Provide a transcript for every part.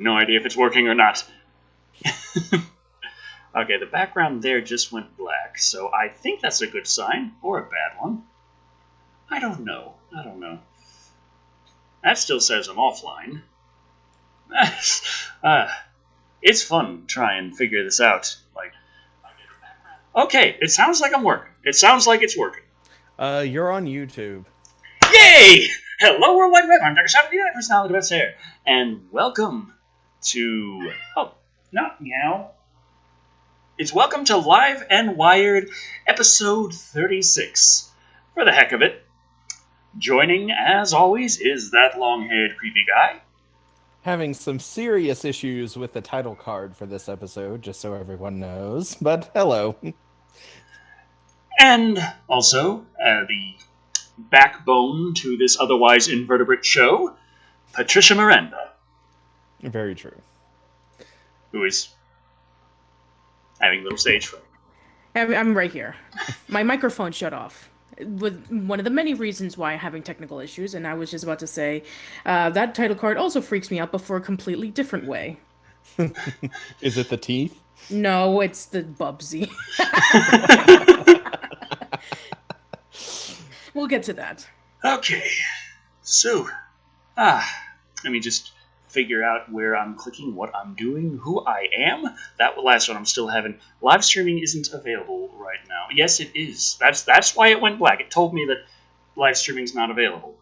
No idea if it's working or not. Okay, the background there just went black, so I think that's a good sign, or a bad one. I don't know. That still says I'm offline. It's fun to try and figure this out. Okay, it sounds like I'm working. It sounds like it's working. You're on YouTube. Yay! Hello, World Wide Web. I'm Dr. Shadowrun, the personality of the best hair, and welcome to not meow. It's welcome to Live and Wired, episode 36. For the heck of it, joining as always is that long-haired creepy guy. Having some serious issues with the title card for this episode, just so everyone knows. But hello. And also, the backbone to this otherwise invertebrate show, Patricia Miranda. Very true. Who is having a little stage fright. I'm right here. My microphone shut off. With one of the many reasons why I'm having technical issues, and I was just about to say, that title card also freaks me out, but for a completely different way. Is it the teeth? No, it's the Bubsy. We'll get to that. Okay, so, let me just figure out where I'm clicking, what I'm doing, who I am. That last one I'm still having. Live streaming isn't available right now. Yes, it is. That's why it went black. It told me that live streaming's not available.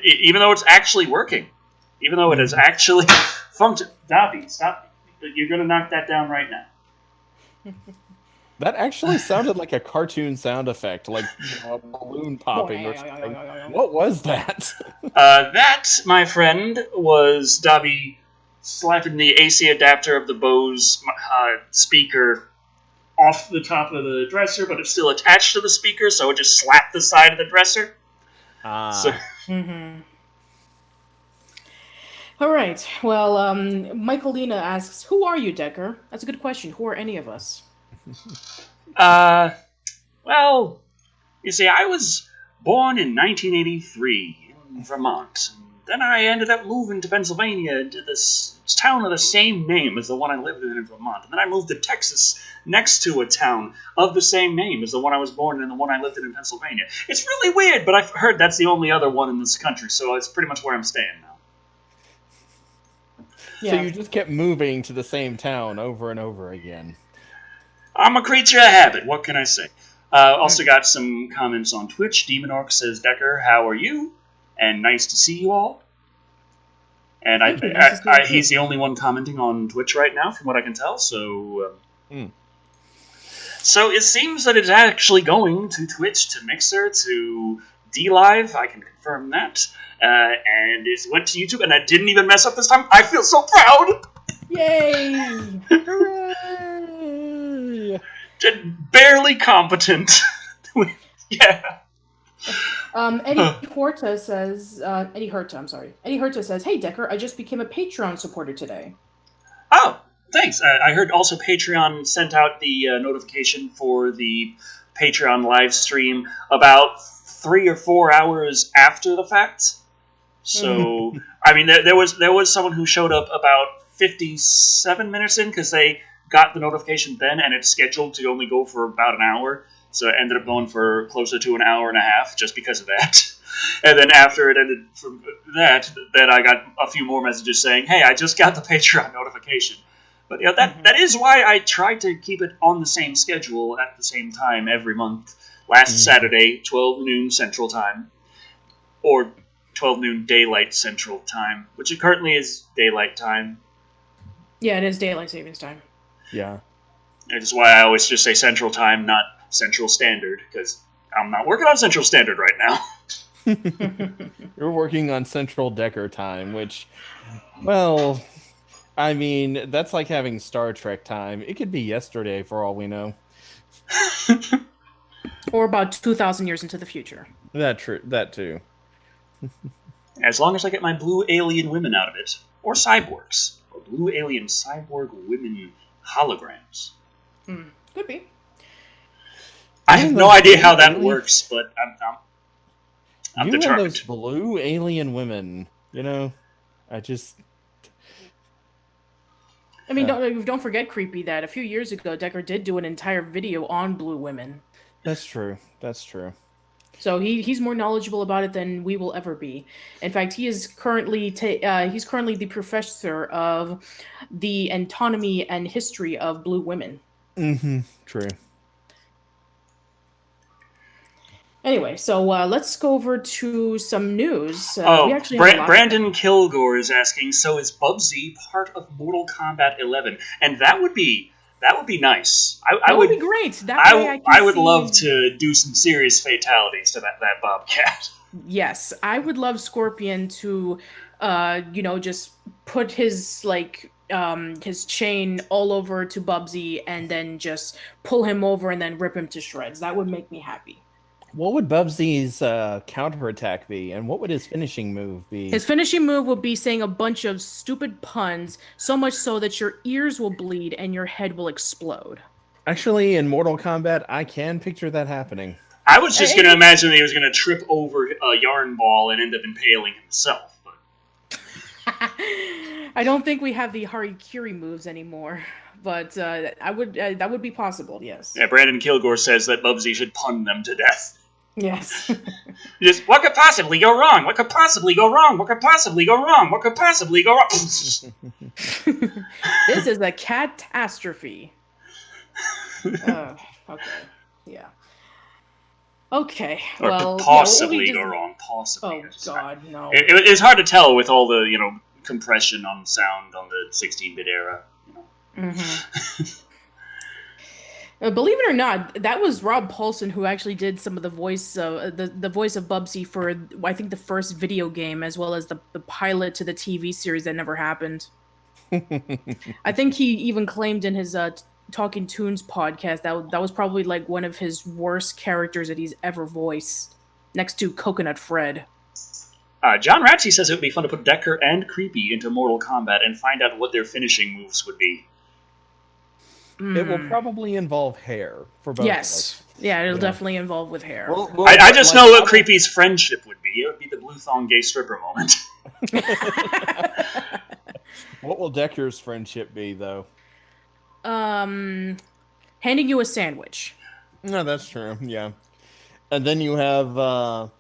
Even though it's actually working. Even though it is actually functioning. Dobby, stop. You're going to knock that down right now. That actually sounded like a cartoon sound effect, like a balloon popping or something. What was that? That, my friend, was Dobby slapping the AC adapter of the Bose speaker off the top of the dresser, but it's still attached to the speaker, so it just slapped the side of the dresser. All right. Well, Michaelina asks, "Who are you, Decker?" That's a good question. Who are any of us? Well, you see, I was born in 1983 in Vermont. Then I ended up moving to Pennsylvania, to this town of the same name as the one I lived in Vermont. And then I moved to Texas, next to a town of the same name as the one I was born in and the one I lived in Pennsylvania. It's really weird, but I've heard that's the only other one in this country, so it's pretty much where I'm staying now. Yeah. So you just kept moving to the same town over and over again. I'm a creature of habit, what can I say? Also got some comments on Twitch. Demon Orc says, "Decker, how are you? And nice to see you all." And he's the only one commenting on Twitch right now, from what I can tell. So it seems that it's actually going to Twitch, to Mixer, to DLive. I can confirm that. And it went to YouTube, and I didn't even mess up this time. I feel so proud! Yay! Hooray! Barely competent. Yeah. Eddie Horta says, Eddie Horta says, "Hey, Decker, I just became a Patreon supporter today." Oh, thanks. I heard also Patreon sent out the notification for the Patreon live stream about 3 or 4 hours after the fact. So, I mean, there was someone who showed up about 57 minutes in, because they got the notification then, and it's scheduled to only go for about an hour. So it ended up going for closer to an hour and a half just because of that. And then after it ended from that, then I got a few more messages saying, "Hey, I just got the Patreon notification." But you know, that is why I tried to keep it on the same schedule at the same time every month. Last Saturday, 12 noon Central Time. Or 12 noon Daylight Central Time, which it currently is Daylight Time. Yeah, it is Daylight Savings Time. Yeah. Which is why I always just say Central Time, not Central Standard, because I'm not working on Central Standard right now. You're working on Central Decker time, which, well, I mean, that's like having Star Trek time. It could be yesterday for all we know. Or about 2,000 years into the future. That too. As long as I get my blue alien women out of it. Or cyborgs. Or blue alien cyborg women holograms. Could be. I have no idea how that works, but I'm you determined. And those blue alien women, I just... I mean, don't forget, Creepy, that a few years ago, Decker did do an entire video on blue women. That's true. That's true. So he's more knowledgeable about it than we will ever be. In fact, he is currently he's currently the professor of the anatomy and history of blue women. Mm-hmm. True. Anyway, so let's go over to some news. Oh, we actually have a lot Brandon Kilgore is asking, so is Bubsy part of Mortal Kombat 11? And that would be nice. That would be great. That way I would love to do some serious fatalities to that Bobcat. Yes, I would love Scorpion to, just put his his chain all over to Bubsy and then just pull him over and then rip him to shreds. That would make me happy. What would Bubsy's counterattack be, and what would his finishing move be? His finishing move would be saying a bunch of stupid puns, so much so that your ears will bleed and your head will explode. Actually, in Mortal Kombat, I can picture that happening. I was just going to imagine that he was going to trip over a yarn ball and end up impaling himself. But I don't think we have the Harikiri moves anymore, but that would be possible, yes. Yeah, Brandon Kilgore says that Bubsy should pun them to death. Yes. Just, what could possibly go wrong? What could possibly go wrong? What could possibly go wrong? What could possibly go wrong? This is a catastrophe. Okay. Yeah. Okay. Or well, could possibly go wrong. Possibly. Oh God, no. It's hard to tell with all the compression on sound on the 16-bit era. Mm-hmm. Believe it or not, that was Rob Paulson who actually did some of the voice, the voice of Bubsy for, I think, the first video game, as well as the pilot to the TV series that never happened. I think he even claimed in his Talking Toons podcast that was probably like one of his worst characters that he's ever voiced, next to Coconut Fred. John Ratchey says it would be fun to put Decker and Creepy into Mortal Kombat and find out what their finishing moves would be. It will probably involve hair for both of us. Yeah, it'll definitely involve with hair. Well, I just know what Creepy's friendship would be. It would be the blue thong gay stripper moment. What will Decker's friendship be, though? Handing you a sandwich. No, that's true, yeah. And then you have,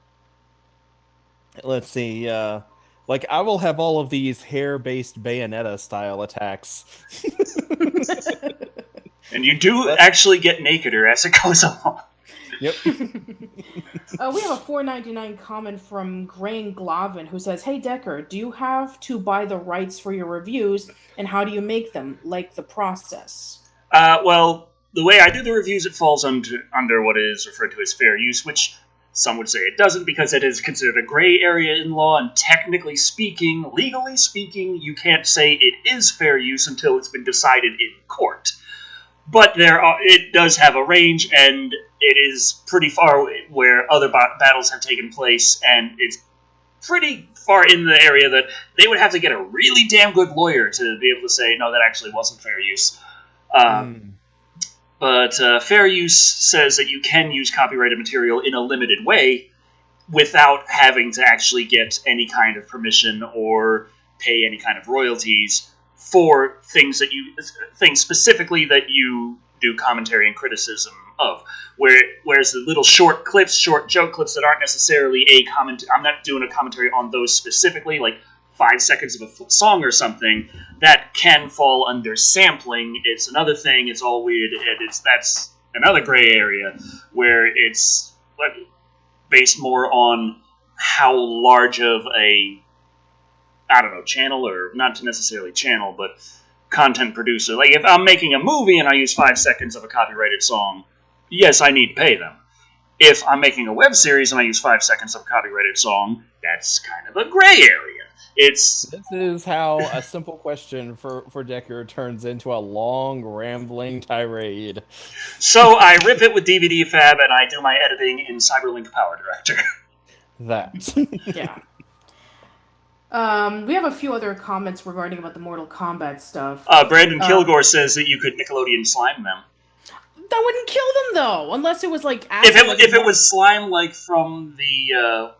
let's see, I will have all of these hair-based Bayonetta-style attacks. And you do actually get nakeder as it goes along. Yep. We have a $4.99 comment from Grain Glavin who says, "Hey Decker, do you have to buy the rights for your reviews, and how do you make them? Like the process?" Well, the way I do the reviews, it falls under what is referred to as fair use, which some would say it doesn't because it is considered a gray area in law, and technically speaking, legally speaking, you can't say it is fair use until it's been decided in court. But it does have a range, and it is pretty far where other battles have taken place, and it's pretty far in the area that they would have to get a really damn good lawyer to be able to say, no, that actually wasn't fair use. But fair use says that you can use copyrighted material in a limited way without having to actually get any kind of permission or pay any kind of royalties for things specifically that you do commentary and criticism of. Whereas the little short joke clips that aren't necessarily a comment, I'm not doing a commentary on those specifically, like 5 seconds of a song or something, that can fall under sampling. It's another thing, it's all weird, and that's another gray area where it's based more on how large of a channel, or not necessarily channel, but content producer. Like, if I'm making a movie and I use 5 seconds of a copyrighted song, yes, I need to pay them. If I'm making a web series and I use 5 seconds of a copyrighted song, that's kind of a gray area. This is how a simple question for Decker turns into a long, rambling tirade. So I rip it with DVD Fab, and I do my editing in Cyberlink Power Director. That. Yeah. We have a few other comments regarding about the Mortal Kombat stuff. Brandon Kilgore says that you could Nickelodeon slime them. That wouldn't kill them, though, unless it was like acid. If it was slime, like from the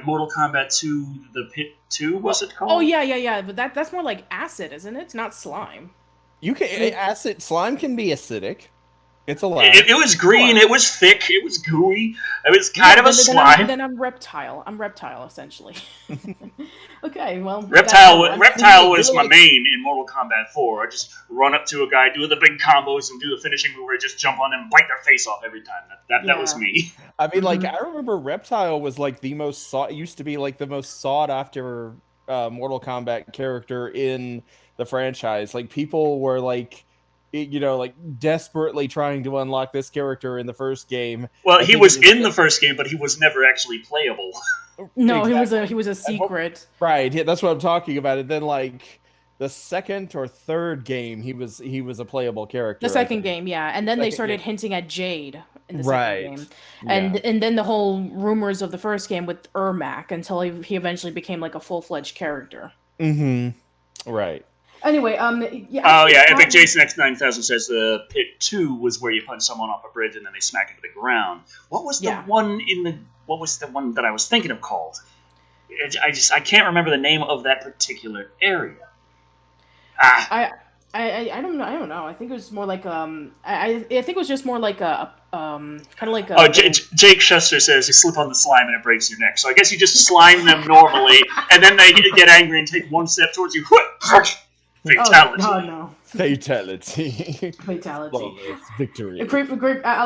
Mortal Kombat 2, the Pit 2, was it called? Oh yeah, but that's more like acid, isn't it? It's not slime. You can acid slime can be acidic. It's allowed. It was green. It was thick. It was gooey. It was kind of a slime. Then I'm reptile. I'm reptile essentially. Okay, well. Reptile was my main in Mortal Kombat 4. I just run up to a guy, do the big combos, and do the finishing move where I just jump on them and bite their face off every time. That was me. I mean, like, I remember Reptile was like the most used to be like the most sought after Mortal Kombat character in the franchise. Like, people were like, like desperately trying to unlock this character in the first game. Well, he was in the first game, but he was never actually playable. No, exactly. he was a secret. Right, yeah, that's what I'm talking about. And then like the second or third game, he was a playable character. The second game, yeah, and then they started hinting at Jade in the second game, and then the whole rumors of the first game with Ermac until he eventually became like a full-fledged character. Mm-hmm. Right. Anyway, Epic Jason X9000 says the Pit 2 was where you punch someone off a bridge and then they smack into the ground. What was the one that I was thinking of called? I can't remember the name of that particular area. I don't know. I think it was more like I think it was just more like a kind of like a. Oh, Jake Shuster says you slip on the slime and it breaks your neck. So I guess you just slime them normally, and then they get angry and take one step towards you. Fatality. Oh, no. Fatality. Flawless victory. A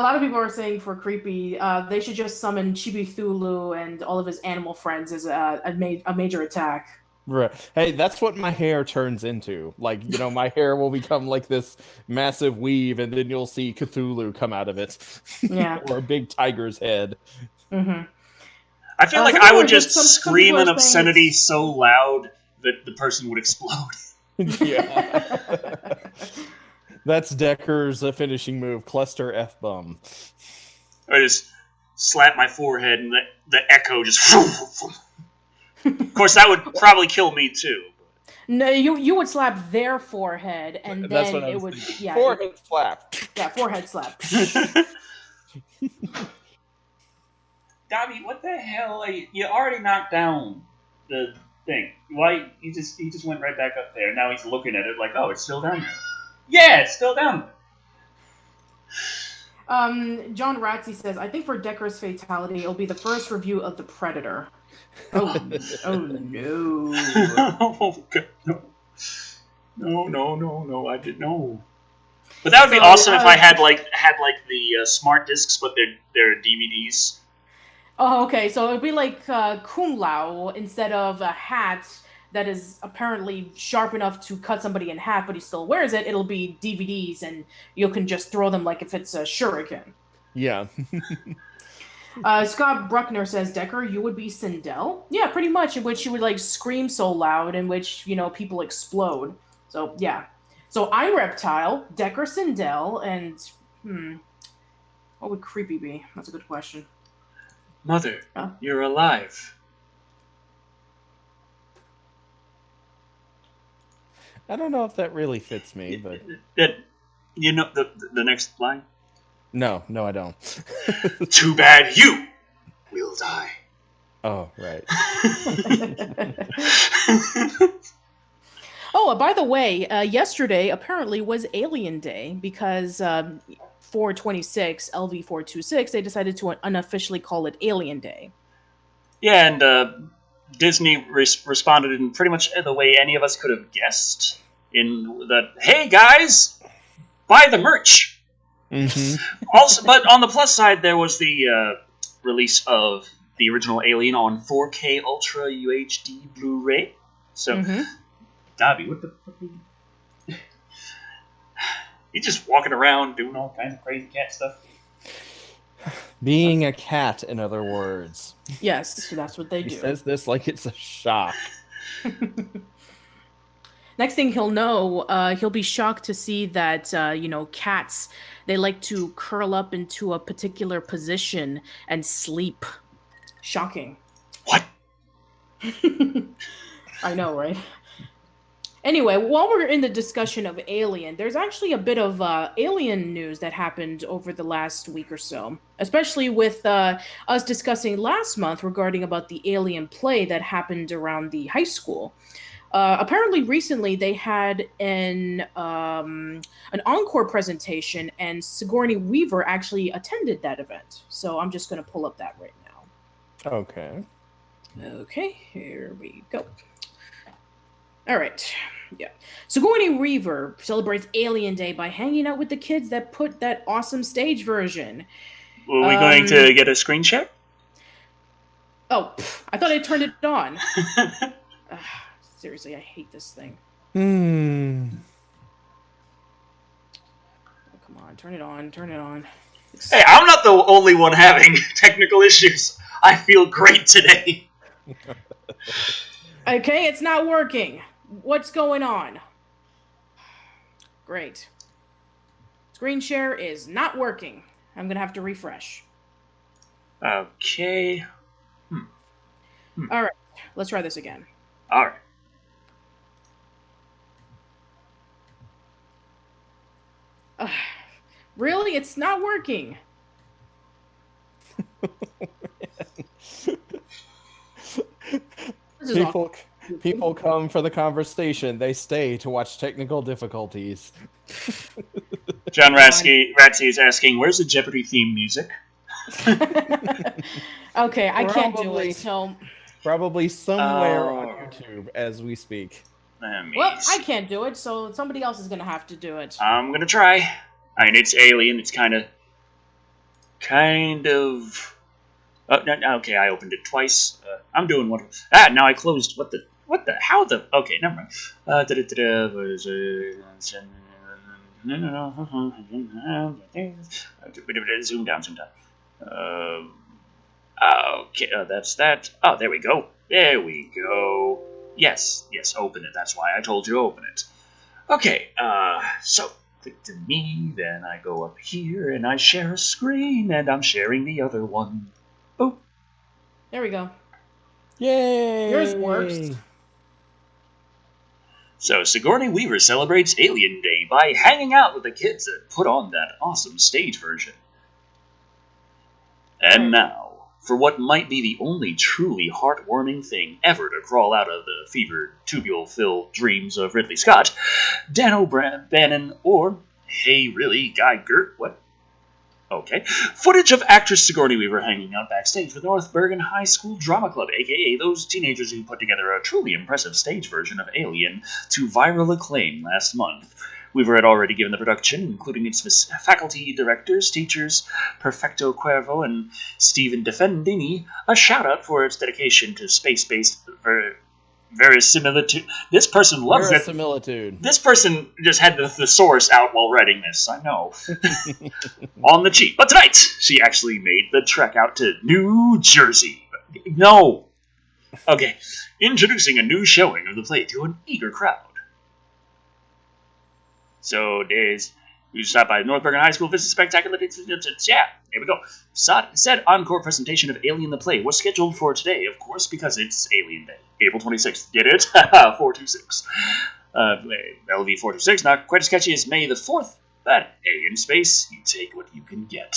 lot of people are saying for Creepy, they should just summon Chibi Thulu and all of his animal friends as a major attack. Right. Hey, that's what my hair turns into. Like, my hair will become like this massive weave, and then you'll see Cthulhu come out of it. Yeah. Or a big tiger's head. Mm-hmm. I feel like I would just scream an obscenity so loud that the person would explode. Yeah. That's Decker's finishing move, Cluster F-Bomb. I just slap my forehead and the echo just... Of course, that would probably kill me too. No, you would slap their forehead and then it would... Yeah, forehead slap. Yeah, forehead slap. Dobby, what the hell? You already knocked down the thing. Why he just went right back up there? Now he's looking at it like, oh, it's still down there. Yeah, it's still down there. John Ratsey says, I think for Decker's fatality, it'll be the first review of The Predator. Oh no! Oh God, no! I didn't know. But that would be awesome if I had the smart discs, but they're DVDs. Oh, okay. So it'd be like Kung Lao instead of a hat that is apparently sharp enough to cut somebody in half, but he still wears it. It'll be DVDs, and you can just throw them like if it's a shuriken. Yeah. Scott Bruckner says, Decker, you would be Sindel? Yeah, pretty much, in which you would scream so loud, in which, people explode. So, yeah. So I'm Reptile, Decker Sindel, and, what would Creepy be? That's a good question. Mother, you're alive. I don't know if that really fits me, but... the next line? No, I don't. Too bad you will die. Oh, right. Oh, by the way, yesterday apparently was Alien Day because 426, LV426, they decided to unofficially call it Alien Day. Yeah, and Disney responded in pretty much the way any of us could have guessed. In that, hey guys, buy the merch. Mm-hmm. Also, but on the plus side, there was the release of the original Alien on 4K Ultra UHD Blu-ray. So, Dobby, what the fuck? He's just walking around doing all kinds of crazy cat stuff. Being a cat, in other words. Yes, that's what they do. He says this like it's a shock. Next thing he'll know, he'll be shocked to see that, cats, they like to curl up into a particular position and sleep. Shocking. What? I know, right? Anyway, while we're in the discussion of Alien, there's actually a bit of Alien news that happened over the last week or so, especially with us discussing last month regarding about the Alien play that happened around the high school. Apparently, recently they had an encore presentation, and Sigourney Weaver actually attended that event. So I'm just going to pull up that right now. Okay. Okay, here we go. All right. Yeah. Sigourney Weaver celebrates Alien Day by hanging out with the kids that put that awesome stage version. Were we going to get a screen share? Oh, I thought I turned it on. Seriously, I hate this thing. Oh, come on, turn it on. Turn it on. Hey, I'm not the only one having technical issues. I feel great today. Okay, it's not working. What's going on? Great. Screen share is not working. I'm gonna have to refresh. Okay. All right, let's try this again. All right. Really? It's not working. People come for the conversation. They stay to watch technical difficulties. John Ratsy is asking, where's the Jeopardy theme music? Okay, I can't do it, so... Probably somewhere on YouTube as we speak. Well, I can't do it, so somebody else is going to have to do it. I'm going to try. I mean, it's Alien. It's kind of... Oh, no, okay, I opened it twice. I'm doing what... now I closed... What the... How the... Okay, never mind. Zoom down. Okay, that's that. Oh, there we go. Yes, open it. That's why I told you to open it. Okay, so click to me, then I go up here and I share a screen, and I'm sharing the other one. Boop. There we go. Yay! Yours works. So Sigourney Weaver celebrates Alien Day by hanging out with the kids that put on that awesome stage version. And now, for what might be the only truly heartwarming thing ever to crawl out of the fevered, tubule-filled dreams of Ridley Scott, Dan O'Bannon, or, hey, really, Guy Gert, what? Okay. Footage of actress Sigourney Weaver hanging out backstage with North Bergen High School Drama Club, aka those teenagers who put together a truly impressive stage version of Alien to viral acclaim last month. Weaver had already given the production, including its faculty, directors, teachers, Perfecto Cuervo, and Stephen Defendini, a shout-out for its dedication to space-based verisimilitude. This person loves it. Verisimilitude. This person just had the thesaurus out while writing this, I know. On the cheap. But tonight, she actually made the trek out to New Jersey. No. Okay. Introducing a new showing of the play to an eager crowd. So you stop by North Bergen High School, visit spectacular. Yeah, here we go. Said encore presentation of Alien the Play was scheduled for today, of course, because it's Alien Day. April 26th. Get it? 426. LV 426, not quite as catchy as May the 4th, but hey, in space, you take what you can get.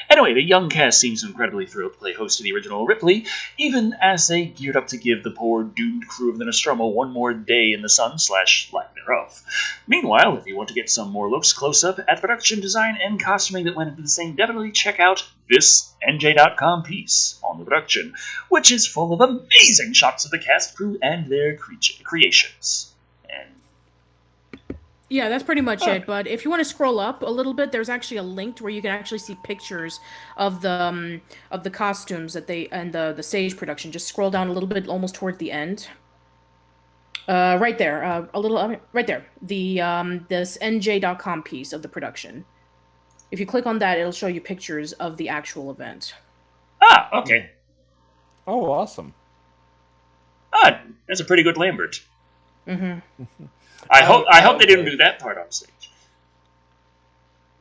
Anyway, the young cast seems incredibly thrilled to play host to the original Ripley, even as they geared up to give the poor doomed crew of the Nostromo one more day in the sun / lack thereof. Meanwhile, if you want to get some more looks close-up at production design and costuming that went into the same, definitely check out this NJ.com piece on the production, which is full of amazing shots of the cast, crew, and their creations. Yeah, that's pretty much it. But if you want to scroll up a little bit, there's actually a link where you can actually see pictures of the costumes that they and the stage production. Just scroll down a little bit, almost toward the end. Right there, right there. This NJ.com piece of the production. If you click on that, it'll show you pictures of the actual event. Ah, okay. Oh, awesome. Ah, that's a pretty good Lambert. Mm-hmm. I hope they didn't do that part on stage.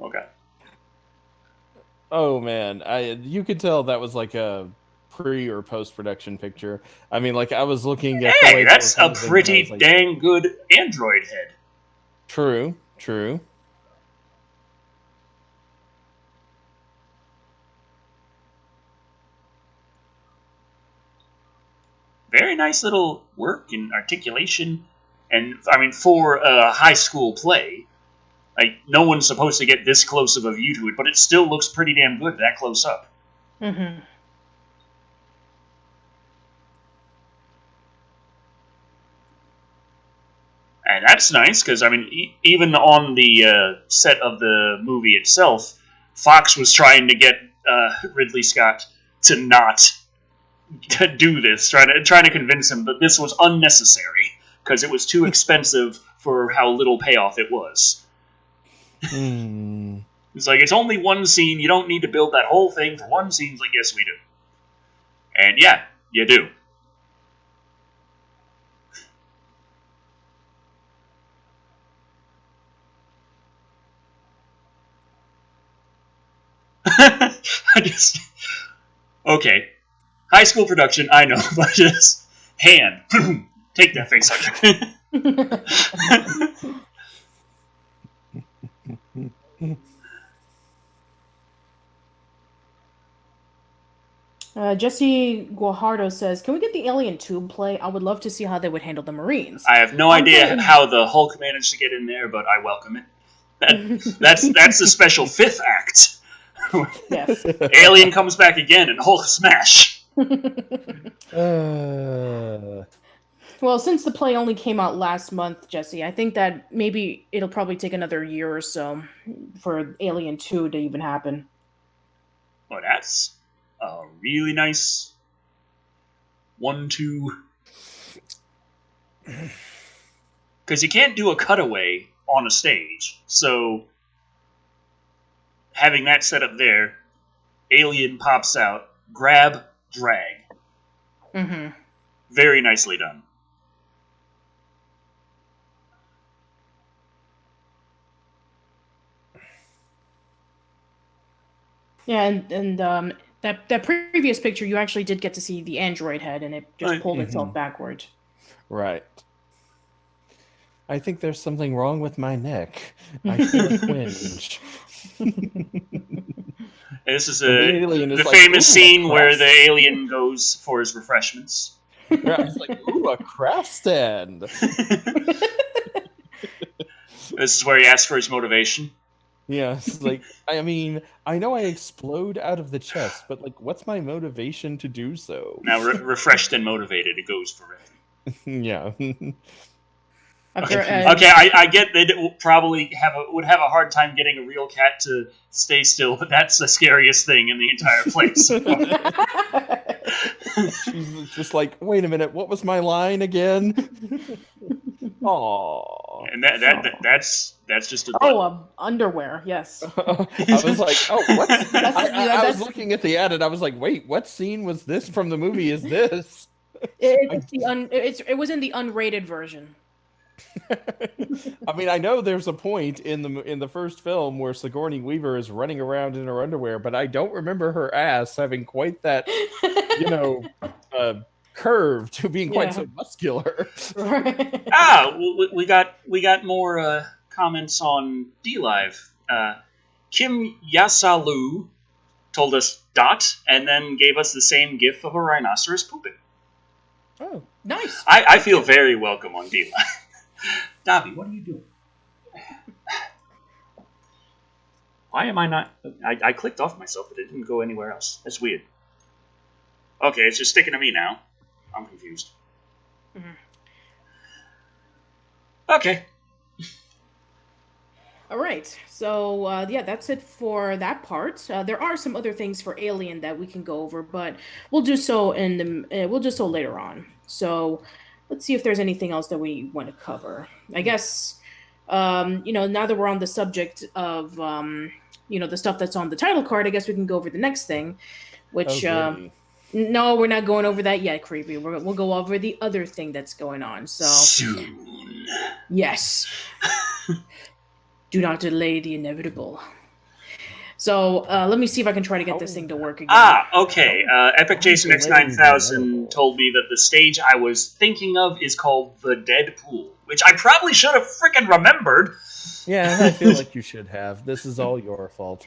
Okay. Oh man, you could tell that was like a pre or post production picture. I mean, like I was looking at. Hey, that's a pretty dang good android head. True. Very nice little work and articulation. And, I mean, for a high school play, like, no one's supposed to get this close of a view to it, but it still looks pretty damn good that close up. Mm-hmm. And that's nice, because, I mean, even on the set of the movie itself, Fox was trying to get Ridley Scott to not do this, trying to convince him that this was unnecessary, because it was too expensive for how little payoff it was. It's like, it's only one scene, you don't need to build that whole thing for one scene. It's like, yes, we do. And yeah, you do. Okay. High school production, I know, but just hand. Take that face hugger. Jesse Guajardo says, "Can we get the Alien Tube play? I would love to see how they would handle the Marines." I have no idea how the Hulk managed to get in there, but I welcome it. That's the special fifth act. Yes. Alien comes back again and Hulk smash. Well, since the play only came out last month, Jesse, I think that maybe it'll probably take another year or so for Alien 2 to even happen. Well, that's a really nice 1-2. Because you can't do a cutaway on a stage, so having that set up there, Alien pops out, grab, drag. Mm-hmm. Very nicely done. Yeah, and that previous picture, you actually did get to see the android head, and it just pulled itself backwards. Right. I think there's something wrong with my neck. I feel a twinge. This is the famous scene where the alien goes for his refreshments. Yeah, I was like, ooh, a craft stand. This is where he asks for his motivation. Yeah, it's like, I mean, I know I explode out of the chest, but like, what's my motivation to do so? Now, refreshed and motivated, it goes for it. Yeah. Okay, I get that it will probably would have a hard time getting a real cat to stay still, but that's the scariest thing in the entire place. She's just like, wait a minute, what was my line again? Aww. And that's just a underwear, yes. I was like, oh, what? I was looking at the ad and I was like, wait, what scene was this from the movie? Is this? It was in the unrated version. I mean, I know there's a point in the first film where Sigourney Weaver is running around in her underwear, but I don't remember her ass having quite that, curve to being quite so muscular. We got more comments on DLive. Kim Yasalu told us dot and then gave us the same gif of a rhinoceros pooping. Oh, nice. I feel very welcome on DLive. Davi, what are you doing? Why am I not... I clicked off myself, but it didn't go anywhere else. That's weird. Okay, it's just sticking to me now. I'm confused. Mm-hmm. Okay. All right. So, that's it for that part. There are some other things for Alien that we can go over, but we'll do so later on. So... let's see if there's anything else that we want to cover. I guess, now that we're on the subject of, the stuff that's on the title card, I guess we can go over the next thing, which, no, we're not going over that yet, Creepy. We'll go over the other thing that's going on. So soon. Yes. Do not delay the inevitable. So let me see if I can try to get this thing to work again. Okay. Epic Jason X9000 told me that the stage I was thinking of is called the Deadpool, which I probably should have freaking remembered. Yeah, I feel like you should have. This is all your fault.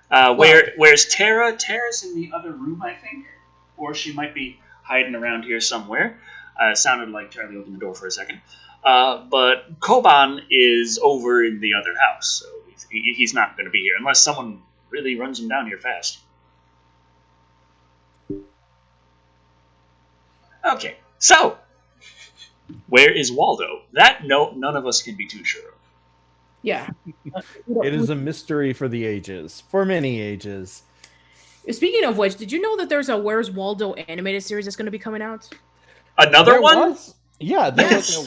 Where's Tara? Tara's in the other room, I think, or she might be hiding around here somewhere. Sounded like Charlie opened the door for a second. But Koban is over in the other house, so he's not going to be here unless someone really runs him down here fast. Okay, so where is Waldo? That none of us can be too sure of. Yeah. It is a mystery for the ages, for many ages. Speaking of which, did you know that there's a Where's Waldo animated series that's going to be coming out? Another one? Yeah, there Yes.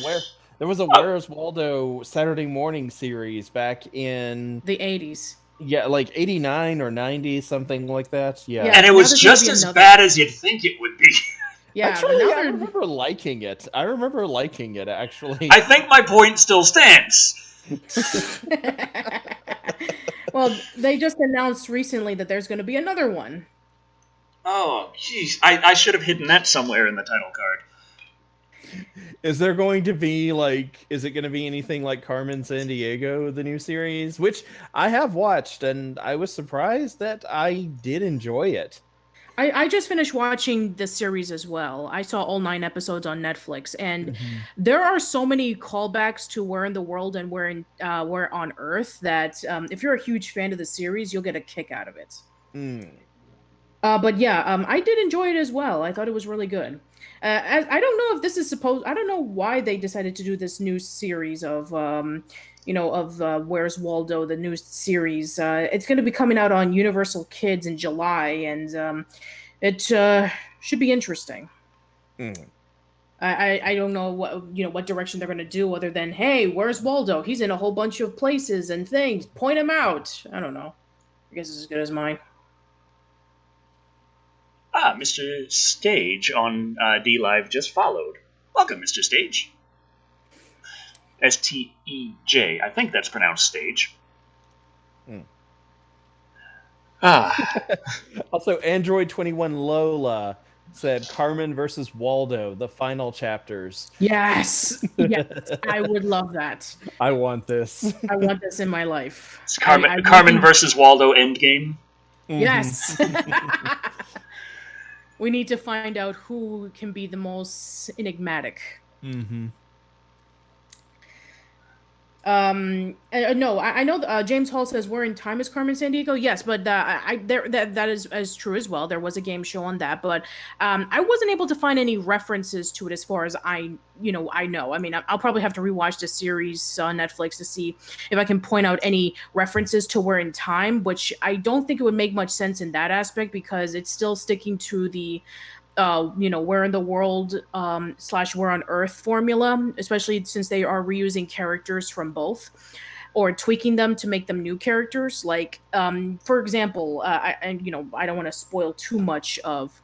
was a Where's Waldo Saturday morning series back in the 80s. Yeah, like 89 or 90, something like that. Yeah. And it was just as bad as you'd think it would be. Yeah, actually, I remember liking it. Actually. I think my point still stands. Well, they just announced recently that there's going to be another one. Oh, jeez. I should have hidden that somewhere in the title card. Is there going to be, is it going to be anything like Carmen Sandiego, the new series? Which I have watched, and I was surprised that I did enjoy it. I just finished watching the series as well. I saw all 9 episodes on Netflix, and there are so many callbacks to Where in the World and Where on Earth that if you're a huge fan of the series, you'll get a kick out of it. But yeah, I did enjoy it as well. I thought it was really good. I don't know if this is I don't know why they decided to do this new series of Where's Waldo, the new series. It's going to be coming out on Universal Kids in July, and it should be interesting. I don't know what direction they're going to do other than, hey, where's Waldo? He's in a whole bunch of places and things. Point him out. I don't know. I guess it's as good as mine. Mr. Stage on D-Live just followed. Welcome, Mr. Stage. S-T-E-J. I think that's pronounced Stage. Also, Android 21 Lola said Carmen versus Waldo, the final chapters. Yes! Yes, I would love that. I want this. I want this in my life. It's Carmen versus Waldo endgame. Yes! We need to find out who can be the most enigmatic. No, I know James Hall says Where in Time is Carmen Sandiego. Yes, but that is as true as well. There was a game show on that, but I wasn't able to find any references to it as far as I know. I mean, I'll probably have to rewatch the series on Netflix to see if I can point out any references to Where in Time, which I don't think it would make much sense in that aspect because it's still sticking to the Where in the World / Where on Earth formula, especially since they are reusing characters from both or tweaking them to make them new characters. Like, for example, I don't want to spoil too much of,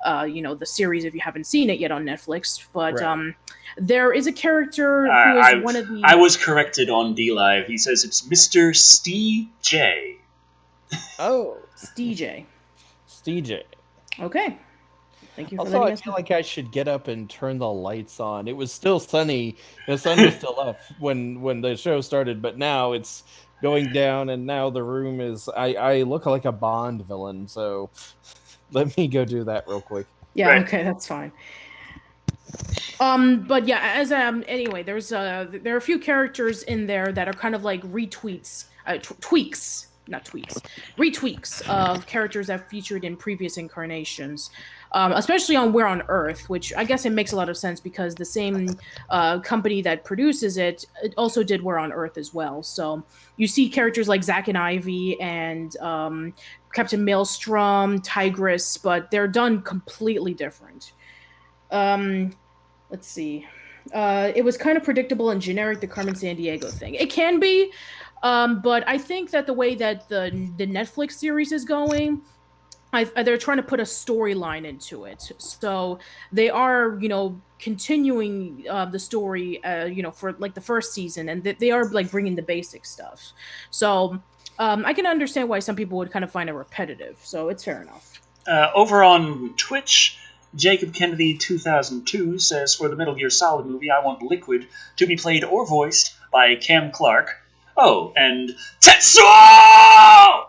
the series if you haven't seen it yet on Netflix, but right. There is a character who is one of the... I was corrected on D-Live. He says it's Mr. Steve J. Oh. Steve J. Okay. Thank you for also, I feel like I should get up and turn the lights on. It was still sunny. The sun was still up when the show started, but now it's going down, and now the room is... I look like a Bond villain, so let me go do that real quick. Yeah, right. Okay, that's fine. But yeah, as anyway, there are a few characters in there that are kind of like retweaks of characters that featured in previous incarnations, especially on Where on Earth, which I guess it makes a lot of sense because the same company that produces it also did Where on Earth as well. So you see characters like Zack and Ivy and Captain Maelstrom, Tigress, but they're done completely different. Let's see. It was kind of predictable and generic, the Carmen Sandiego thing. It can be, but I think that the way that the Netflix series is going, they're trying to put a storyline into it. So they are, continuing the story, for like the first season, and they are like bringing the basic stuff. So I can understand why some people would kind of find it repetitive. So it's fair enough. Over on Twitch, Jacob Kennedy 2002 says, for the Metal Gear Solid movie, I want Liquid to be played or voiced by Cam Clark. Oh, and Tetsuo!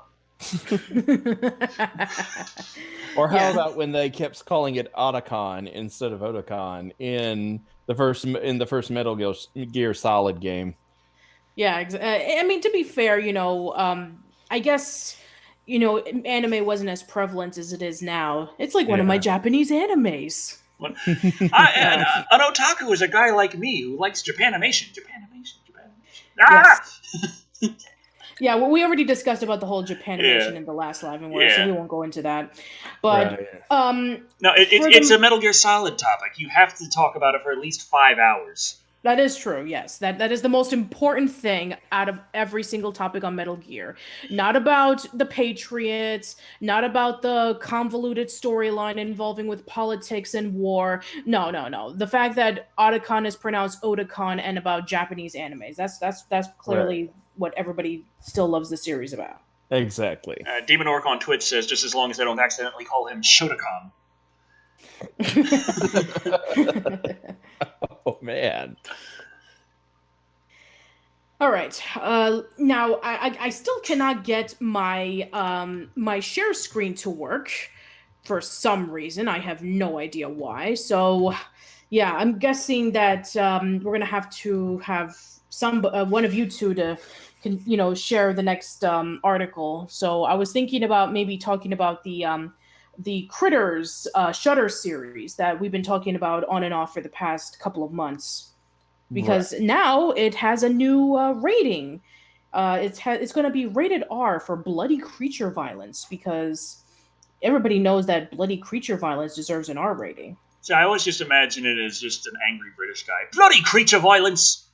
Or how Yeah. about when they kept calling it Otacon instead of Otacon in the first Gear Solid game? Yeah, I mean, to be fair, I guess, anime wasn't as prevalent as it is now. It's like one of my Yeah. Japanese animes. An otaku is a guy like me who likes Japanimation. Japanimation. Yes. Ah! Yeah, well, we already discussed about the whole Japanimation Yeah. in the last live and work, so Yeah. we won't go into that. But Right. No, it's a Metal Gear Solid topic. You have to talk about it for at least 5 hours. that is true. Yes, that is the most important thing out of every single topic on Metal Gear. Not about the Patriots, not about the convoluted storyline involving with politics and war. No, no, no. The fact that Otacon is pronounced Otakon and about Japanese animes. That's clearly what everybody still loves the series about. Exactly. Demon Orc on Twitch says just as long as I don't accidentally call him Shotokan. Oh man. All right. Now I still cannot get my my share screen to work for some reason. I have no idea why. So, yeah, I'm guessing that we're gonna have to have some one of you two to share the next article. So I was thinking about maybe talking about the Critters Shutter series that we've been talking about on and off for the past couple of months, because now it has a new rating. It's going to be rated R for bloody creature violence, because everybody knows that bloody creature violence deserves an R rating. So I always just imagine it as just an angry British guy. Bloody creature violence!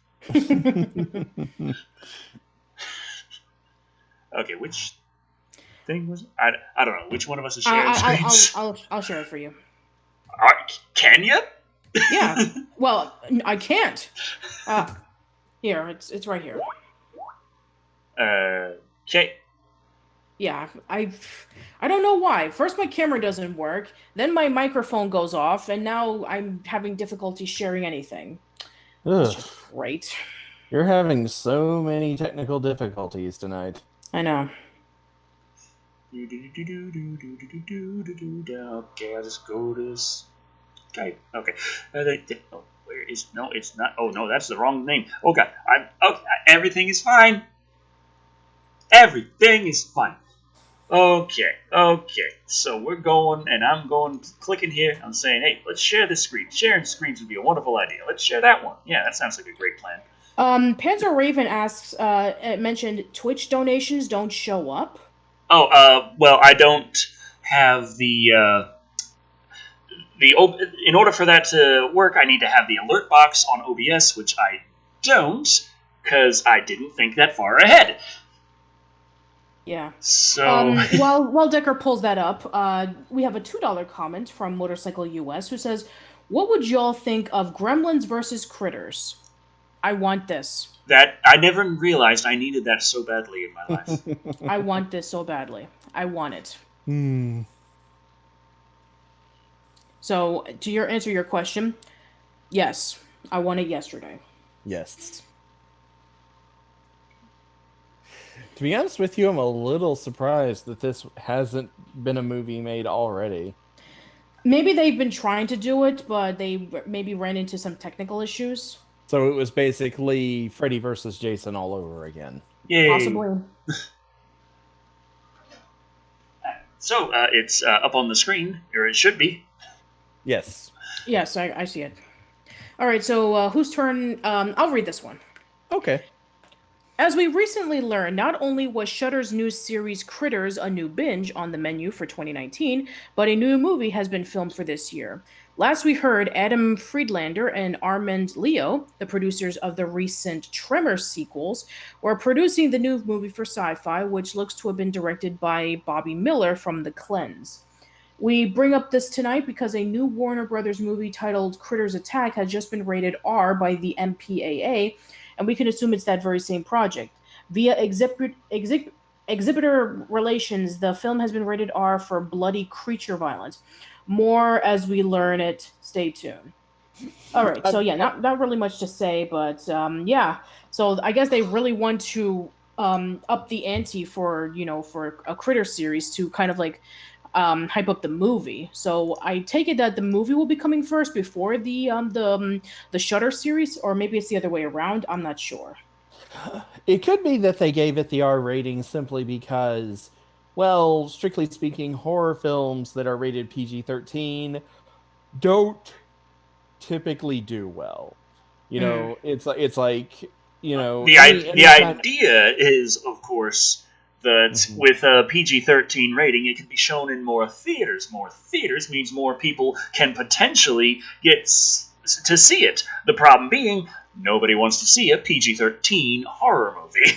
Okay, which thing was it? I don't know. Which one of us is sharing screens? I'll share it for you. Can you? Yeah. Well, I can't. Here, it's right here. Okay. Yeah, I don't know why. First my camera doesn't work, then my microphone goes off, and now I'm having difficulty sharing anything. It's just great. You're having so many technical difficulties tonight. I know. Okay, I'll just go to Skype. Okay. Where is... No, it's not... Oh, no, that's the wrong name. Oh, God. Okay, everything is fine. Everything is fine. Okay. So we're going, and I'm going, clicking here. I'm saying, hey, let's share this screen. Sharing screens would be a wonderful idea. Let's share that one. Yeah, that sounds like a great plan. Panzer Raven asks, mentioned Twitch donations don't show up. Oh, well, I don't have the in order for that to work, I need to have the alert box on OBS, which I don't, because I didn't think that far ahead. Yeah. So while Decker pulls that up, we have a $2 comment from Motorcycle US who says, "What would y'all think of Gremlins versus Critters? I want this. That I never realized I needed that so badly in my life. I want this so badly. I want it." So, to answer your question, yes, I want it yesterday. Yes. To be honest with you, I'm a little surprised that this hasn't been a movie made already. Maybe they've been trying to do it, but they maybe ran into some technical issues. So it was basically Freddy versus Jason all over again. Yay. Possibly. So, it's up on the screen, or it should be. Yes. Yes, I see it. All right, so whose turn? I'll read this one. Okay. As we recently learned, not only was Shudder's new series Critters a new binge on the menu for 2019, but a new movie has been filmed for this year. Last we heard, Adam Friedlander and Armand Leo, the producers of the recent Tremors sequels, were producing the new movie for Sci-Fi, which looks to have been directed by Bobby Miller from The Cleanse. We bring up this tonight because a new Warner Brothers movie titled Critters Attack has just been rated R by the MPAA, and we can assume it's that very same project. Via exhibitor relations, the film has been rated R for bloody creature violence. More as we learn it. Stay tuned. All right, so yeah, not really much to say, but yeah. So I guess they really want to up the ante for for a Critter series to kind of like hype up the movie. So I take it that the movie will be coming first before the Shutter series, or maybe it's the other way around. I'm not sure. It could be that they gave it the R rating simply because, well, strictly speaking, horror films that are rated PG-13 don't typically do well. Mm. It's like, The anytime. idea is, of course, that Mhm. with a PG-13 rating, it can be shown in more theaters. More theaters means more people can potentially to see it. The problem being, nobody wants to see a PG-13 horror movie.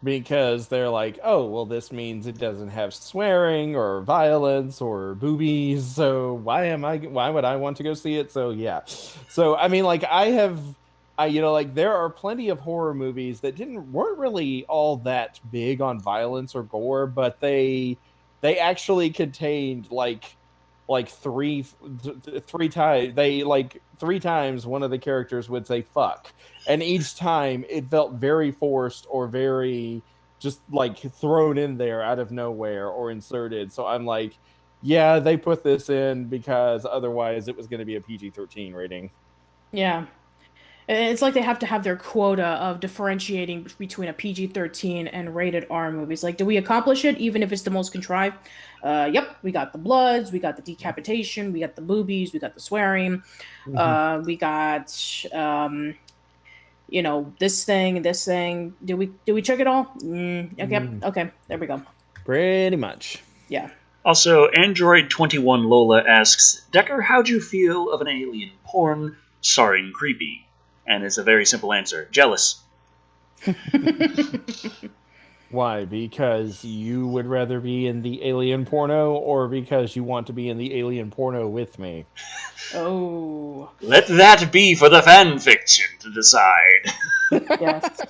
Because they're like, oh, well, this means it doesn't have swearing or violence or boobies. So why would I want to go see it? So yeah. So I mean, like like there are plenty of horror movies that weren't really all that big on violence or gore, but they actually contained like three times three times one of the characters would say fuck, and each time it felt very forced or very just like thrown in there out of nowhere or inserted. So I'm like, yeah, they put this in because otherwise it was going to be a PG-13 rating. Yeah. It's like they have to have their quota of differentiating between a PG-13 and rated R movies. Like, do we accomplish it even if it's the most contrived? Yep, we got the bloods, we got the decapitation, we got the boobies, we got the swearing, Mhm. we got this thing, this thing. Do we check it all? Okay, yep, Mm, okay, there we go. pretty much. Yeah. Also, Android 21 Lola asks, Decker, how'd you feel of an alien porn starring Creepy? And it's a very simple answer: jealous. Why? Because you would rather be in the alien porno, or because you want to be in the alien porno with me? Oh, Let that be for the fan fiction to decide. yes.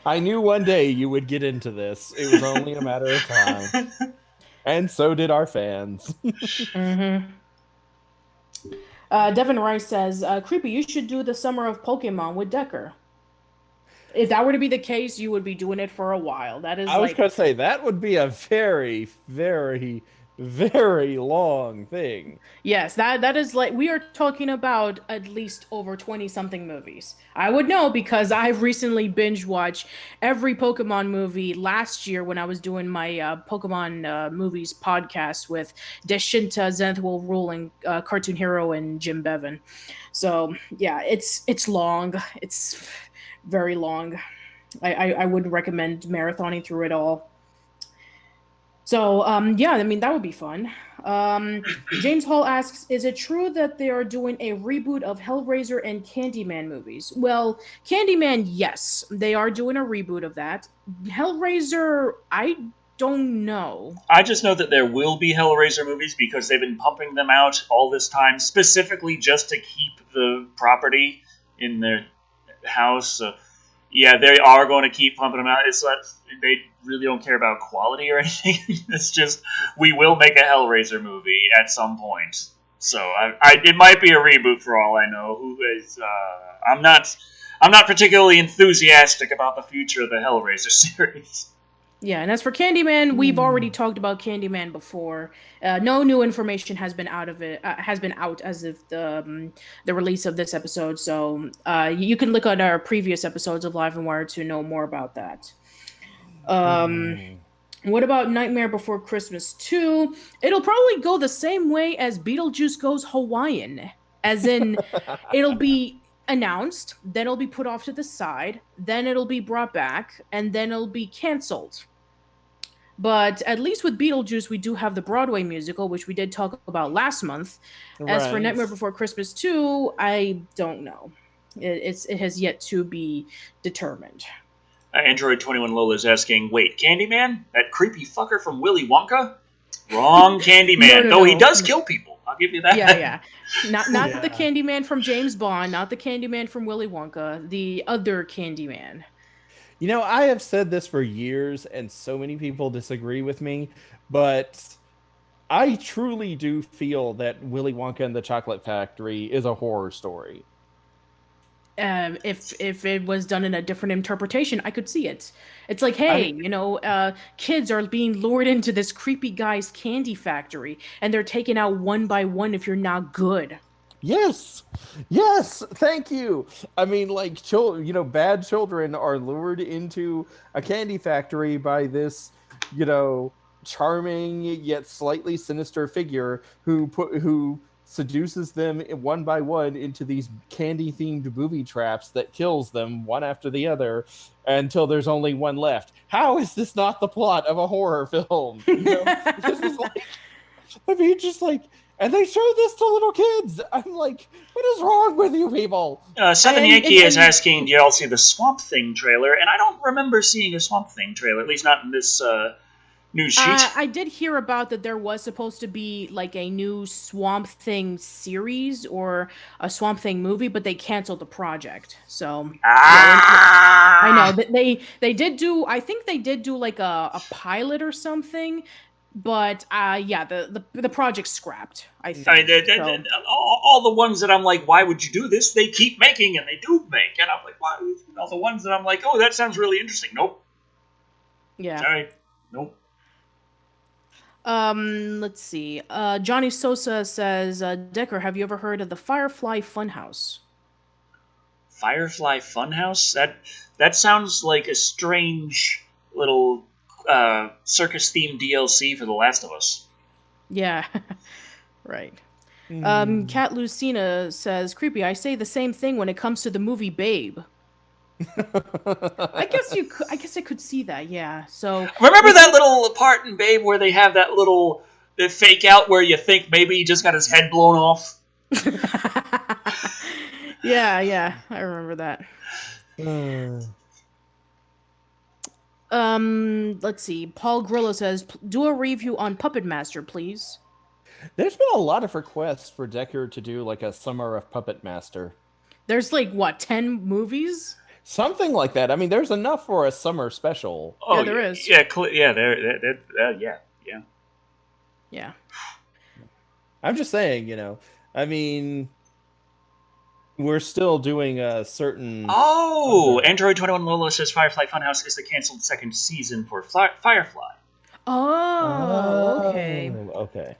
I knew one day you would get into this. It was only a matter of time. And so did our fans. Mm-hmm. Devin Rice says, "Creepy, you should do the summer of Pokemon with Decker. If that were to be the case, you would be doing it for a while. That is I was like, going to say that would be a very, very, very long thing. yes, that is like we are talking about at least over 20 something movies. I would know because I recently binge watched every Pokemon movie last year when I was doing my Pokemon movies podcast with Deshinta, Zenith Will Ruling, Cartoon Hero, and Jim Bevan. So yeah, it's long. It's very long. I would recommend marathoning through it all. So, yeah, I mean, that would be fun. James Hall asks, is it true that they are doing a reboot of Hellraiser and Candyman movies? Well, Candyman, yes, they are doing a reboot of that. Hellraiser, I don't know. I just know that there will be Hellraiser movies because they've been pumping them out all this time, specifically just to keep the property in their house. So, yeah, they are going to keep pumping them out. It's like they really don't care about quality or anything. It's just we will make a Hellraiser movie at some point. So it might be a reboot for all I know. Who is? I'm not particularly enthusiastic about the future of the Hellraiser series. Yeah, and as for Candyman, we've already Hmm. talked about Candyman before. No new information has been has been out as of the release of this episode. So you can look at our previous episodes of Live and Wire to know more about that. Um, Hmm. what about Nightmare Before Christmas 2? It'll probably go the same way as Beetlejuice goes Hawaiian, as in it'll be announced, then it'll be put off to the side, then it'll be brought back, and then it'll be canceled. But at least with Beetlejuice, we do have the Broadway musical, which we did talk about last month. As for Right. Nightmare Before Christmas 2, I don't know. It has yet to be determined. Android 21 Lola is asking, wait, Candyman? That creepy fucker from Willy Wonka? Wrong No, Candyman. no, Though he no. does kill people. I'll give you Yeah, that. yeah. Not the Yeah. Candyman from James Bond, not the Candyman from Willy Wonka, the other Candyman. I have said this for years, and so many people disagree with me, but I truly do feel that Willy Wonka and the Chocolate Factory is a horror story. If it was done in a different interpretation, I could see it. It's like, hey, kids are being lured into this creepy guy's candy factory, and they're taken out one by one if you're not good. Yes, thank you. I mean, like, bad children are lured into a candy factory by this, charming yet slightly sinister figure who seduces them one by one into these candy-themed booby traps that kills them one after the other until there's only one left. How is this not the plot of a horror film? This is like, I mean, just like. And they show this to little kids. I'm like, what is wrong with you people? Seven Yankee is asking, do you all see the Swamp Thing trailer? And I don't remember seeing a Swamp Thing trailer, at least not in this news sheet. I did hear about that there was supposed to be like a new Swamp Thing series or a Swamp Thing movie, but they canceled the project. So I know they did do. I think they did do like a pilot or something. But the project's scrapped. I think. All the ones that I'm like, why would you do this? They keep making and they do make, and I'm like, why? All the ones that I'm like, oh, that sounds really interesting. Nope. Yeah. Sorry. Nope. Let's see. Johnny Sosa says, Decker, have you ever heard of the Firefly Funhouse? Firefly Funhouse? That sounds like a strange little circus-themed DLC for The Last of Us. Yeah, right. Kat Lucina says, creepy, I say the same thing when it comes to the movie Babe. I guess I could see that, yeah. So remember that little part in Babe where they have that little fake out where you think maybe he just got his head blown off? Yeah, I remember that. Let's see. Paul Grillo says, do a review on Puppet Master, please. There's been a lot of requests for Decker to do like a Summer of Puppet Master. There's like, what, 10 movies? Something like that. I mean, there's enough for a summer special. Oh, yeah, there is. Yeah. I'm just saying, I mean, we're still doing a certain... Oh! Android 21 Lola says Firefly Funhouse is the canceled second season for Firefly. Oh, okay. Okay.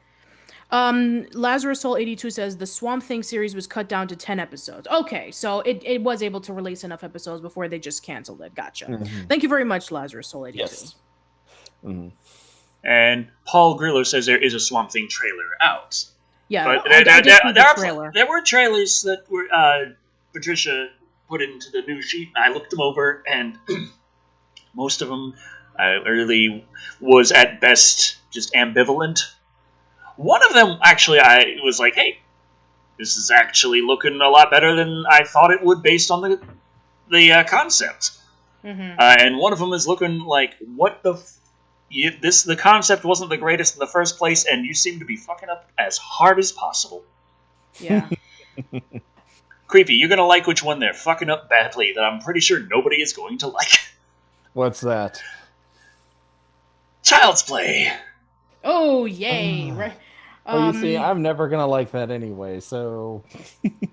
Lazarus Soul 82 says the Swamp Thing series was cut down to 10 episodes. Okay, so it was able to release enough episodes before they just canceled it. Gotcha. Mm-hmm. Thank you very much, Lazarus Soul 82. Yes. Mm-hmm. And Paul Grillo says there is a Swamp Thing trailer out. Yeah, but there were trailers that were Patricia put into the news sheet. I looked them over, and most of them really was at best just ambivalent. One of them, actually, I was like, hey, this is actually looking a lot better than I thought it would based on the concept. Mm-hmm. And one of them is looking like, what the... the concept wasn't the greatest in the first place, and you seem to be fucking up as hard as possible. Yeah. Creepy, you're gonna like which one they're fucking up badly that I'm pretty sure nobody is going to like. What's that? Child's Play. Oh, yay. Right. Well, you see, I'm never going to like that anyway, so...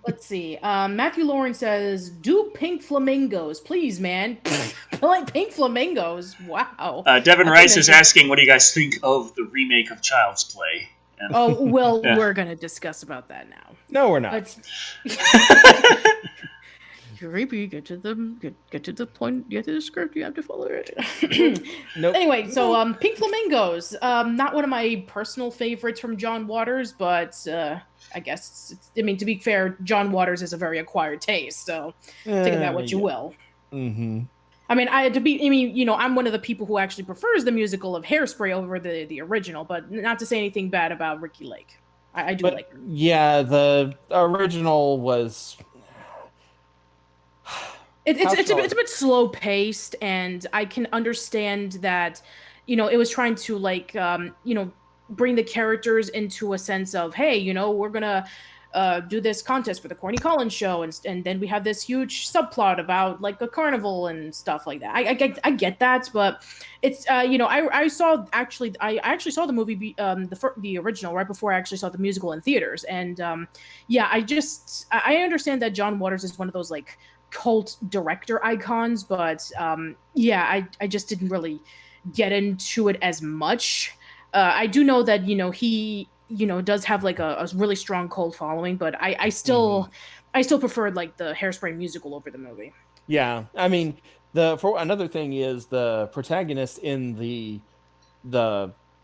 Let's see. Matthew Lauren says, do Pink Flamingos, please, man. Like Pink Flamingos. Wow. Devin Rice is asking, what do you guys think of the remake of Child's Play? And... Oh, well, yeah. We're going to discuss about that now. No, we're not. Creepy, get to the point, get to the script, you have to follow it. Nope. Anyway, so Pink Flamingos, not one of my personal favorites from John Waters, but I guess to be fair, John Waters is a very acquired taste, so take that what you will. Mm-hmm. I mean, I'm one of the people who actually prefers the musical of Hairspray over the original, but not to say anything bad about Ricky Lake. I do like her. Yeah, the original was... It's a bit slow paced, and I can understand that, it was trying to bring the characters into a sense of, hey, we're gonna do this contest for the Corny Collins show, and then we have this huge subplot about like a carnival and stuff like that. I get that, but it's I actually saw the movie the original right before I actually saw the musical in theaters, and I understand that John Waters is one of those like cult director icons, but yeah, I just didn't really get into it as much. I do know that he does have like a really strong cult following, but I still preferred like the Hairspray musical over the movie. Yeah, I mean, for another thing is the protagonist in the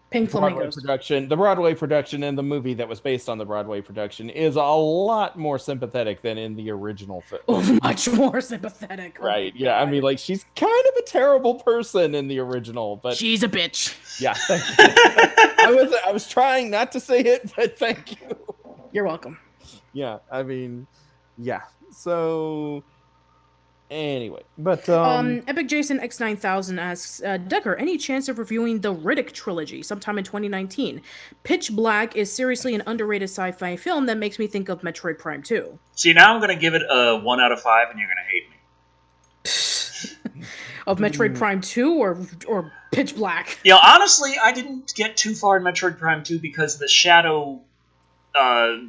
Pink Flamingos. the Broadway production, and the movie that was based on the Broadway production is a lot more sympathetic than in the original film. Oh, much more sympathetic. Right? Oh, yeah, I mean, like, she's kind of a terrible person in the original, but she's a bitch. Yeah, thank you. I was trying not to say it, but thank you. You're welcome. Yeah, I mean, yeah. So anyway, but Epic Jason X9000 asks, Decker, any chance of reviewing the Riddick trilogy sometime in 2019? Pitch Black is seriously an underrated sci-fi film that makes me think of Metroid Prime 2. See, now I'm going to give it a 1 out of 5, and you're going to hate me. Of Metroid Prime 2 or Pitch Black? You know, honestly, I didn't get too far in Metroid Prime 2 because the Shadow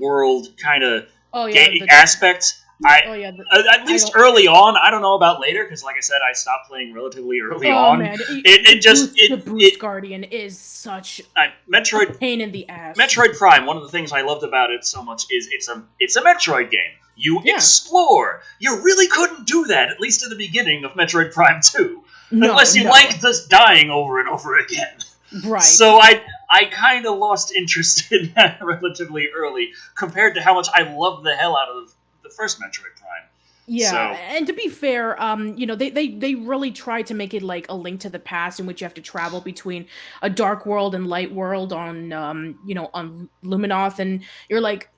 world kind of aspect. At least early on, I don't know about later, because like I said, I stopped playing relatively early on. Man. The Bruce Guardian is such Metroid a pain in the ass. Metroid Prime, one of the things I loved about it so much is it's a Metroid game. You explore. You really couldn't do that, at least at the beginning of Metroid Prime 2. Unless you like just dying over and over again. Right. So I kind of lost interest in that relatively early, compared to how much I loved the hell out of the first Metroid Prime. Yeah, so. And to be fair, they really tried to make it like a Link to the Past, in which you have to travel between a dark world and light world on on Luminoth, and you're like,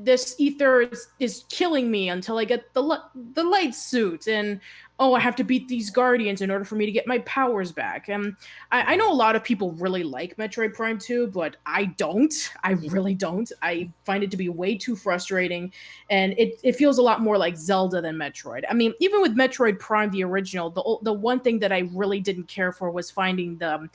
this ether is killing me until I get the light suit, and I have to beat these guardians in order for me to get my powers back. And I know a lot of people really like Metroid Prime 2, but I don't. I really don't. I find it to be way too frustrating, and it feels a lot more like Zelda than Metroid. I mean, even with Metroid Prime, the original, the one thing that I really didn't care for was finding the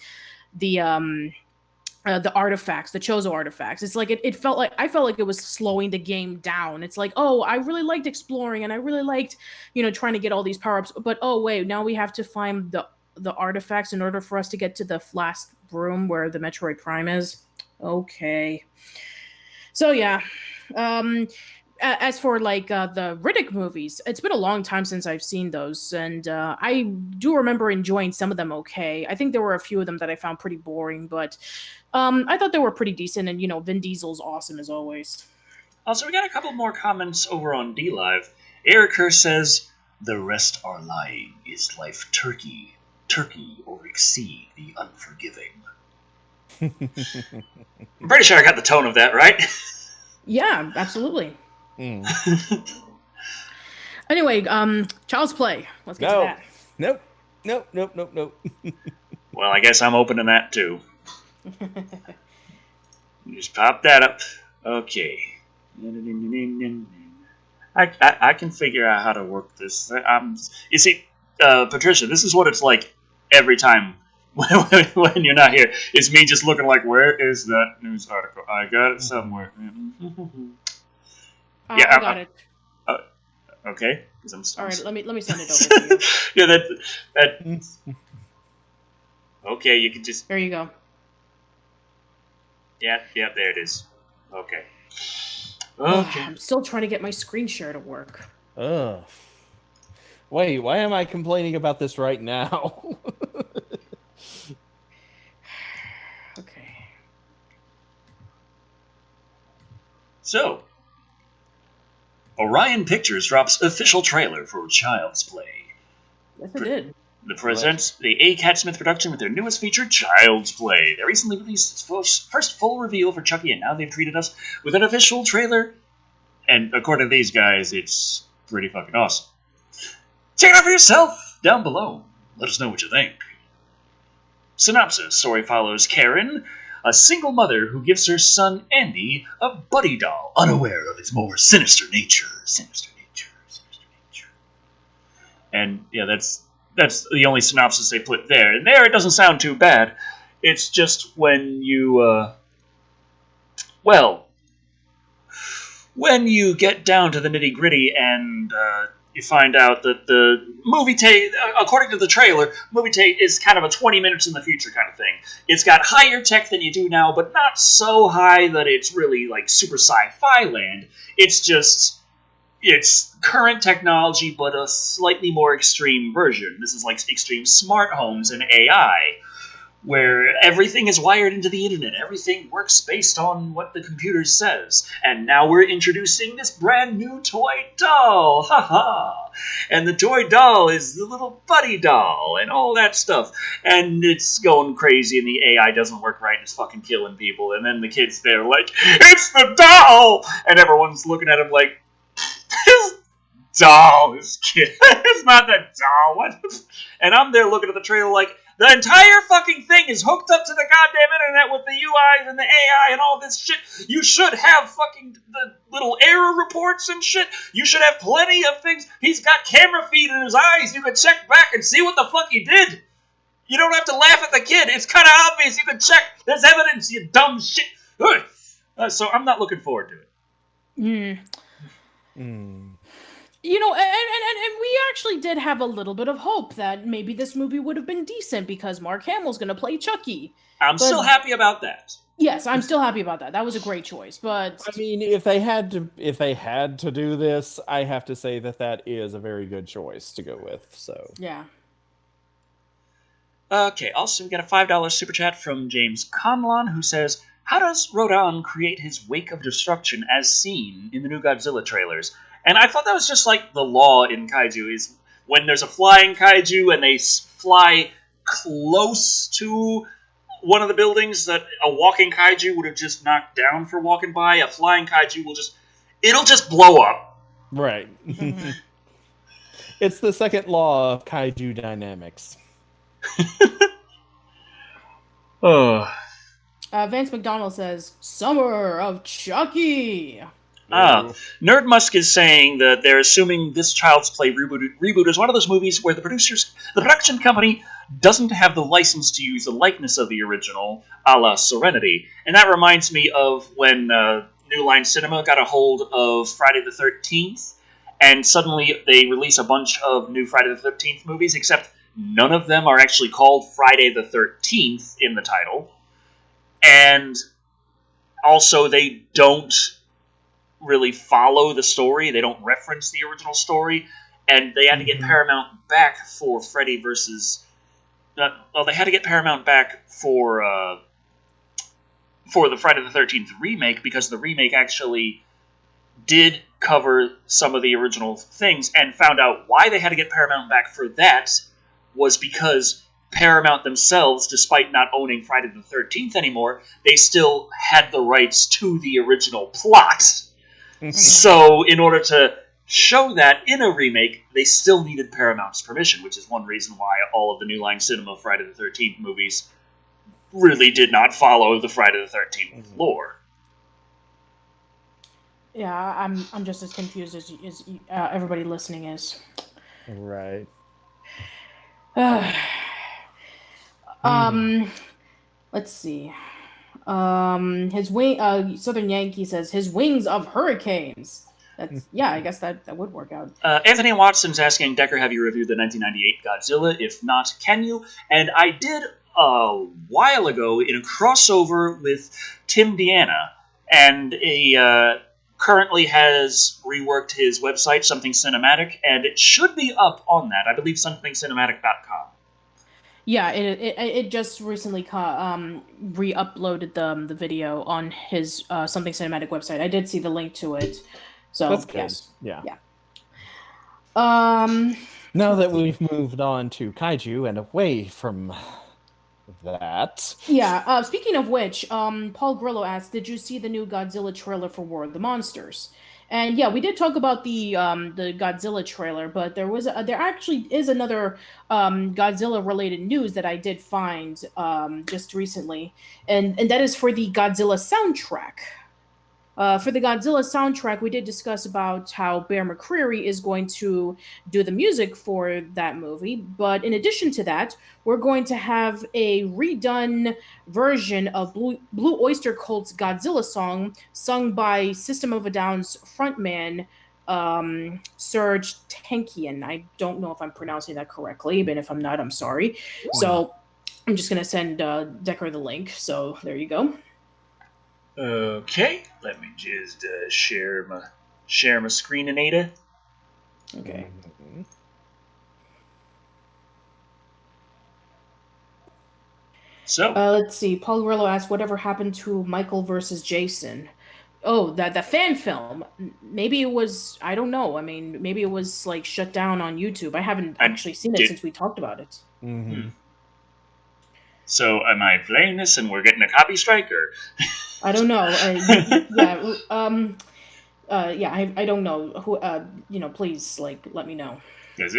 artifacts, the Chozo artifacts. It's like I felt like it was slowing the game down. It's like, I really liked exploring, and I really liked, trying to get all these power-ups, but wait, now we have to find the artifacts in order for us to get to the last room where the Metroid Prime is. Okay. So yeah. As for like the Riddick movies, it's been a long time since I've seen those, and I do remember enjoying some of them okay. I think there were a few of them that I found pretty boring, but I thought they were pretty decent, and Vin Diesel's awesome as always. Also, we got a couple more comments over on DLive. Eriker says, "The rest are lying. Is life turkey or exceed the unforgiving?" I'm pretty sure I got the tone of that right. Yeah, absolutely. Anyway, Child's Play. Let's get to that. Nope. Well, I guess I'm opening that too. Just pop that up. Okay. I can figure out how to work this. You see, Patricia, this is what it's like every time when you're not here. It's me just looking like, where is that news article? I got it somewhere. I got it. Okay. All right, let me send it over to you. Yeah, that. Okay, you can just. There you go. Yeah, there it is. Okay. I'm still trying to get my screen share to work. Wait, why am I complaining about this right now? Okay. So, Orion Pictures drops official trailer for Child's Play. Yes, it did. It presents the A. Cat Smith production with their newest feature, Child's Play. They recently released its first full reveal for Chucky, and now they've treated us with an official trailer. And according to these guys, it's pretty fucking awesome. Check it out for yourself down below. Let us know what you think. Synopsis. Story follows Karen, a single mother who gives her son Andy a buddy doll, unaware of its more sinister nature. And yeah, that's the only synopsis they put there. And there, it doesn't sound too bad. It's just when you, when you get down to the nitty-gritty and you find out that the movie according to the trailer, movie is kind of a 20 minutes in the future kind of thing. It's got higher tech than you do now, but not so high that it's really like super sci-fi land. It's current technology, but a slightly more extreme version. This is like extreme smart homes and AI, where everything is wired into the internet. Everything works based on what the computer says. And now we're introducing this brand new toy doll. Haha. And the toy doll is the little buddy doll and all that stuff. And it's going crazy and the AI doesn't work right and it's fucking killing people. And then the kids there like, it's the doll! And everyone's looking at him like, this doll is kid. It's not the doll. What? And I'm there looking at the trailer like, the entire fucking thing is hooked up to the goddamn internet with the UIs and the AI and all this shit. You should have fucking the little error reports and shit. You should have plenty of things. He's got camera feed in his eyes. You can check back and see what the fuck he did. You don't have to laugh at the kid. It's kind of obvious. You can check. There's evidence, you dumb shit. So I'm not looking forward to it. You know, and we actually did have a little bit of hope that maybe this movie would have been decent because Mark Hamill's going to play Chucky. I'm still happy about that. Yes, I'm still happy about that. That was a great choice. But I mean, if they had to do this, I have to say that is a very good choice to go with. So yeah. Okay. Also, we got a $5 super chat from James Conlon who says, "How does Rodan create his wake of destruction as seen in the new Godzilla trailers?" And I thought that was just like the law in kaiju, is when there's a flying kaiju and they fly close to one of the buildings that a walking kaiju would have just knocked down for walking by, a flying kaiju it'll just blow up. Right. It's the second law of kaiju dynamics. Vance McDonald says, Summer of Chucky. Nerd Musk is saying that they're assuming this Child's Play reboot is one of those movies where the production company doesn't have the license to use the likeness of the original, a la Serenity. And that reminds me of when New Line Cinema got a hold of Friday the 13th, and suddenly they release a bunch of new Friday the 13th movies, except none of them are actually called Friday the 13th in the title. And also they don't really follow the story. They don't reference the original story, and they had to get Paramount back for Freddy versus. They had to get Paramount back for the Friday the 13th remake because the remake actually did cover some of the original things, and found out why they had to get Paramount back for that was because Paramount themselves, despite not owning Friday the 13th anymore, they still had the rights to the original plot. So, in order to show that in a remake, they still needed Paramount's permission, which is one reason why all of the New Line Cinema Friday the 13th movies really did not follow the Friday the 13th lore. Yeah, I'm just as confused as everybody listening is. Right. Let's see. His wing. Southern Yankee says his wings of hurricanes. I guess that would work out. Anthony Watson's asking, Decker, have you reviewed the 1998 Godzilla? If not, can you? And I did a while ago in a crossover with Tim Deanna, and he currently has reworked his website, Something Cinematic, and it should be up on that. I believe somethingcinematic.com. Yeah, it just recently re-uploaded the video on his Something Cinematic website. I did see the link to it. So that's good. Yes. Yeah. Now that we've moved on to kaiju and away from that. Yeah. Speaking of which, Paul Grillo asked, "Did you see the new Godzilla trailer for War of the Monsters?" And yeah, we did talk about the Godzilla trailer, but there actually is another Godzilla related news that I did find just recently, and that is for the Godzilla soundtrack. For the Godzilla soundtrack, we did discuss about how Bear McCreary is going to do the music for that movie. But in addition to that, we're going to have a redone version of Blue Oyster Cult's Godzilla song, sung by System of a Down's frontman Serge Tankian. I don't know if I'm pronouncing that correctly, but if I'm not, I'm sorry. So I'm just gonna send Decker the link. So there you go. Okay, let me just share my screen, Anita. Okay. So let's see. Paul Guerrero asked, "Whatever happened to Michael versus Jason?" Oh, that fan film. Maybe it was. I don't know. I mean, maybe it was like shut down on YouTube. I haven't actually seen it since we talked about it. Mm-hmm. So am I playing this and we're getting a copy strike, or? I don't know. I don't know. Who? Please, let me know. Because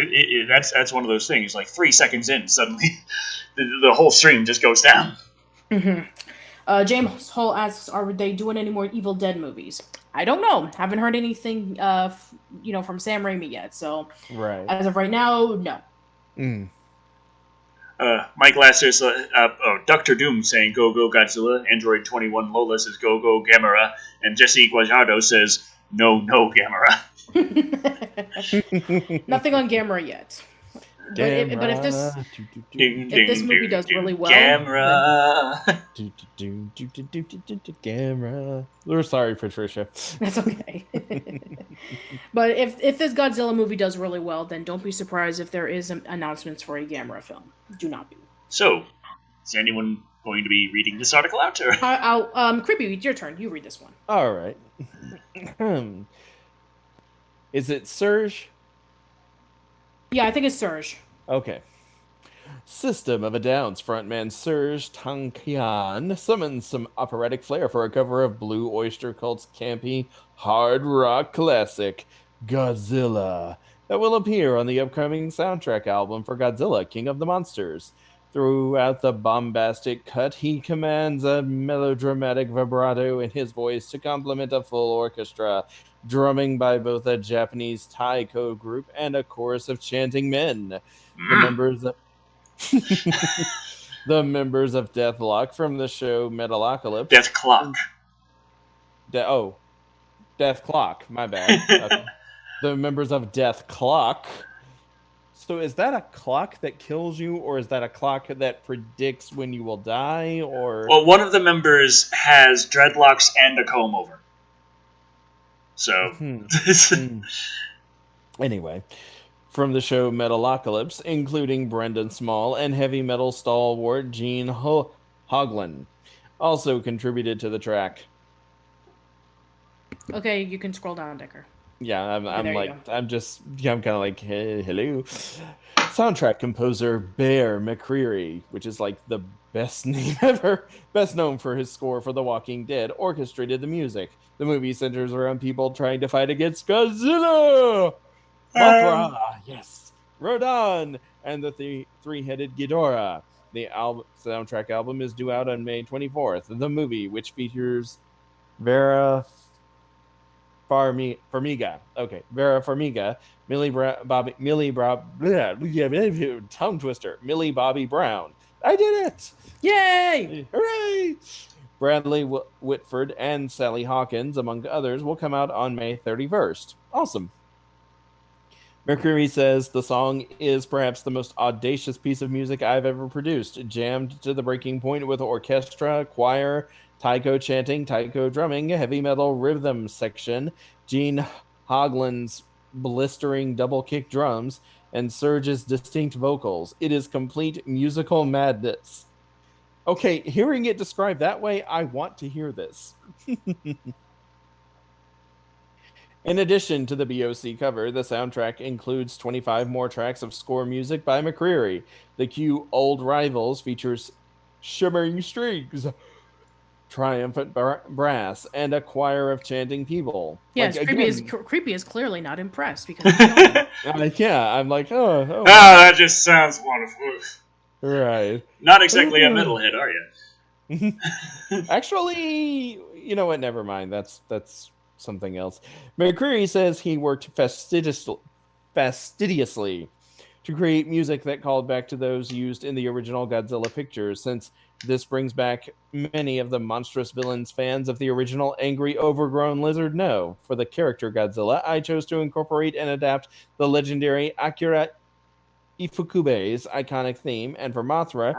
that's one of those things. Like 3 seconds in, suddenly the whole stream just goes down. Mm-hmm. James Hall asks, "Are they doing any more Evil Dead movies?" I don't know. Haven't heard anything, from Sam Raimi yet. So, as of right now, no. Mm. Mike Lasser says, Dr. Doom saying "Go Go Godzilla." Android 21 Lola says "Go Go Gamera," and Jesse Guajardo says "No No Gamera." Nothing on Gamera yet. But if this movie does really well, Gamera. Gamera. We're sorry, Patricia. That's okay. But if this Godzilla movie does really well, then don't be surprised if there is announcements for a Gamera film. Do not be. So, is anyone going to be reading this article out? Or? Creepy, it's your turn. You read this one. All right. Is it Serge? Yeah, I think it's Serge. Okay. System of a Down's frontman Serge Tankian summons some operatic flair for a cover of Blue Oyster Cult's campy hard rock classic, Godzilla, that will appear on the upcoming soundtrack album for Godzilla, King of the Monsters. Throughout the bombastic cut, he commands a melodramatic vibrato in his voice to complement a full orchestra, drumming by both a Japanese taiko group and a chorus of chanting men. The members of Deathlock from the show Metalocalypse. Death Clock. Death Clock, my bad. Okay. The members of Death Clock. So is that a clock that kills you, or is that a clock that predicts when you will die? Or well, one of the members has dreadlocks and a comb over. So anyway, from the show Metalocalypse, including Brendan Small and heavy metal stalwart Gene Hoglan, also contributed to the track. Okay, you can scroll down, Decker. Yeah, I'm kind of like, hey, hello. Soundtrack composer Bear McCreary, which is like the best name ever, best known for his score for The Walking Dead, orchestrated the music. The movie centers around people trying to fight against Godzilla, Mothra, yes, Rodan, and the three-headed Ghidorah. The soundtrack album is due out on May 24th. The movie, which features Vera Farmiga, Millie Bobby Brown. I did it! Yay! Hooray! Bradley Whitford and Sally Hawkins, among others, will come out on May 31st. Awesome. Mercury says the song is perhaps the most audacious piece of music I've ever produced, jammed to the breaking point with orchestra, choir, taiko chanting, taiko drumming, heavy metal rhythm section, Gene Hoglan's blistering double kick drums, and Serge's distinct vocals. It is complete musical madness. Okay, hearing it described that way, I want to hear this. In addition to the BOC cover, the soundtrack includes 25 more tracks of score music by McCreary. The cue Old Rivals features shimmering strings, triumphant brass, and a choir of chanting people. Yes, Creepy is clearly not impressed because I'm like, oh, that just sounds wonderful. Right. Not exactly a metalhead, are you? Actually, you know what? Never mind. That's something else. McCreary says he worked fastidiously to create music that called back to those used in the original Godzilla pictures, since this brings back many of the monstrous villains fans of the original angry, overgrown lizard know. For the character Godzilla, I chose to incorporate and adapt the legendary Akira Ifukube's iconic theme, and for Mothra,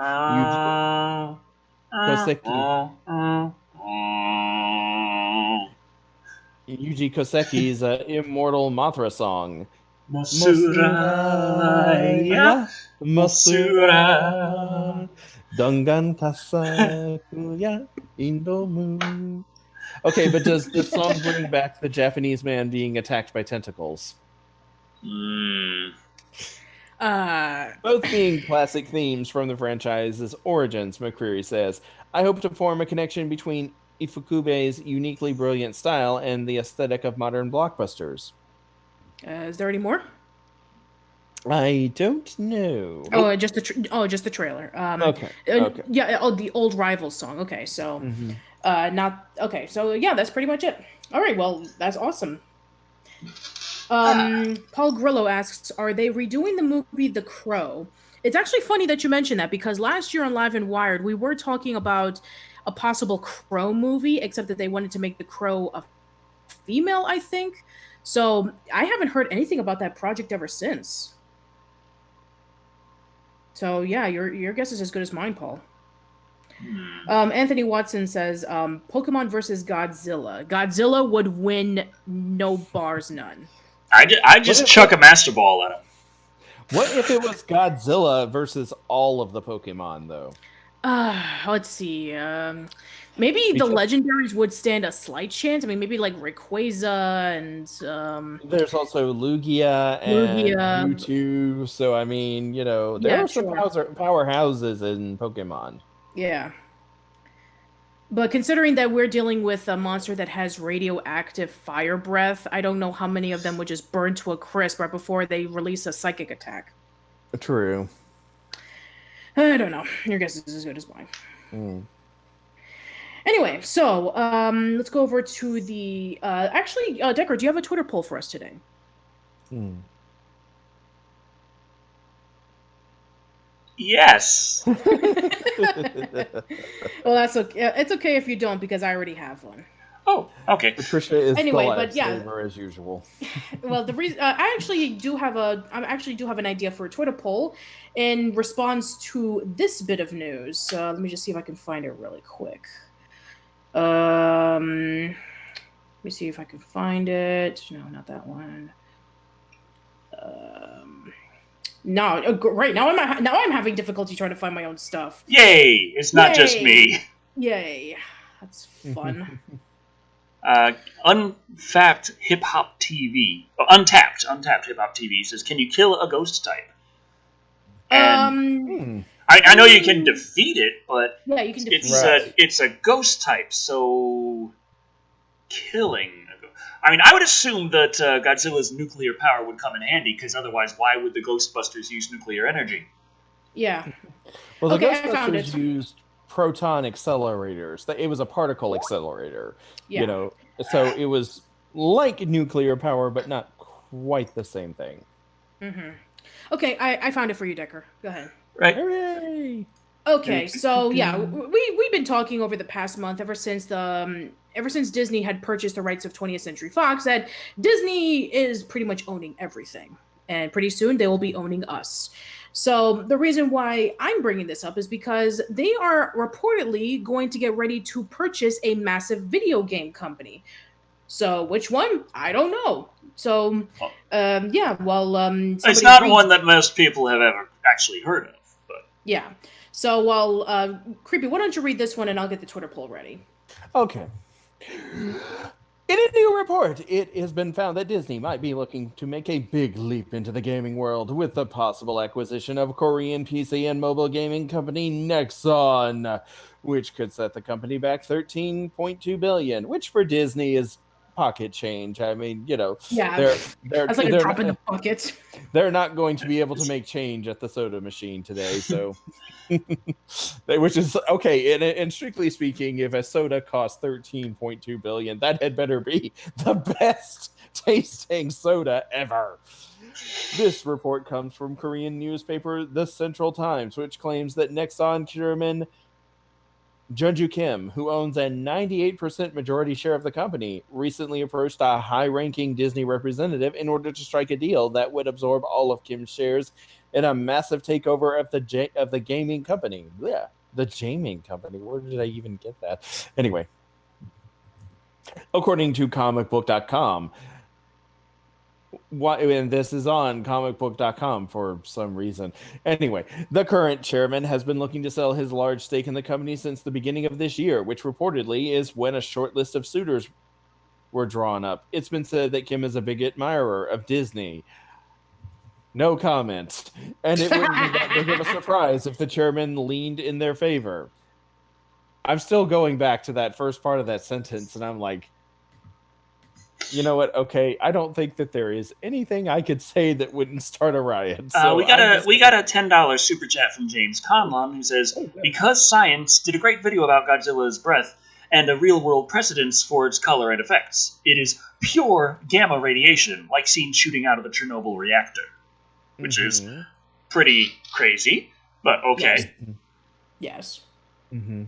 Yuji Koseki's immortal Mothra song. Mosuraya, Mosura, Dungan Kasakuya, Indomu. Okay, but does the song bring back the Japanese man being attacked by tentacles? Both being classic themes from the franchise's origins, McCreary says. I hope to form a connection between Ifukube's uniquely brilliant style and the aesthetic of modern blockbusters. Is there any more? I don't know. Oh, just the trailer. Okay. Yeah. Oh, the old Rivals song. Okay, so not okay. So yeah, that's pretty much it. All right. Well, that's awesome. Paul Grillo asks, "Are they redoing the movie The Crow?" It's actually funny that you mentioned that because last year on Live and Wired we were talking about a possible Crow movie, except that they wanted to make the Crow a female, I think. So I haven't heard anything about that project ever since. So yeah, your guess is as good as mine, Paul. Anthony Watson says, Pokemon versus Godzilla. Godzilla would win, no bars, none. I just chuck a Master Ball at him. What if it was Godzilla versus all of the Pokemon, though? Let's see. Maybe the legendaries would stand a slight chance. I mean, maybe like Rayquaza and there's also Lugia and Mewtwo. So I mean, there are some powerhouses in Pokemon. Yeah. But considering that we're dealing with a monster that has radioactive fire breath, I don't know how many of them would just burn to a crisp right before they release a psychic attack. True. I don't know. Your guess is as good as mine. Anyway, so let's go over to the... actually, Decker, do you have a Twitter poll for us today? Yes. Well, that's okay. It's okay if you don't, because I already have one. Oh, okay. Patricia is the lifesaver as usual. Well, the reason I actually do have an idea for a Twitter poll in response to this bit of news. Let me just see if I can find it really quick. Let me see if I can find it. No, not that one. No, right now I'm having difficulty trying to find my own stuff. Yay! It's not just me. Yay! That's fun. Untapped Hip Hop TV says, "Can you kill a ghost type?" And I know you can defeat it, but yeah, you can defeat it's a ghost type, so killing. I mean, I would assume that Godzilla's nuclear power would come in handy, because otherwise, why would the Ghostbusters use nuclear energy? Yeah. Well, the Ghostbusters used proton accelerators. It was a particle accelerator. Yeah. So it was like nuclear power, but not quite the same thing. Mm-hmm. Okay, I found it for you, Decker. Go ahead. Right. Hooray! Okay, so yeah, we've been talking over the past month, ever since Disney had purchased the rights of 20th Century Fox, that Disney is pretty much owning everything, and pretty soon they will be owning us. So the reason why I'm bringing this up is because they are reportedly going to get ready to purchase a massive video game company. So which one? I don't know. So it's not one that most people have ever actually heard of. But yeah. So Creepy, why don't you read this one and I'll get the Twitter poll ready. Okay. In a new report, it has been found that Disney might be looking to make a big leap into the gaming world with the possible acquisition of Korean PC and mobile gaming company Nexon, which could set the company back $13.2 billion, which for Disney is pocket change. I mean, Yeah, that's like a they're drop in the bucket. they're not going to be able to make change at the soda machine today. So, which is okay. And strictly speaking, if a soda costs $13.2 billion, that had better be the best tasting soda ever. This report comes from Korean newspaper The Central Times, which claims that Nexon chairman Jeonju Kim, who owns a 98% majority share of the company, recently approached a high-ranking Disney representative in order to strike a deal that would absorb all of Kim's shares in a massive takeover of the gaming company. Yeah, the gaming company. Where did I even get that? Anyway, according to comicbook.com, and this is on comicbook.com for some reason. Anyway, the current chairman has been looking to sell his large stake in the company since the beginning of this year, which reportedly is when a short list of suitors were drawn up. It's been said that Kim is a big admirer of Disney. No comment. And it wouldn't be that big of a surprise if the chairman leaned in their favor. I'm still going back to that first part of that sentence, and I'm like, you know what? Okay, I don't think that there is anything I could say that wouldn't start a riot. So we got a $10 super chat from James Conlon, who says, because science did a great video about Godzilla's breath and a real-world precedence for its color and effects. It is pure gamma radiation, like seen shooting out of the Chernobyl reactor, which is pretty crazy, but okay. Yes. Mm-hmm.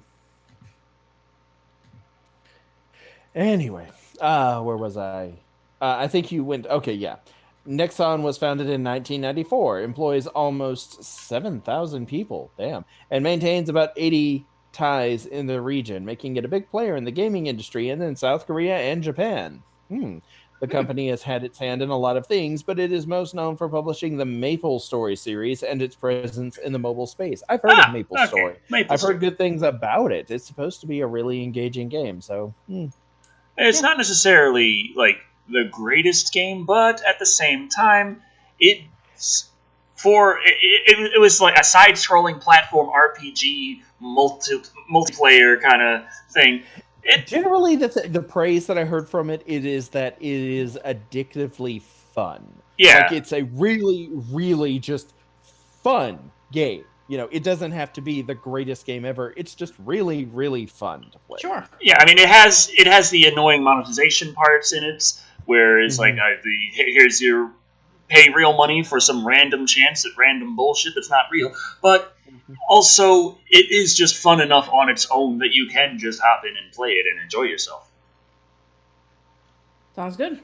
Anyway. Where was I? I think you went... Okay, yeah. Nexon was founded in 1994, employs almost 7,000 people, damn, and maintains about 80 ties in the region, making it a big player in the gaming industry and in South Korea and Japan. The company has had its hand in a lot of things, but it is most known for publishing the Maple Story series and its presence in the mobile space. I've heard of Maple Story. I've heard good things about it. It's supposed to be a really engaging game, so... It's not necessarily like the greatest game, but at the same time, it was like a side-scrolling platform RPG multiplayer kind of thing. Generally, the praise that I heard from it is that it is addictively fun. Yeah, like it's a really, really just fun game. It doesn't have to be the greatest game ever. It's just really, really fun to play. Sure. Yeah, I mean, it has the annoying monetization parts in it, where it's like, here's your pay real money for some random chance at random bullshit that's not real. But also, it is just fun enough on its own that you can just hop in and play it and enjoy yourself. Sounds good.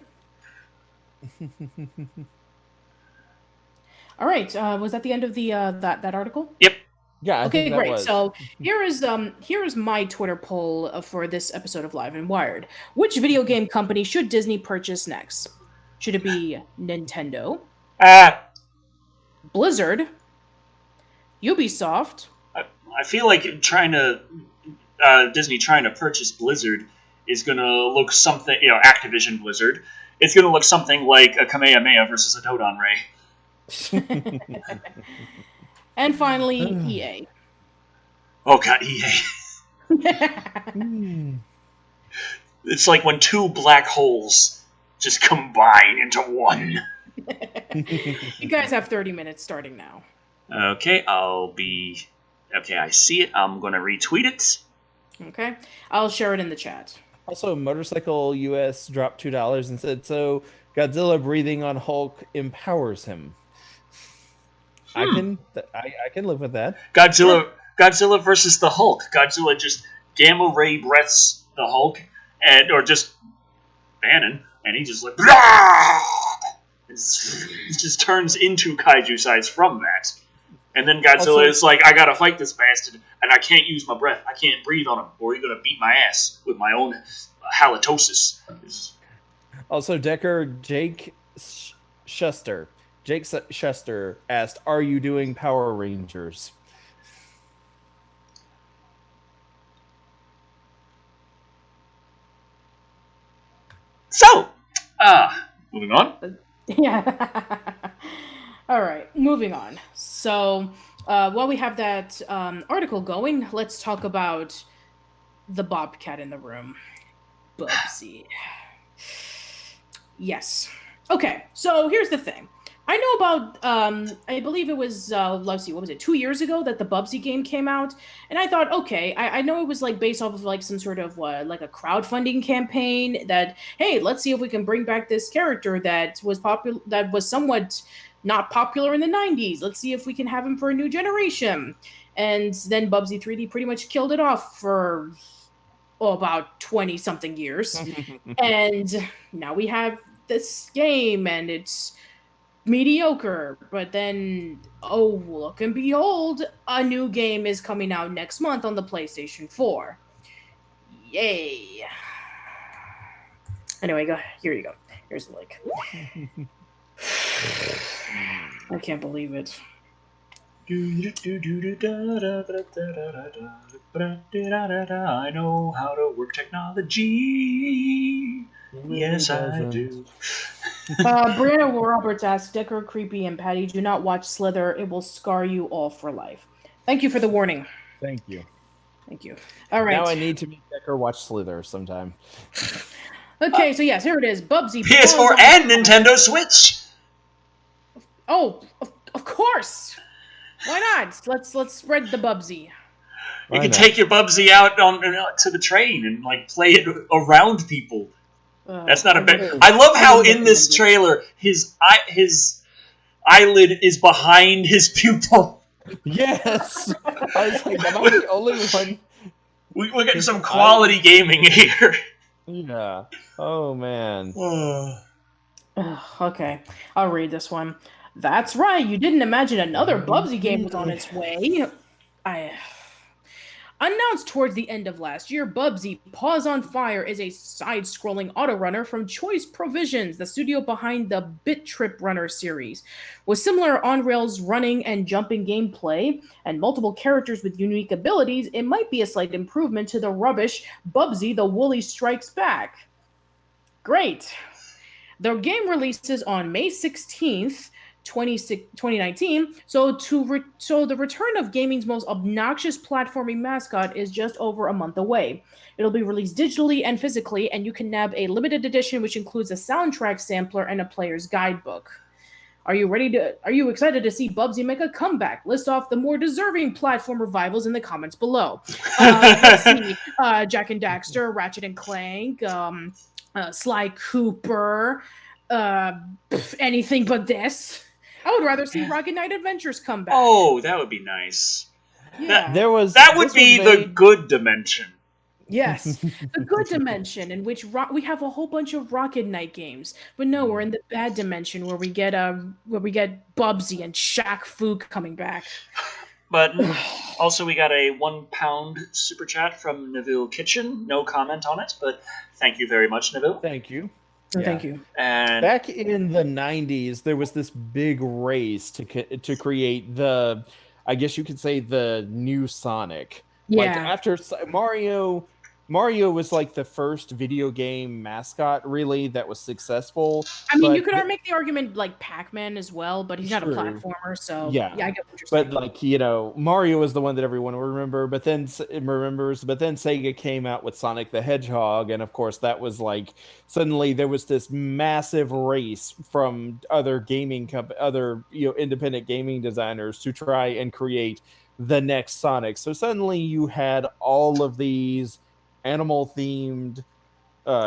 All right. Was that the end of the that article? Yep. Yeah. Okay, great. So here is my Twitter poll for this episode of Live and Wired. Which video game company should Disney purchase next? Should it be Nintendo? Blizzard? Ubisoft? I feel like Disney trying to purchase Blizzard is going to look something, Activision Blizzard. It's going to look something like a Kamehameha versus a Dodon Ray. And finally, EA. Oh god, EA. It's like when two black holes just combine into one. You guys have 30 minutes starting now. Okay, I see it. I'm going to retweet it. Okay, I'll share it in the chat. Also, Motorcycle US dropped $2 and said, so Godzilla breathing on Hulk empowers him. I can live with that. Godzilla versus the Hulk. Godzilla just gamma ray breaths the Hulk, or just Bannon, and he just like it just turns into kaiju size from that. And then Godzilla is like, I gotta fight this bastard, and I can't use my breath. I can't breathe on him, or you're gonna beat my ass with my own halitosis. Also, Jake Shuster asked, are you doing Power Rangers? So, moving on. Yeah. All right, moving on. So, while we have that article going, let's talk about the Bobcat in the room. Bubsy. Yes. Okay, so here's the thing. I know about, I believe it was, let's see, what was it, 2 years ago that the Bubsy game came out? And I thought, okay, I know it was like based off of like some sort of, like a crowdfunding campaign that, hey, let's see if we can bring back this character that was popular, that was somewhat not popular in the 90s. Let's see if we can have him for a new generation. And then Bubsy 3D pretty much killed it off for, about 20 something years. And now we have this game and it's mediocre, but then, oh, look and behold, a new game is coming out next month on the PlayStation 4. Yay. Anyway, here you go. Here's the link. I can't believe it. I know how to work technology. Yes, I do. Brianna Roberts asks, Decker, Creepy, and Patty, do not watch Slither. It will scar you all for life. Thank you for the warning. Thank you. Thank you. All right. Now I need to make Decker watch Slither sometime. Okay, so yes, here it is. Bubsy. PS4 and Nintendo Switch. Oh, of course. Why not? Let's spread the Bubsy. You can take your Bubsy out to the train and like play it around people. That's not a bad. I love how in this trailer his eyelid is behind his pupil. Yes. I was like, am I the only one? We're getting some quality gaming here. Yeah. Oh man. Okay, I'll read this one. That's right. You didn't imagine another Bubsy game was on its way. Announced towards the end of last year, Bubsy Paws on Fire is a side-scrolling autorunner from Choice Provisions, the studio behind the Bit Trip Runner series. With similar on-rails running and jumping gameplay, and multiple characters with unique abilities, it might be a slight improvement to the rubbish Bubsy the Woolly Strikes Back. Great. The game releases on May 16th, 2019, so the return of gaming's most obnoxious platforming mascot is just over a month away. It'll be released digitally and physically, and you can nab a limited edition which includes a soundtrack sampler and a player's guidebook. Are you excited to see Bubsy make a comeback? List off the more deserving platform revivals in the comments below. Let's see, Jak and Daxter, Ratchet and Clank, Sly Cooper, anything but this. I would rather see Rocket Knight Adventures come back. Oh, that would be nice. Yeah. That would be the good dimension. Yes, the good dimension in which we have a whole bunch of Rocket Knight games, but no, we're in the bad dimension where we get Bubsy and Shaq Fu coming back. But also we got a £1 super chat from Neville Kitchen. No comment on it, but thank you very much, Neville. Thank you. Yeah. Thank you. And back in the 90s, there was this big race to create the, I guess you could say, the new Sonic. Yeah. Like after Mario was like the first video game mascot really that was successful. I mean, you could make the argument like Pac-Man as well, but he's not a platformer, so yeah, I get what you're saying. But like, Mario was the one that everyone will remember, but then Sega came out with Sonic the Hedgehog, and of course that was like suddenly there was this massive race from other independent gaming designers to try and create the next Sonic. So suddenly you had all of these animal-themed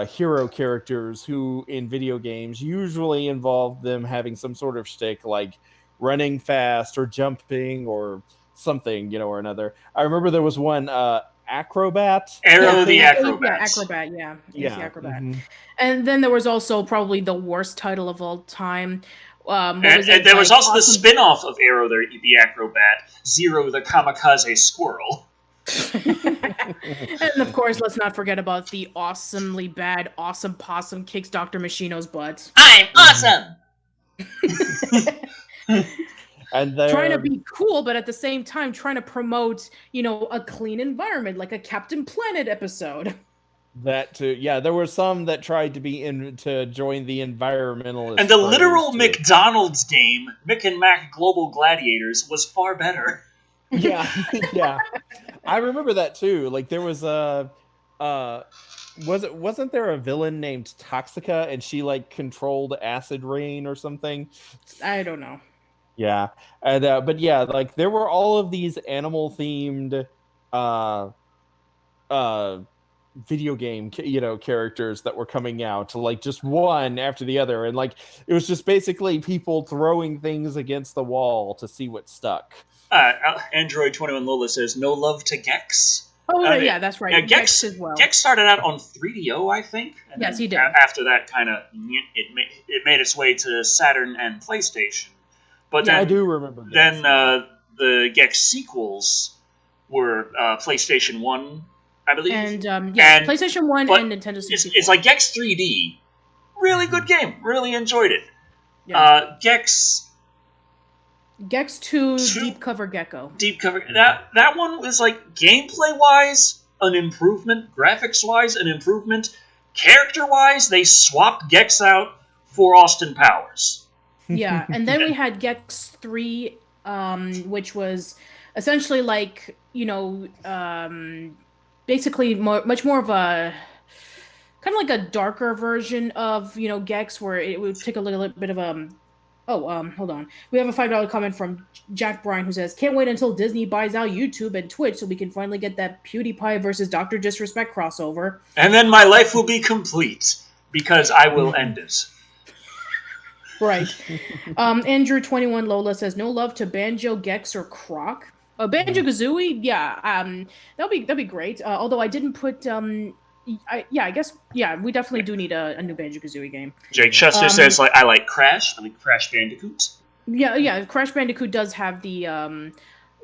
hero characters who, in video games, usually involve them having some sort of shtick, like running fast or jumping or something, or another. I remember there was one Acrobat. Arrow the Acrobat. Yeah, Acrobat, yeah. The Acrobat. Mm-hmm. And then there was also probably the worst title of all time. And there was also the spin-off of Arrow the Acrobat, Zero the Kamikaze Squirrel. And of course, let's not forget about the awesomely bad Awesome Possum kicks Dr. Machino's butt. I'm awesome! And trying to be cool, but at the same time trying to promote, a clean environment, like a Captain Planet episode. That too, yeah. There were some that tried to to join the environmentalist. And the literal McDonald's game, Mick and Mac Global Gladiators, was far better. Yeah, yeah. I remember that too. Like there was wasn't there a villain named Toxica and she like controlled acid rain or something? I don't know. Yeah, and but yeah, like there were all of these animal themed uh video game characters that were coming out, like just one after the other, and like it was just basically people throwing things against the wall to see what stuck. Android 21 Lola says no love to Gex. Oh yeah, that's right. Gex as well. Gex started out on 3DO, I think. And yes, he did. After that, kind of it made its way to Saturn and PlayStation. But then, I do remember. Then the Gex sequels were PlayStation 1, I believe. And PlayStation 1 and Nintendo 64. It's like Gex 3D. Really good game. Really enjoyed it. Yeah. Gex 2 Deep Cover Gecko. Deep Cover. That one was like gameplay-wise an improvement, graphics-wise an improvement, character-wise they swapped Gex out for Austin Powers. Yeah, and then we had Gex 3, which was essentially like, basically much more of a kind of like a darker version of, Gex, where it would take a little bit of hold on. We have a $5 comment from Jack Bryan who says, "Can't wait until Disney buys out YouTube and Twitch so we can finally get that PewDiePie versus Dr. Disrespect crossover. And then my life will be complete because I will end it." Right. Andrew 21 Lola says, "No love to Banjo, Gex, or Croc." Banjo Kazooie, yeah, that'll be great. Although I didn't put, I guess, we definitely do need a new Banjo Kazooie game. Jake Chester says, I like Crash. I like Crash Bandicoot. Yeah, Crash Bandicoot does have the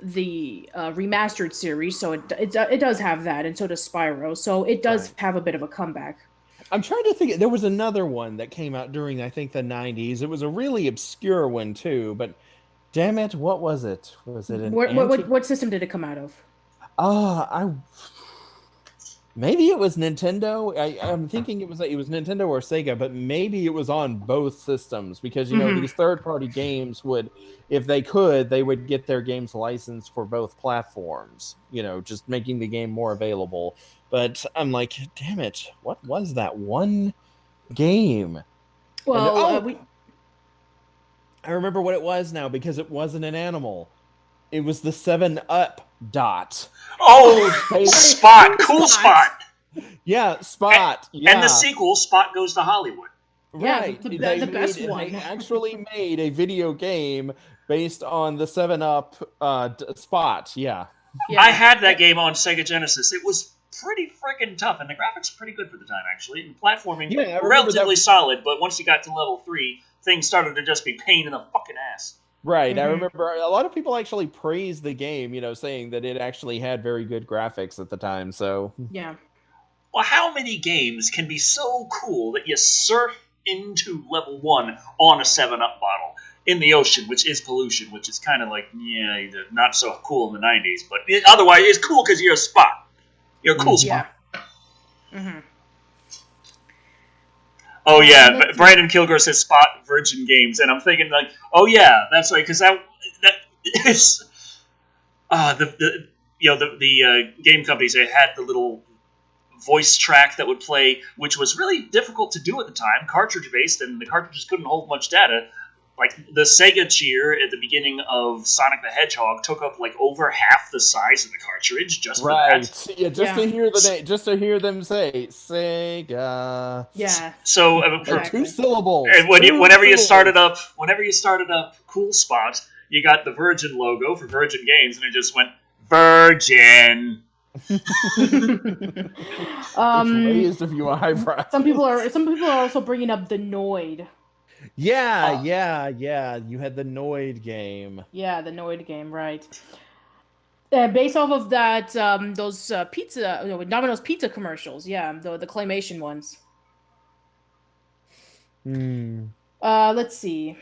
remastered series, so it does have that, and so does Spyro. So it does have a bit of a comeback. I'm trying to think. There was another one that came out during, I think, the 90s. It was a really obscure one too, but damn it, what was it? Was it what system did it come out of? Maybe it was Nintendo. I'm thinking it was Nintendo or Sega, but maybe it was on both systems because these third-party games would, if they could, they would get their games licensed for both platforms. Just making the game more available. But I'm like, damn it, what was that one game? Well, I remember what it was now because it wasn't an animal. It was the 7-Up dot. Oh, Spot. Cool Spot. Yeah, Spot. And the sequel, Spot Goes to Hollywood. Right. Yeah, the best one. They actually made a video game based on the 7-Up Spot. Yeah. I had that game on Sega Genesis. It was pretty freaking tough, and the graphics were pretty good for the time, actually. And platforming, relatively solid, but once you got to level 3, things started to just be pain in the fucking ass. Right, I remember a lot of people actually praised the game, saying that it actually had very good graphics at the time, so... Yeah. Well, how many games can be so cool that you surf into level 1 on a 7-Up bottle in the ocean, which is pollution, which is kind of like, not so cool in the 90s, but otherwise it's cool because you're a Spot. You're a cool Spot. Yeah. Mm-hmm. Oh yeah, Brandon Kilgore says Spot Virgin Games, and I'm thinking like, oh yeah, that's right, because that is the game companies, they had the little voice track that would play, which was really difficult to do at the time, cartridge based, and the cartridges couldn't hold much data. Like the Sega cheer at the beginning of Sonic the Hedgehog took up like over half the size of the cartridge just for that. Yeah, to hear the name, just to hear them say Sega. Yeah. So for 2 syllables. And whenever you started up Cool Spot, you got the Virgin logo for Virgin Games, and it just went Virgin. Raised a few eyebrows. Some people are also bringing up the Noid. Yeah. You had the Noid game. Yeah, the Noid game, right? Based off of that, those Domino's pizza commercials. Yeah, the claymation ones. Let's see.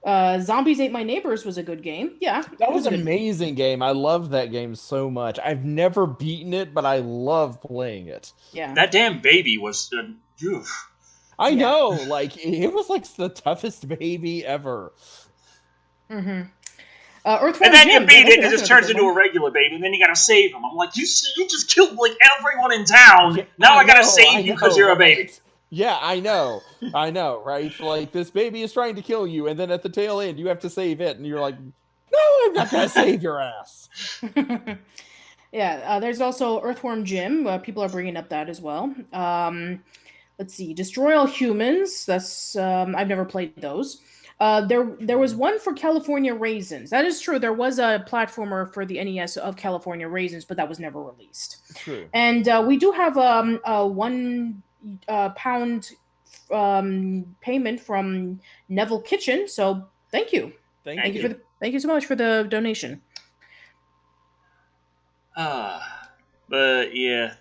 Zombies Ate My Neighbors was a good game. Yeah, that was an amazing game. I love that game so much. I've never beaten it, but I love playing it. Yeah, that damn baby was. I know, like it was like the toughest baby ever. Mm-hmm. Earthworm And then Jim. you beat it, and it That's just another turns good into one. a regular baby, and then you gotta save him. I'm like, you just killed like everyone in town. Yeah, Now I gotta know, save you because know, you're a right? baby. Yeah, I know, right? Like, this baby is trying to kill you, and then at the tail end, you have to save it, and you're like, no, I'm not gonna save your ass. Yeah, there's also Earthworm Jim. People are bringing up that as well. Let's see, Destroy All Humans. That's I've never played those. There was one for California Raisins. That is true. There was a platformer for the NES of California Raisins, but that was never released. True. And we do have a £1 payment from Neville Kitchen. So thank you, Thank you. thank you so much for the donation. But yeah,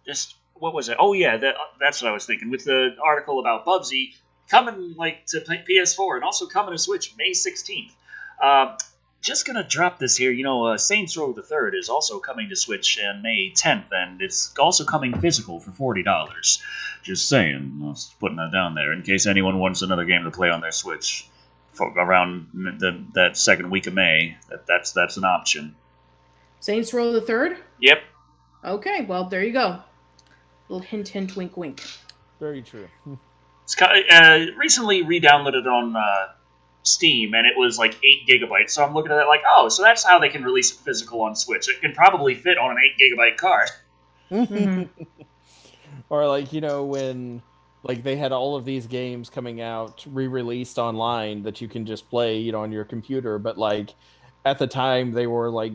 just what was it? Oh yeah, that's what I was thinking with the article about Bubsy coming like to PS4 and also coming to Switch May 16th. Just gonna drop this here. Saints Row the Third is also coming to Switch on May 10th, and it's also coming physical for $40. Just saying, I was putting that down there in case anyone wants another game to play on their Switch around that second week of May. That's an option. Saints Row the Third. Yep. Okay, well there you go. Little hint, hint, wink, wink. Very true. It's recently re-downloaded on Steam, and it was like 8 gigabytes. So I'm looking at it like, oh, so that's how they can release it physical on Switch. It can probably fit on an 8 gigabyte card. Mm-hmm. Or like, when like they had all of these games coming out re-released online that you can just play, on your computer, but like at the time they were like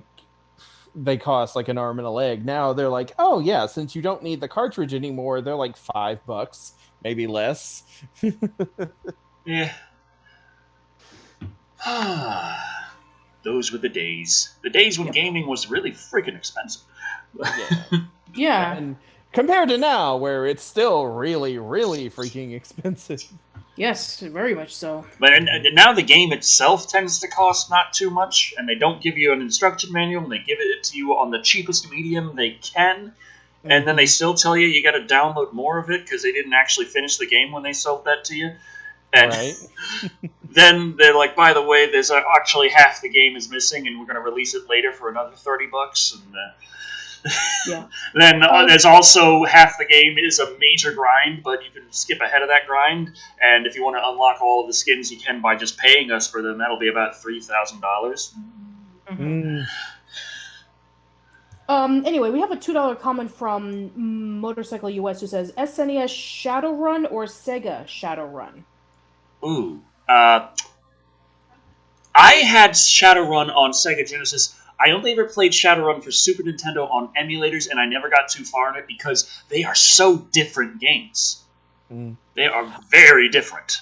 they cost like an arm and a leg. Now they're like, oh yeah, since you don't need the cartridge anymore, they're like $5, maybe less. Yeah. Those were the days. The days when gaming was really freaking expensive. Yeah. And compared to now, where it's still really, really freaking expensive. Yes, very much so. But and now the game itself tends to cost not too much, and they don't give you an instruction manual, and they give it to you on the cheapest medium they can, and then they still tell you got to download more of it because they didn't actually finish the game when they sold that to you. And right. Then they're like, by the way, there's actually half the game is missing, and we're going to release it later for another $30. And yeah. Then there's also half the game is a major grind, but you can skip ahead of that grind. And if you want to unlock all of the skins, you can by just paying us for them. That'll be about $3,000. Mm-hmm. Anyway, we have a $2 comment from Motorcycle US who says SNES Shadowrun or Sega Shadowrun. Ooh, I had Shadowrun on Sega Genesis. I only ever played Shadowrun for Super Nintendo on emulators, and I never got too far in it because they are so different games. They are very different.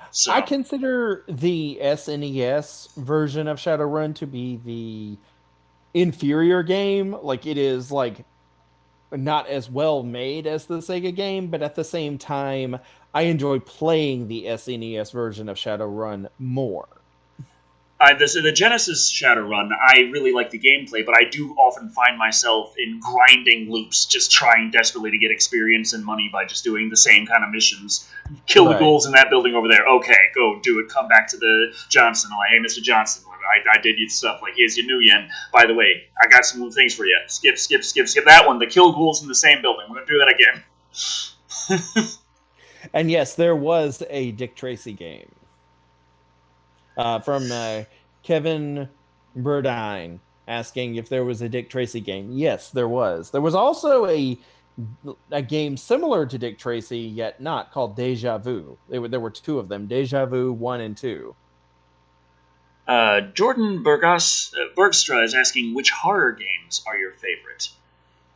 So I consider the SNES version of Shadowrun to be the inferior game. Like, it is like not as well made as the Sega game, but at the same time, I enjoy playing the SNES version of Shadowrun more. The Genesis Shadowrun, I really like the gameplay, but I do often find myself in grinding loops, just trying desperately to get experience and money by just doing the same kind of missions. Kill the ghouls in that building over there. Okay, go do it. Come back to the Johnson. Like, hey, Mr. Johnson, I did your stuff. Like, here's your new yen. By the way, I got some new things for you. Skip that one. The kill ghouls in the same building. We're going to do that again. And yes, there was a Dick Tracy game. From Kevin Burdine asking if there was a Dick Tracy game. Yes, there was. There was also a game similar to Dick Tracy, yet not, called Deja Vu. There were two of them, Deja Vu 1 and 2. Jordan Bergstra is asking which horror games are your favorite?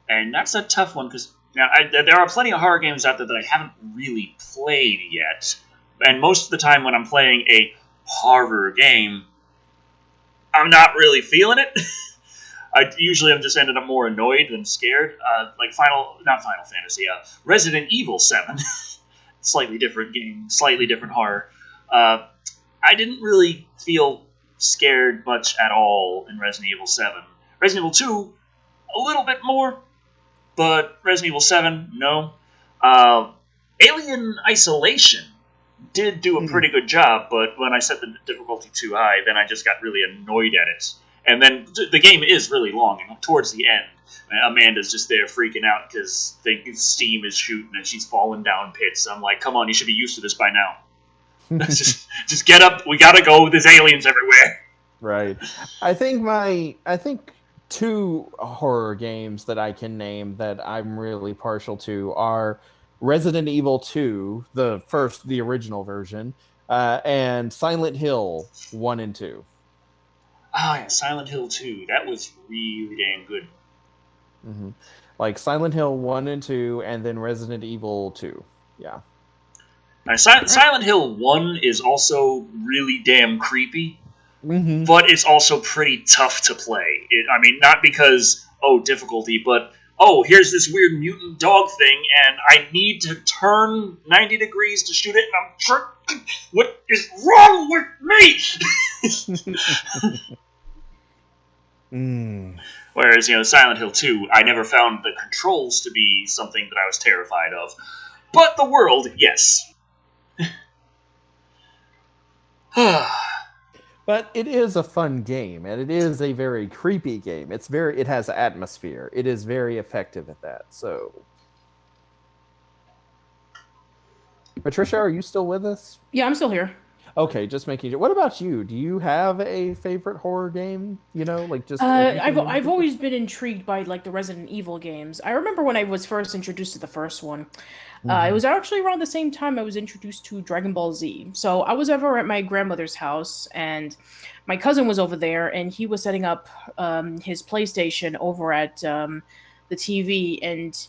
And that's a tough one because there are plenty of horror games out there that I haven't really played yet. And most of the time when I'm playing a horror game, I'm not really feeling it. I'm just ended up more annoyed than scared. Like not Final Fantasy, Resident Evil 7. Slightly different game, slightly different horror. I didn't really feel scared much at all in Resident Evil 7. Resident Evil 2, a little bit more, but Resident Evil 7, no. Alien Isolation did do a pretty good job, but when I set the difficulty too high, then I just got really annoyed at it. And then the game is really long, and towards the end, Amanda's just there freaking out because steam is shooting and she's falling down pits. I'm like, come on, you should be used to this by now. just get up. We gotta go. There's aliens everywhere. Right. I think two horror games that I can name that I'm really partial to are Resident Evil 2, the original version, and Silent Hill 1 and 2. Oh, yeah, Silent Hill 2. That was really damn good. Mm-hmm. Like Silent Hill 1 and 2, and then Resident Evil 2. Yeah. Now, Silent Hill 1 is also really damn creepy, but it's also pretty tough to play. Not because, difficulty, but, here's this weird mutant dog thing, and I need to turn 90 degrees to shoot it, and I'm trying... What is wrong with me? Whereas, Silent Hill 2, I never found the controls to be something that I was terrified of. But the world, yes. But it is a fun game, and it is a very creepy game. It has atmosphere. It is very effective at that. So, Patricia, are you still with us? Yeah, I'm still here. Okay, just making sure. What about you? Do you have a favorite horror game? I've always been intrigued by the Resident Evil games. I remember when I was first introduced to the first one. It was actually around the same time I was introduced to Dragon Ball Z. So I was over at my grandmother's house, and my cousin was over there, and he was setting up his PlayStation over at the TV, and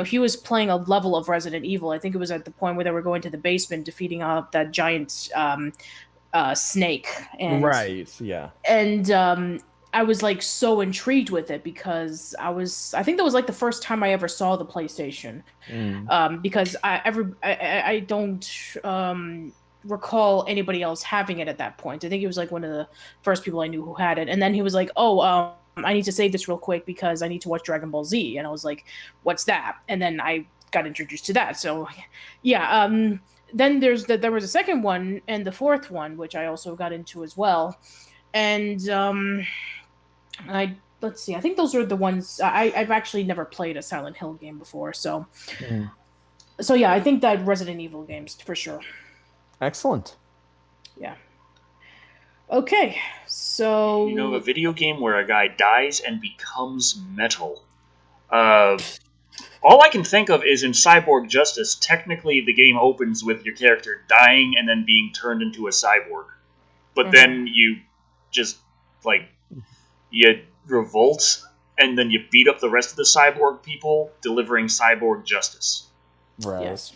he was playing a level of Resident Evil. I think it was at the point where they were going to the basement, defeating that giant snake. And, right, yeah. And I was so intrigued with it because I think that was the first time I ever saw the PlayStation. Because I don't recall anybody else having it at that point. I think he was one of the first people I knew who had it. And then he was like, I need to save this real quick because I need to watch Dragon Ball Z. And I was like, what's that? And then I got introduced to that. So, yeah. Then there was a second one and the fourth one, which I also got into as well. And let's see. I think those are the ones I've actually never played a Silent Hill game before. So, so yeah, I think that Resident Evil games for sure. Excellent. Yeah. Okay, so... a video game where a guy dies and becomes metal. All I can think of is in Cyborg Justice, technically the game opens with your character dying and then being turned into a cyborg. But then you just, you revolt, and then you beat up the rest of the cyborg people, delivering Cyborg Justice. Right. Yes.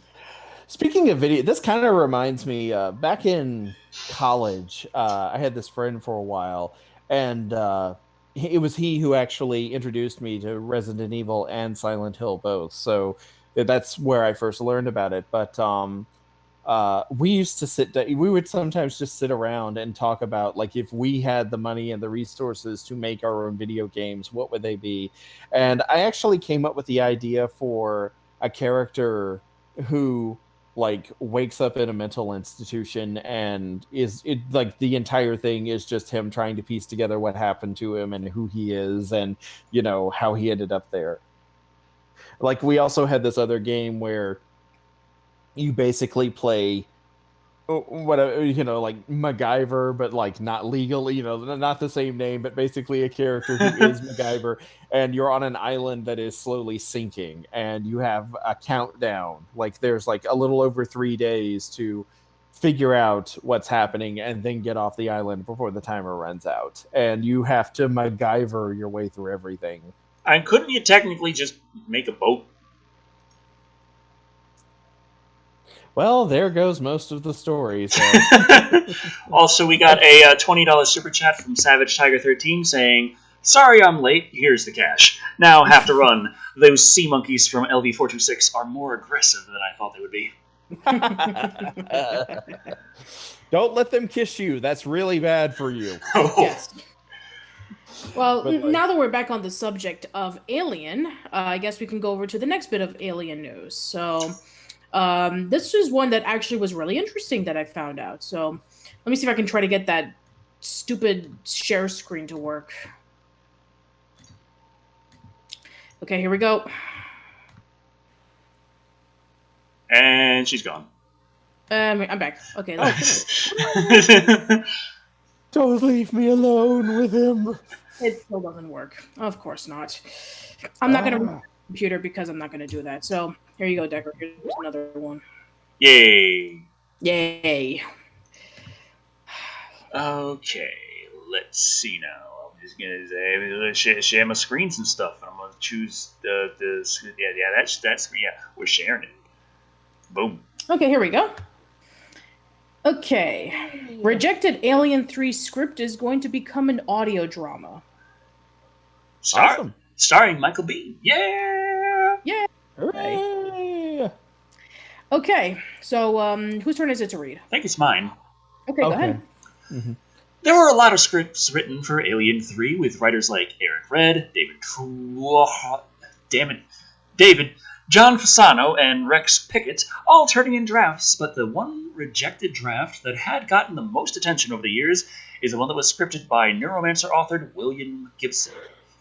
Speaking of video, this kind of reminds me, back in college, I had this friend for a while, and it was he who actually introduced me to Resident Evil and Silent Hill both. So that's where I first learned about it. But we used to we would sometimes just sit around and talk about, if we had the money and the resources to make our own video games, what would they be? And I actually came up with the idea for a character who wakes up in a mental institution and the entire thing is just him trying to piece together what happened to him and who he is and how he ended up there. We also had this other game where you basically play MacGyver, but not legally, not the same name, but basically a character who is MacGyver, and you're on an island that is slowly sinking, and you have a countdown. There's a little over 3 days to figure out what's happening and then get off the island before the timer runs out. And you have to MacGyver your way through everything. And couldn't you technically just make a boat? Well, there goes most of the story. So. Also, we got a $20 super chat from Savage Tiger 13 saying, "Sorry I'm late, here's the cash. Now have to run. Those sea monkeys from LV426 are more aggressive than I thought they would be." Don't let them kiss you. That's really bad for you. Yes. Well, now that we're back on the subject of Alien, I guess we can go over to the next bit of Alien news. So... This is one that actually was really interesting that I found out. So let me see if I can try to get that stupid share screen to work. Okay, here we go. And she's gone. I'm back. Okay. Don't leave me alone with him. It still doesn't work. Of course not. I'm not going to computer because I'm not going to do that. So here you go, Decker. Here's another one. Yay. Yay. Okay, let's see now. I'm just gonna share my screens and stuff. I'm gonna choose the that's we're sharing it. Boom. Okay, here we go. Okay, rejected Alien 3 script is going to become an audio drama. Awesome. Starring Michael Biehn. Yeah. Yeah. Hooray. Okay, so whose turn is it to read? I think it's mine. Okay, go ahead. Mm-hmm. There were a lot of scripts written for Alien 3 with writers like Eric Red, David, John Fasano, and Rex Pickett, all turning in drafts, but the one rejected draft that had gotten the most attention over the years is the one that was scripted by Neuromancer-authored William Gibson.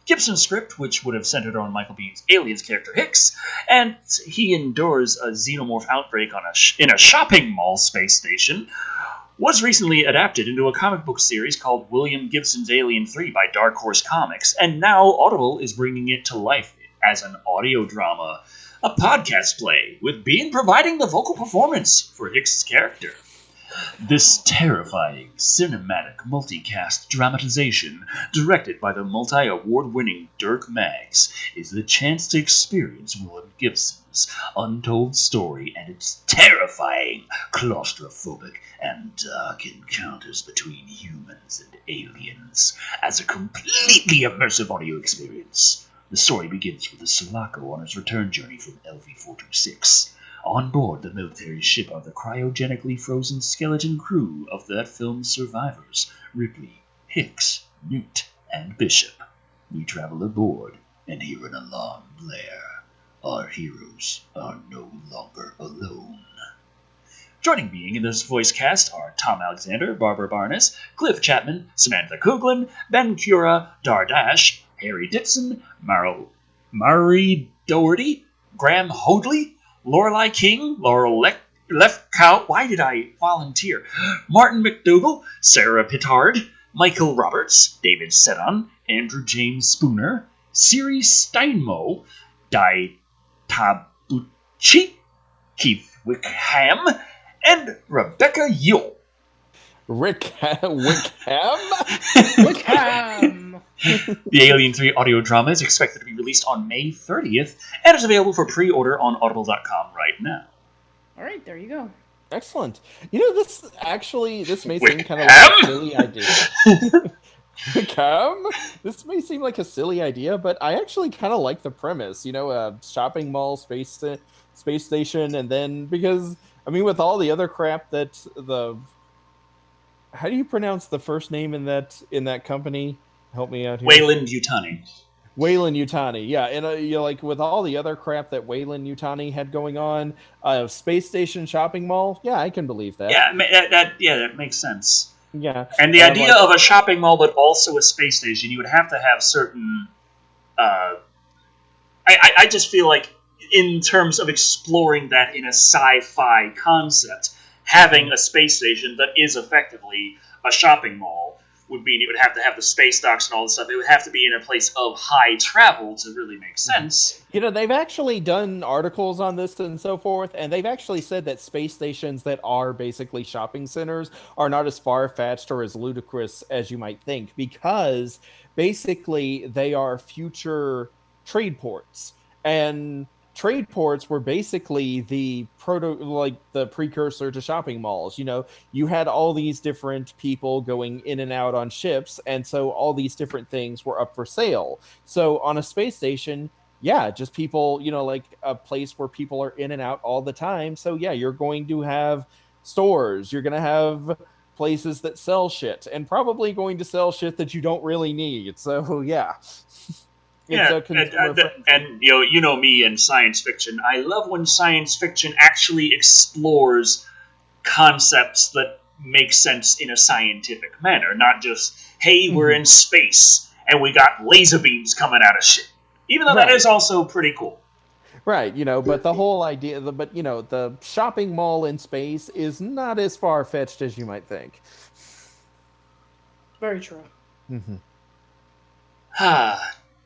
Gibson's script, which would have centered on Michael Bihn's Aliens character Hicks, and he endures a xenomorph outbreak in a shopping mall space station, was recently adapted into a comic book series called William Gibson's Alien 3 by Dark Horse Comics, and now Audible is bringing it to life as an audio drama, a podcast play, with Biehn providing the vocal performance for Hicks' character. This terrifying, cinematic, multicast dramatization, directed by the multi-award-winning Dirk Maggs, is the chance to experience William Gibson's untold story and its terrifying, claustrophobic, and dark encounters between humans and aliens as a completely immersive audio experience. The story begins with the Sulaco on his return journey from LV-426. On board the military ship are the cryogenically frozen skeleton crew of that film's survivors, Ripley, Hicks, Newt, and Bishop. We travel aboard and hear an alarm blare. Our heroes are no longer alone. Joining Biehn in this voice cast are Tom Alexander, Barbara Barnes, Cliff Chapman, Samantha Coughlan, Ben Cura, Dardash, Harry Dixon, Murray Doherty, Graham Hoadley, Lorelei King, Laurel Lefkow, why did I volunteer? Martin McDougall, Sarah Pittard, Michael Roberts, David Sedon, Andrew James Spooner, Siri Steinmo, Dai Tabuchi, Keith Wickham, and Rebecca Yule. Wickham? Wickham! The Alien 3 audio drama is expected to be released on May 30th and is available for pre-order on audible.com right now. All right, there you go. Excellent. You know, this may seem kind of like a silly idea. Wickham? This may seem like a silly idea, but I actually kind of like the premise. You know, a shopping mall, space station, and then because, I mean, with all the other crap that how do you pronounce the first name in that company? Help me out here. Weyland-Yutani. Weyland-Yutani, yeah, and you know, like with all the other crap that Weyland-Yutani had going on, space station shopping mall, yeah, I can believe that. Yeah, that makes sense. Yeah, and the idea of a shopping mall, but also a space station, you would have to have certain. I just feel like, in terms of exploring that in a sci-fi concept, having a space station that is effectively a shopping mall would mean it would have to have the space docks and all this stuff. It would have to be in a place of high travel to really make sense. You know, they've actually done articles on this and so forth, and they've actually said that space stations that are basically shopping centers are not as far-fetched or as ludicrous as you might think, because basically they are future trade ports. And trade ports were basically the precursor to shopping malls. You know, you had all these different people going in and out on ships, and so all these different things were up for sale. So on a space station, yeah, just people, you know, like a place where people are in and out all the time. So yeah, you're going to have stores, you're going to have places that sell shit, and probably going to sell shit that you don't really need. So yeah. Yeah, and you know me and science fiction. I love when science fiction actually explores concepts that make sense in a scientific manner, not just, hey, we're in space and we got laser beams coming out of shit. Even though that is also pretty cool. Right, but the whole idea, the shopping mall in space is not as far-fetched as you might think. Very true.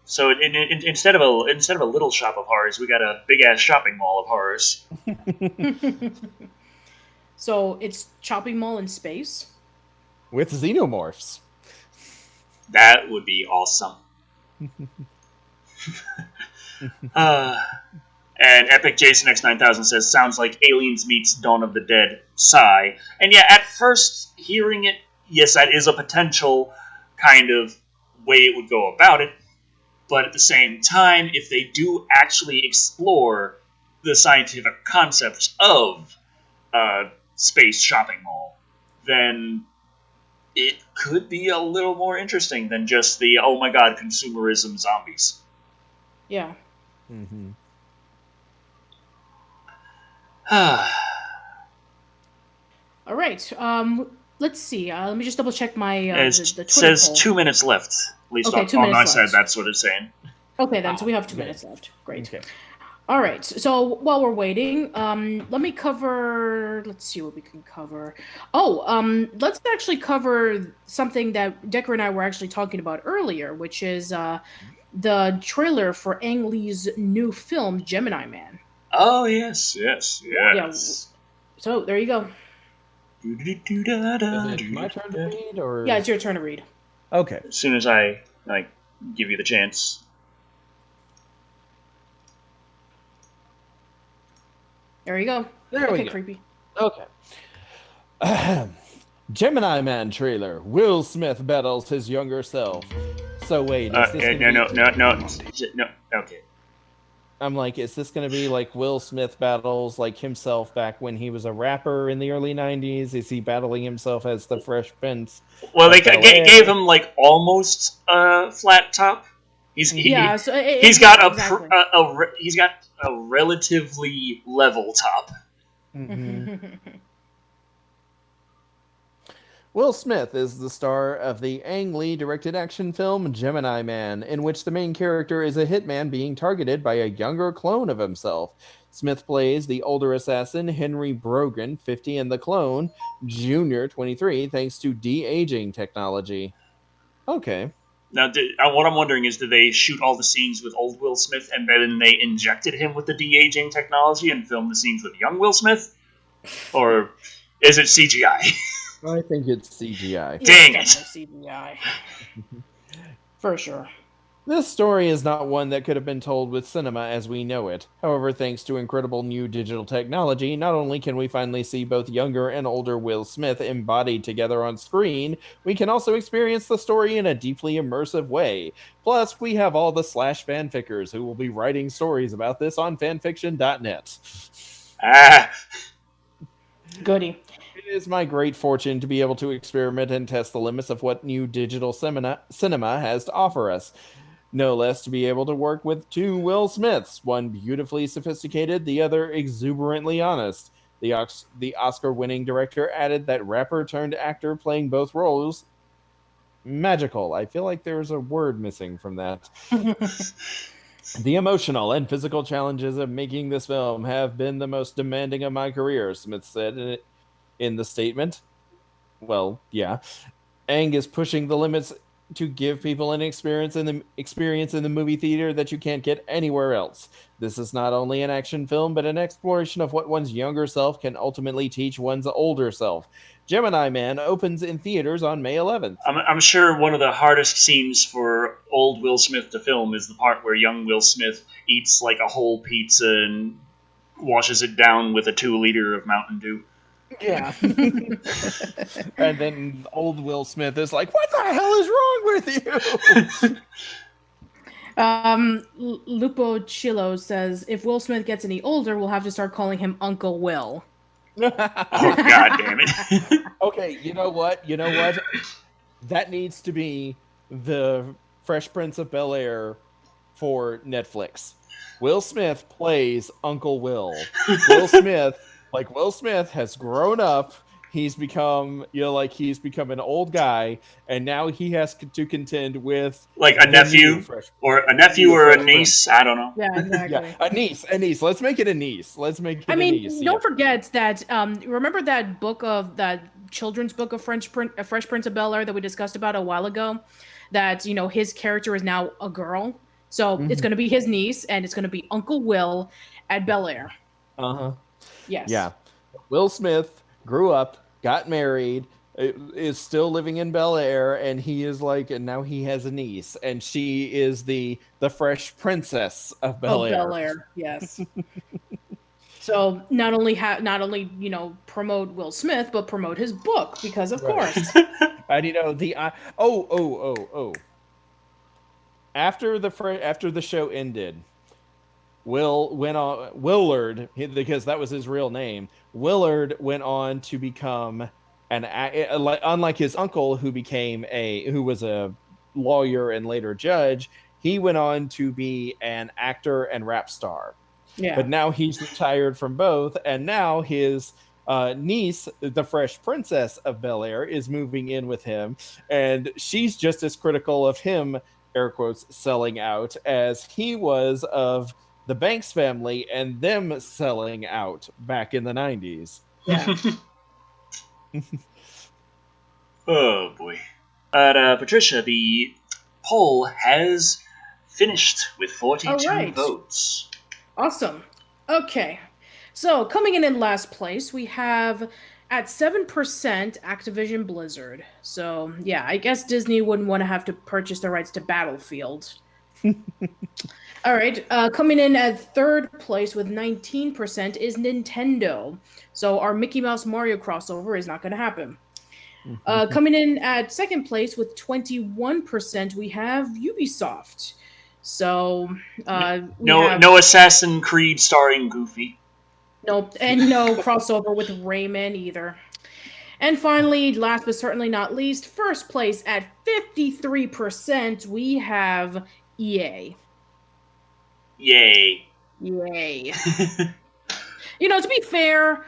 So instead of a little shop of horrors, we got a big ass shopping mall of horrors. So it's shopping mall in space with xenomorphs. That would be awesome. And Epic Jason X9000 says, sounds like Aliens meets Dawn of the Dead. Sigh. And yeah, at first hearing it, yes, that is a potential kind of way it would go about it. But at the same time, if they do actually explore the scientific concepts of space shopping mall, then it could be a little more interesting than just the, oh my god, consumerism zombies. Yeah. All right. Let's see. Let me just double check my the Twitter says poll. 2 minutes left. At least on my side, that's what it's saying. Okay, then. So we have 2 minutes left. Great. Okay. All right. So while we're waiting, let me cover. Let's see what we can cover. Let's actually cover something that Decker and I were actually talking about earlier, which is the trailer for Ang Lee's new film, Gemini Man. Oh yes. Yeah. So there you go. Is it my turn to read, or? Yeah, it's your turn to read. Okay. As soon as I give you the chance. There you go. There we go. Creepy. Okay. Gemini Man trailer. Will Smith battles his younger self. So wait, is this no. Okay. I'm like, is this going to be like Will Smith battles like himself back when he was a rapper in the early 90s? Is he battling himself as the Fresh Prince? Well, they gave him like almost a flat top. He's got a relatively level top. Will Smith is the star of the Ang Lee directed action film Gemini Man, in which the main character is a hitman being targeted by a younger clone of himself. Smith plays the older assassin Henry Brogan, 50, and the clone, Junior, 23, thanks to de-aging technology. Okay. Now, what I'm wondering is, did they shoot all the scenes with old Will Smith and then they injected him with the de-aging technology and filmed the scenes with young Will Smith? Or is it CGI? I think it's CGI. Dang it! CGI. For sure. This story is not one that could have been told with cinema as we know it. However, thanks to incredible new digital technology, not only can we finally see both younger and older Will Smith embodied together on screen, we can also experience the story in a deeply immersive way. Plus, we have all the Slash fanfickers who will be writing stories about this on fanfiction.net. Goody. It is my great fortune to be able to experiment and test the limits of what new digital cinema has to offer us. No less to be able to work with two Will Smiths, one beautifully sophisticated, the other exuberantly honest. The Oscar-winning director added that rapper-turned-actor playing both roles, magical. I feel like there's a word missing from that. The emotional and physical challenges of making this film have been the most demanding of my career, Smith said in the statement. Well, yeah. Ang is pushing the limits to give people an experience in the movie theater that you can't get anywhere else. This is not only an action film, but an exploration of what one's younger self can ultimately teach one's older self. Gemini Man opens in theaters on May 11th. I'm sure one of the hardest scenes for old Will Smith to film is the part where young Will Smith eats like a whole pizza and washes it down with a 2-liter of Mountain Dew. Yeah. And then old Will Smith is like, what the hell is wrong with you? Lupo Chilo says, if Will Smith gets any older, we'll have to start calling him Uncle Will. Oh, God damn it. Okay, you know what? That needs to be the Fresh Prince of Bel-Air for Netflix. Will Smith plays Uncle Will. Will Smith has grown up. He's become, he's become an old guy, and now he has to contend with like a nephew or a niece. I don't know. Yeah, exactly. Yeah, a niece. Let's make it a niece. Don't forget that. Remember that children's book of Fresh Prince of Bel-Air that we discussed about a while ago? That his character is now a girl, so it's going to be his niece, and it's going to be Uncle Will at Bel-Air. Yes. Yeah. Will Smith grew up, got married, is still living in Bel-Air, and and now he has a niece, and she is the Fresh Princess of Bel-Air. Bel-Air, yes. So not only promote Will Smith, but promote his book, because of course. And after the show ended, Willard, because that was his real name, Willard went on to become unlike his uncle who was a lawyer and later judge, he went on to be an actor and rap star. Yeah. But now he's retired from both, and now his niece, the Fresh Princess of Bel-Air, is moving in with him, and she's just as critical of him, air quotes, selling out as he was of the Banks family and them selling out back in the 90s. Yeah. Oh boy. Patricia, the poll has finished with 42 votes. Awesome. Okay. So coming in last place, we have at 7% Activision Blizzard. So yeah, I guess Disney wouldn't want to have to purchase the rights to Battlefield. All right, coming in at third place with 19% is Nintendo. So our Mickey Mouse Mario crossover is not going to happen. Coming in at second place with 21%, we have Ubisoft. So no Assassin's Creed starring Goofy. Nope, and no crossover with Rayman either. And finally, last but certainly not least, first place at 53%, we have EA. Yay. To be fair,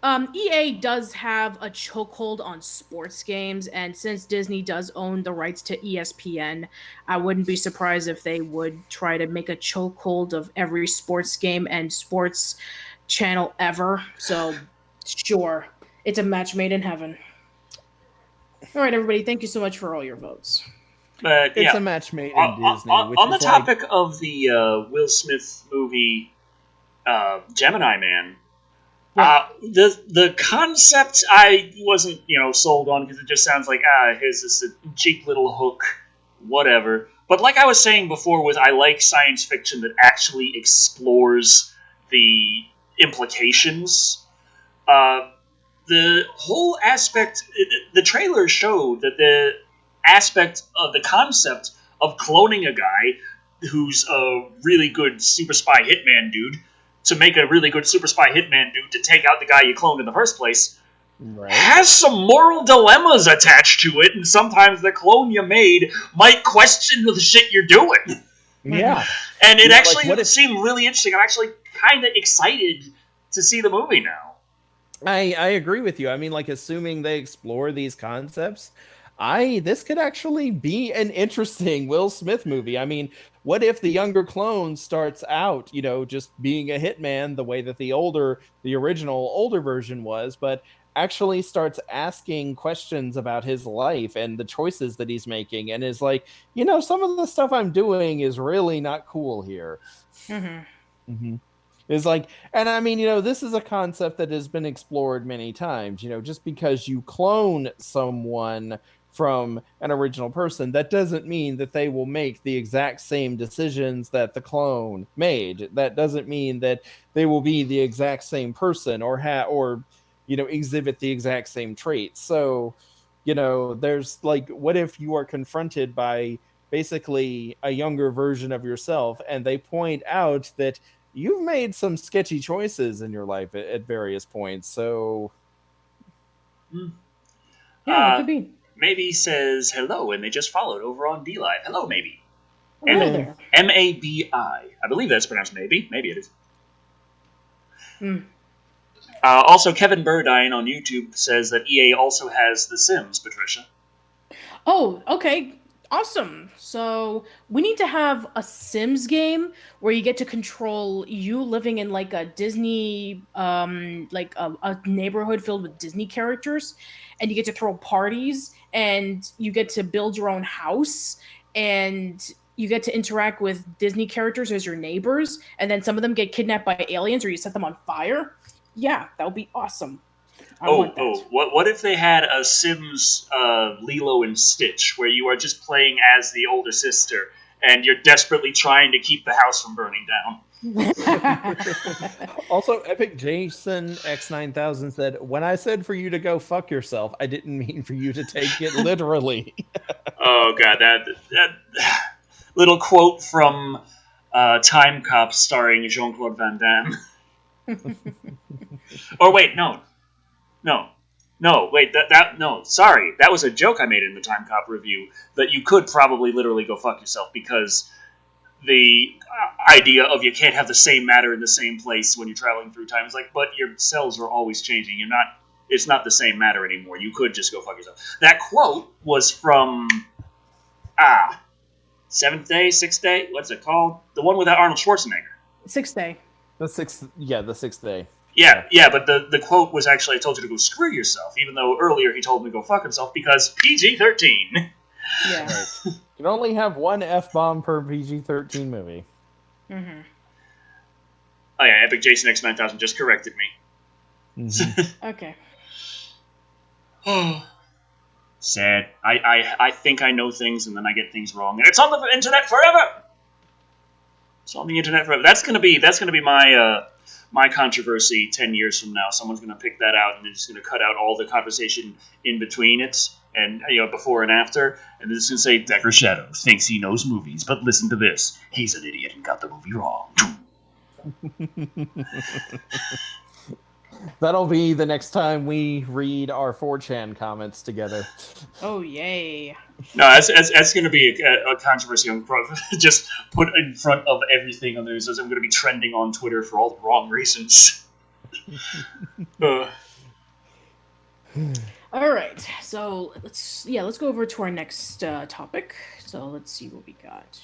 EA does have a chokehold on sports games, and since Disney does own the rights to ESPN, I wouldn't be surprised if they would try to make a chokehold of every sports game and sports channel ever. So, sure, it's a match made in heaven. All right, everybody, thank you so much for all your votes. It's a match made in Disney. On the topic of the Will Smith movie, Gemini Man, the concept I wasn't sold on, because it just sounds like here's this cheap little hook, whatever. But like I was saying before, I like science fiction that actually explores the implications. The whole aspect, the trailer showed that the aspect of the concept of cloning a guy who's a really good super spy hitman dude to make a really good super spy hitman dude to take out the guy you cloned in the first place has some moral dilemmas attached to it, and sometimes the clone you made might question the shit you're doing. Yeah. And it actually seemed really interesting. I'm actually kind of excited to see the movie now. I agree with you. I mean, assuming they explore these concepts, this could actually be an interesting Will Smith movie. I mean, what if the younger clone starts out, just being a hitman the way that the original older version was, but actually starts asking questions about his life and the choices that he's making, and is like, some of the stuff I'm doing is really not cool here. Is like, and I mean, this is a concept that has been explored many times. Just because you clone someone from an original person, that doesn't mean that they will make the exact same decisions that the clone made. That doesn't mean that they will be the exact same person or exhibit the exact same traits. So, there's what if you are confronted by basically a younger version of yourself, and they point out that you've made some sketchy choices in your life at various points. So, yeah, it could be. Maybe says hello, and they just followed over on DLive. Hello, maybe. Hello there. Mabi. I believe that's pronounced maybe. Maybe it is. Mm. Also, Kevin Burdine on YouTube says that EA also has The Sims, Patricia. Oh, okay. Awesome. So we need to have a Sims game where you get to control you living in like a Disney, like a neighborhood filled with Disney characters, and you get to throw parties, and you get to build your own house, and you get to interact with Disney characters as your neighbors, and then some of them get kidnapped by aliens or you set them on fire. Yeah, that would be awesome. I want that. What if they had a Sims Lilo and Stitch, where you are just playing as the older sister, and you're desperately trying to keep the house from burning down? Also, Epic Jason X9000 said, "When I said for you to go fuck yourself, I didn't mean for you to take it literally." Oh god, that little quote from Time Cop starring Jean-Claude Van Damme. Or wait, no, wait, sorry, that was a joke I made in the Time Cop review, that you could probably literally go fuck yourself, because the idea of you can't have the same matter in the same place when you're traveling through time is like, but your cells are always changing. It's not the same matter anymore. You could just go fuck yourself. That quote was from, Seventh Day, Sixth Day, what's it called? The one with Arnold Schwarzenegger. Sixth Day. The sixth day. Yeah, but the quote was actually, I told you to go screw yourself, even though earlier he told me to go fuck himself because PG-13. Yeah. Right. You can only have one F-bomb per PG-13 movie. Mm-hmm. Oh yeah, Epic Jason X9000 just corrected me. Mm-hmm. Okay. Sad. I think I know things and then I get things wrong, and it's on the internet forever. It's on the internet forever. That's gonna be my controversy 10 years from now. Someone's gonna pick that out and they're just gonna cut out all the conversation in between it, and before and after, and they're just gonna say Decker Shadow thinks he knows movies, but listen to this. He's an idiot and got the movie wrong. That'll be the next time we read our 4chan comments together. Oh, yay. No, that's going to be a controversy I'm just put in front of everything on the news. I'm going to be trending on Twitter for all the wrong reasons. All right, so let's go over to our next topic. So let's see what we got.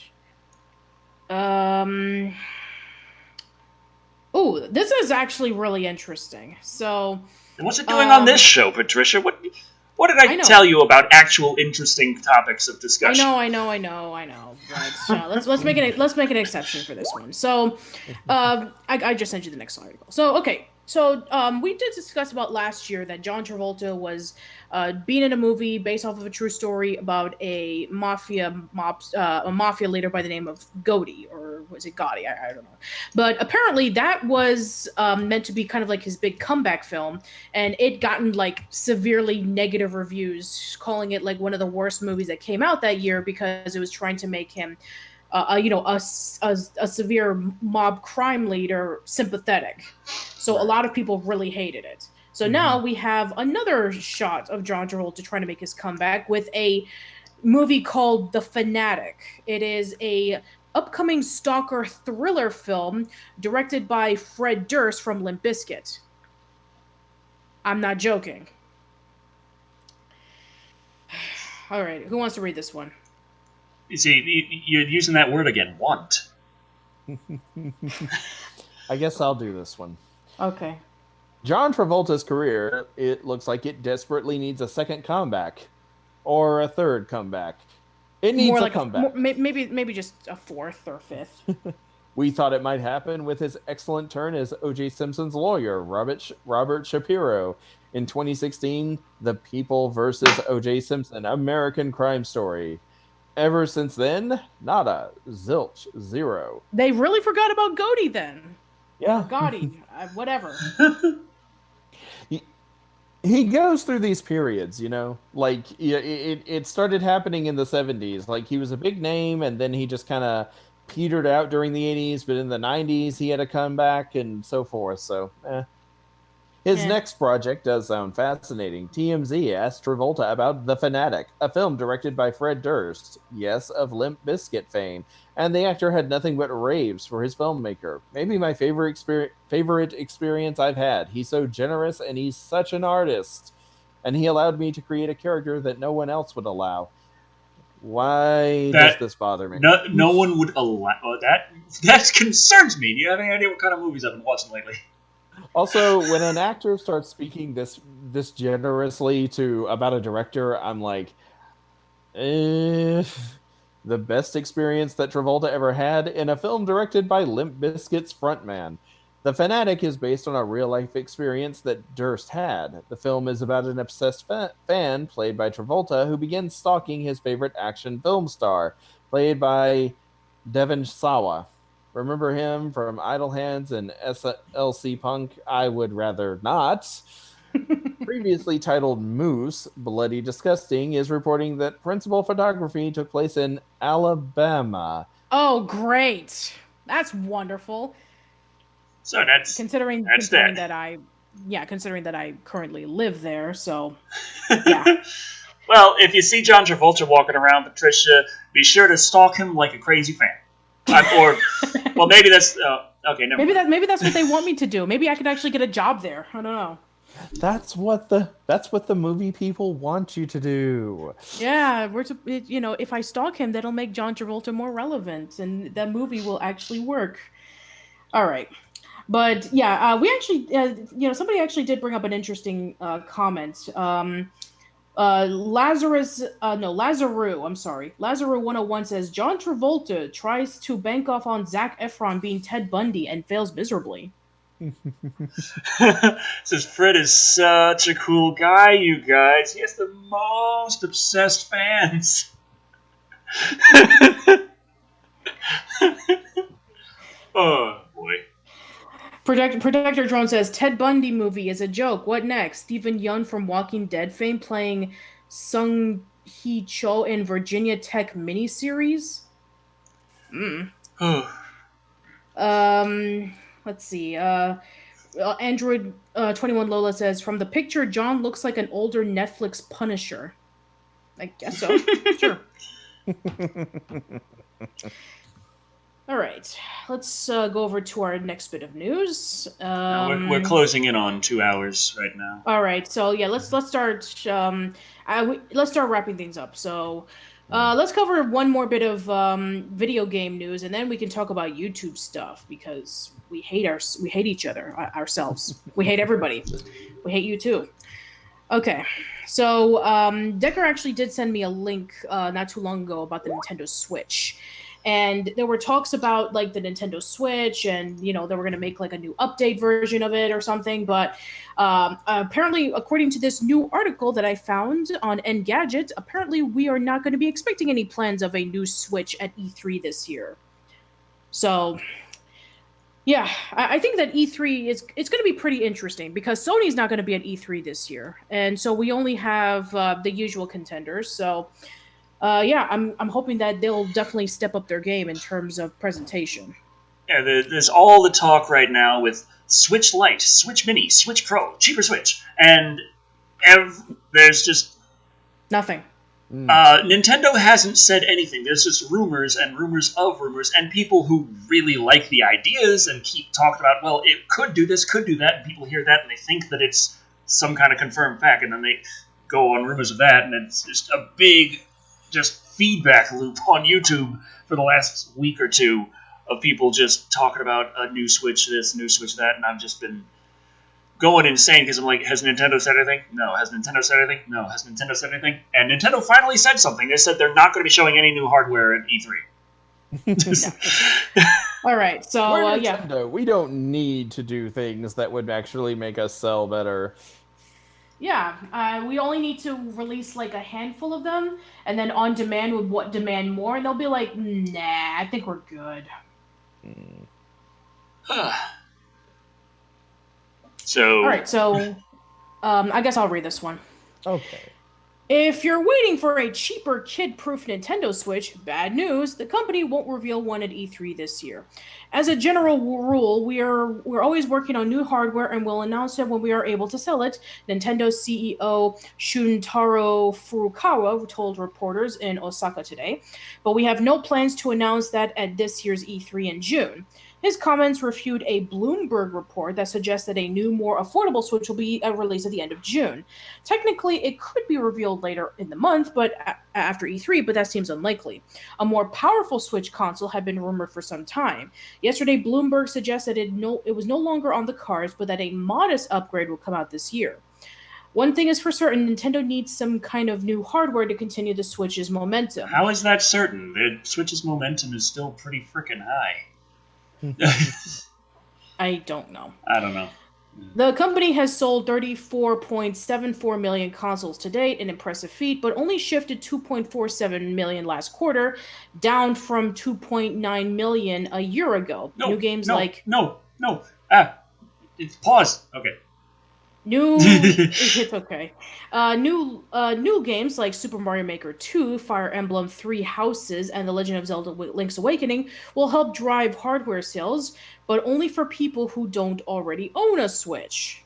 Oh, this is actually really interesting. So, and what's it doing on this show, Patricia? What did I tell you about actual interesting topics of discussion? I know. But let's make an exception for this one. So, I just sent you the next article. So, okay. So, we did discuss about last year that John Travolta was being in a movie based off of a true story about a mafia leader by the name of Gotti, or was it Gotti? I don't know. But apparently that was meant to be kind of like his big comeback film, and it gotten like severely negative reviews, calling it like one of the worst movies that came out that year because it was trying to make him a severe mob crime leader sympathetic. So a lot of people really hated it. So now we have another shot of John Travolta trying to make his comeback with a movie called The Fanatic. It is a upcoming stalker thriller film directed by Fred Durst from Limp Bizkit. I'm not joking. All right, who wants to read this one? You see, you're using that word again, want. I guess I'll do this one. Okay. John Travolta's career, it looks like it desperately needs a second comeback. Or a third comeback. It needs more like a comeback. Maybe just a fourth or fifth. We thought it might happen with his excellent turn as O.J. Simpson's lawyer, Robert Shapiro. In 2016, The People vs. O.J. Simpson, American Crime Story. Ever since then, nada, zilch, zero. They really forgot about Gotti then. Yeah. Gotti, whatever. He goes through these periods, like it started happening in the 70s. Like he was a big name and then he just kind of petered out during the 80s, but in the 90s he had a comeback and so forth. So, His next project does sound fascinating. TMZ asked Travolta about The Fanatic, a film directed by Fred Durst, yes, of Limp Bizkit fame, and the actor had nothing but raves for his filmmaker. Maybe my favorite experience I've had. He's so generous and he's such an artist. And he allowed me to create a character that no one else would allow. Why does That this bother me? no one would allow that. That concerns me. Do you have any idea what kind of movies I've been watching lately? Also, when an actor starts speaking this generously to about a director, I'm like, eh, the best experience that Travolta ever had in a film directed by Limp Bizkit's frontman. The Fanatic is based on a real life experience that Durst had. The film is about an obsessed fan, played by Travolta, who begins stalking his favorite action film star, played by Devon Sawa. Remember him from Idle Hands and SLC Punk? I would rather not. Previously titled Moose, Bloody Disgusting is reporting that principal photography took place in Alabama. Oh, great. That's wonderful. So considering that. considering that I currently live there, so yeah. Well, if you see John Travolta walking around, Patricia, be sure to stalk him like a crazy fan. Well, maybe that's okay. Never mind. Maybe that's what they want me to do. Maybe I could actually get a job there. I don't know. That's what the movie people want you to do. Yeah, if I stalk him, that'll make John Travolta more relevant, and that movie will actually work. All right. But yeah, we actually, somebody actually did bring up an interesting comment. Lazaru, I'm sorry. Lazaru 101 says John Travolta tries to bank off on Zac Efron being Ted Bundy and fails miserably. Says Fred is such a cool guy, you guys. He has the most obsessed fans. Oh boy. Protector Drone says Ted Bundy movie is a joke. What next? Stephen Yeun from Walking Dead fame playing Sung Hee Cho in Virginia Tech miniseries. Let's see. Android 21 Lola says from the picture, John looks like an older Netflix Punisher. I guess so. Sure. All right, let's go over to our next bit of news. We're closing in on 2 hours right now. All right, so yeah, let's start. Let's start wrapping things up. So, let's cover one more bit of video game news, and then we can talk about YouTube stuff because we hate each other ourselves. We hate everybody. We hate you too. Okay, so Decker actually did send me a link not too long ago about the Nintendo Switch. And there were talks about like the Nintendo Switch and, they were going to make like a new update version of it or something. But apparently, according to this new article that I found on Engadget, apparently we are not going to be expecting any plans of a new Switch at E3 this year. So, yeah, I think that E3 it's going to be pretty interesting because Sony's not going to be at E3 this year. And so we only have the usual contenders. So... I'm hoping that they'll definitely step up their game in terms of presentation. Yeah, there's all the talk right now with Switch Lite, Switch Mini, Switch Pro, cheaper Switch, and there's just nothing. Nintendo hasn't said anything. There's just rumors and rumors of rumors, and people who really like the ideas and keep talking about, well, it could do this, could do that, and people hear that and they think that it's some kind of confirmed fact, and then they go on rumors of that, and it's just a big... just feedback loop on YouTube for the last week or two of people just talking about a new Switch this, new Switch that, and I've just been going insane because I'm like, has Nintendo said anything? No. Has Nintendo said anything? No. Has Nintendo said anything? And Nintendo finally said something. They said they're not going to be showing any new hardware at E3. All right, so Nintendo, we don't need to do things that would actually make us sell better. Yeah, we only need to release like a handful of them, and then on demand would demand more, and they'll be like, nah, I think we're good. So... All right, so I guess I'll read this one. Okay. If you're waiting for a cheaper, kid-proof Nintendo Switch, bad news, the company won't reveal one at E3 this year. As a general rule, we're always working on new hardware and will announce it when we are able to sell it, Nintendo CEO Shuntaro Furukawa told reporters in Osaka today, but we have no plans to announce that at this year's E3 in June. His comments refute a Bloomberg report that suggests that a new, more affordable Switch will be released at the end of June. Technically, it could be revealed later in the month, but after E3, but that seems unlikely. A more powerful Switch console had been rumored for some time. Yesterday, Bloomberg suggested it was no longer on the cards, but that a modest upgrade will come out this year. One thing is for certain, Nintendo needs some kind of new hardware to continue the Switch's momentum. How is that certain? The Switch's momentum is still pretty freaking high. I don't know. I don't know. The company has sold 34.74 million consoles to date, an impressive feat, but only shifted 2.47 million last quarter, down from 2.9 million a year ago. No, New games no, like no. It's pause. Okay. it's okay. New games like Super Mario Maker 2, Fire Emblem 3 Houses, and The Legend of Zelda Link's Awakening will help drive hardware sales, but only for people who don't already own a Switch.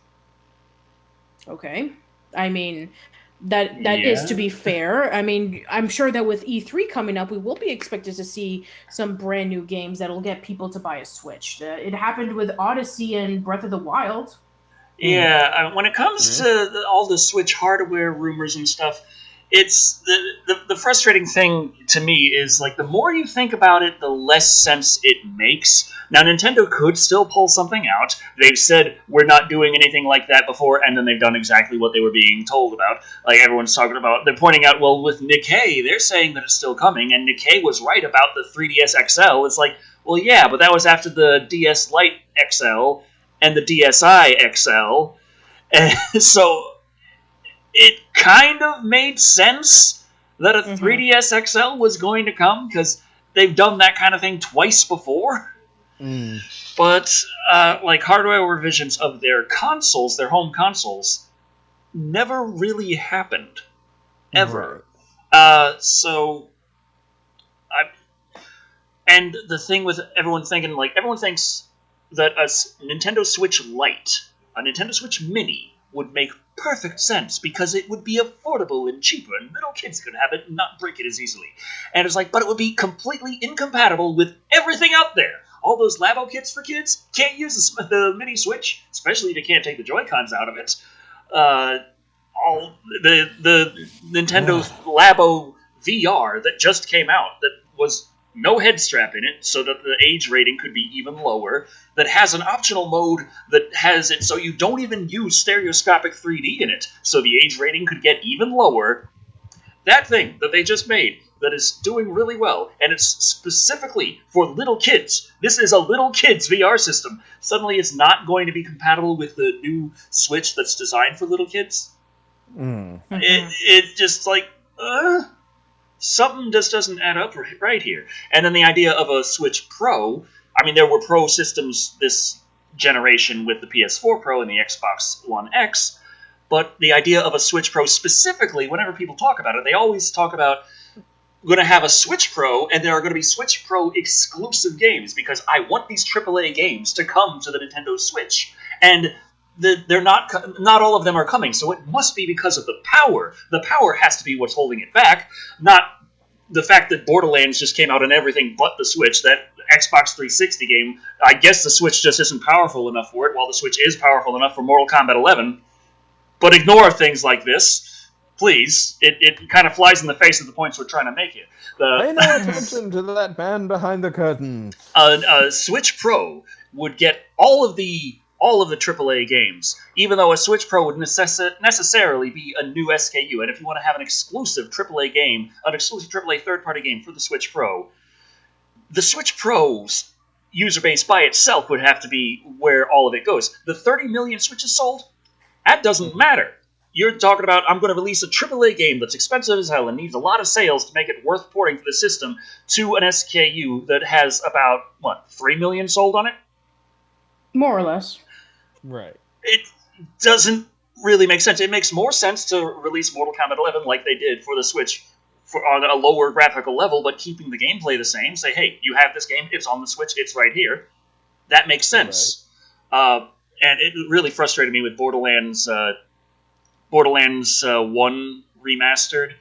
Okay. I mean, that is to be fair. I mean, I'm sure that with E3 coming up, we will be expected to see some brand new games that'll get people to buy a Switch. It happened with Odyssey and Breath of the Wild. Yeah, when it comes to all the Switch hardware rumors and stuff, it's the frustrating thing to me is like the more you think about it, the less sense it makes. Now, Nintendo could still pull something out. They've said we're not doing anything like that before, and then they've done exactly what they were being told about. Like everyone's talking about, they're pointing out, well, with Nikkei, they're saying that it's still coming, and Nikkei was right about the 3DS XL. It's like, well, yeah, but that was after the DS Lite XL and the DSi XL, and so it kind of made sense that a 3DS XL was going to come, because they've done that kind of thing twice before. But, like, hardware revisions of their consoles, their home consoles, never really happened. Ever. And the thing with everyone thinking, like, everyone thinks that a Nintendo Switch Lite, a Nintendo Switch Mini, would make perfect sense because it would be affordable and cheaper and little kids could have it and not break it as easily. And it's like, but it would be completely incompatible with everything out there. All those Labo kits for kids can't use the Mini Switch, especially if you can't take the Joy-Cons out of it. All the Nintendo Labo VR that just came out that was no head strap in it, so that the age rating could be even lower, that has an optional mode that has it so you don't even use stereoscopic 3D in it, so the age rating could get even lower. That thing that they just made, that is doing really well, and it's specifically for little kids. This is a little kids VR system. Suddenly it's not going to be compatible with the new Switch that's designed for little kids. It's just like, something just doesn't add up right here. And then the idea of a Switch Pro, I mean, there were Pro systems this generation with the PS4 Pro and the Xbox One X, but the idea of a Switch Pro specifically, whenever people talk about it, they always talk about going to have a Switch Pro, and there are going to be Switch Pro exclusive games, because I want these AAA games to come to the Nintendo Switch. And they're not all of them are coming, so it must be because of the power. The power has to be what's holding it back, not the fact that Borderlands just came out on everything but the Switch. That Xbox 360 game, I guess the Switch just isn't powerful enough for it, while the Switch is powerful enough for Mortal Kombat 11. But ignore things like this, please. It kind of flies in the face of the points we're trying to make here. Pay no attention to that man behind the curtain. A Switch Pro would get all of the AAA games, even though a Switch Pro would necessarily be a new SKU. And if you want to have an exclusive AAA game, an exclusive AAA third-party game for the Switch Pro, the Switch Pro's user base by itself would have to be where all of it goes. The 30 million Switches sold, that doesn't matter. You're talking about, I'm going to release a AAA game that's expensive as hell and needs a lot of sales to make it worth porting for the system to an SKU that has about, 3 million sold on it? More or less. Right. It doesn't really make sense. It makes more sense to release Mortal Kombat 11 like they did for the Switch on a lower graphical level, but keeping the gameplay the same. Say, hey, you have this game, it's on the Switch, it's right here. That makes sense. Right. And it really frustrated me with Borderlands 1 Remastered,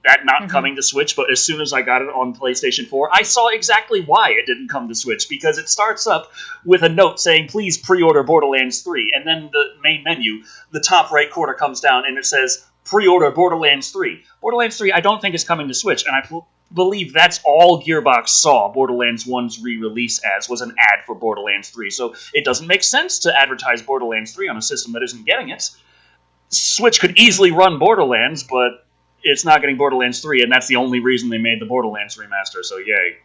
that not coming to Switch, but as soon as I got it on PlayStation 4, I saw exactly why it didn't come to Switch, because it starts up with a note saying, please pre-order Borderlands 3, and then the main menu, the top right corner comes down, and it says, pre-order Borderlands 3. Borderlands 3 I don't think is coming to Switch, and I believe that's all Gearbox saw Borderlands 1's re-release as, was an ad for Borderlands 3, so it doesn't make sense to advertise Borderlands 3 on a system that isn't getting it. Switch could easily run Borderlands, but it's not getting Borderlands 3, and that's the only reason they made the Borderlands remaster, so yay.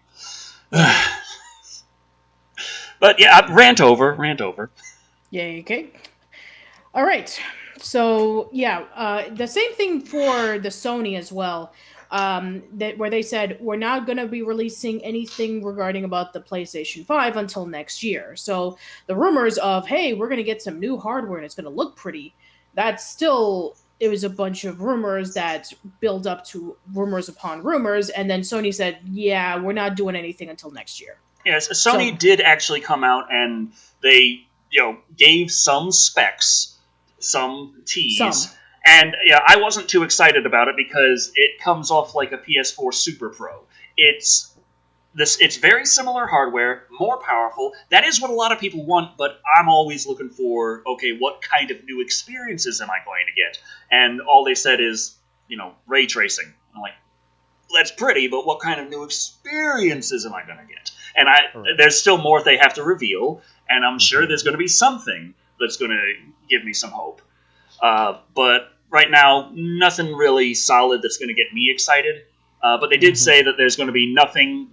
But yeah, rant over. Yay, okay. Alright, so yeah, the same thing for the Sony as well, where they said, we're not going to be releasing anything regarding about the PlayStation 5 until next year. So the rumors of, hey, we're going to get some new hardware and it's going to look pretty, that's still... It was a bunch of rumors that build up to rumors upon rumors, and then Sony said, yeah, we're not doing anything until next year. Yes, Sony did actually come out and they, gave some specs, some tease. And yeah, I wasn't too excited about it because it comes off like a PS4 Super Pro. It's very similar hardware, more powerful. That is what a lot of people want, but I'm always looking for, okay, what kind of new experiences am I going to get? And all they said is, ray tracing. I'm like, that's pretty, but what kind of new experiences am I going to get? And there's still more they have to reveal, and I'm sure there's going to be something that's going to give me some hope. But right now, nothing really solid that's going to get me excited. But they did say that there's going to be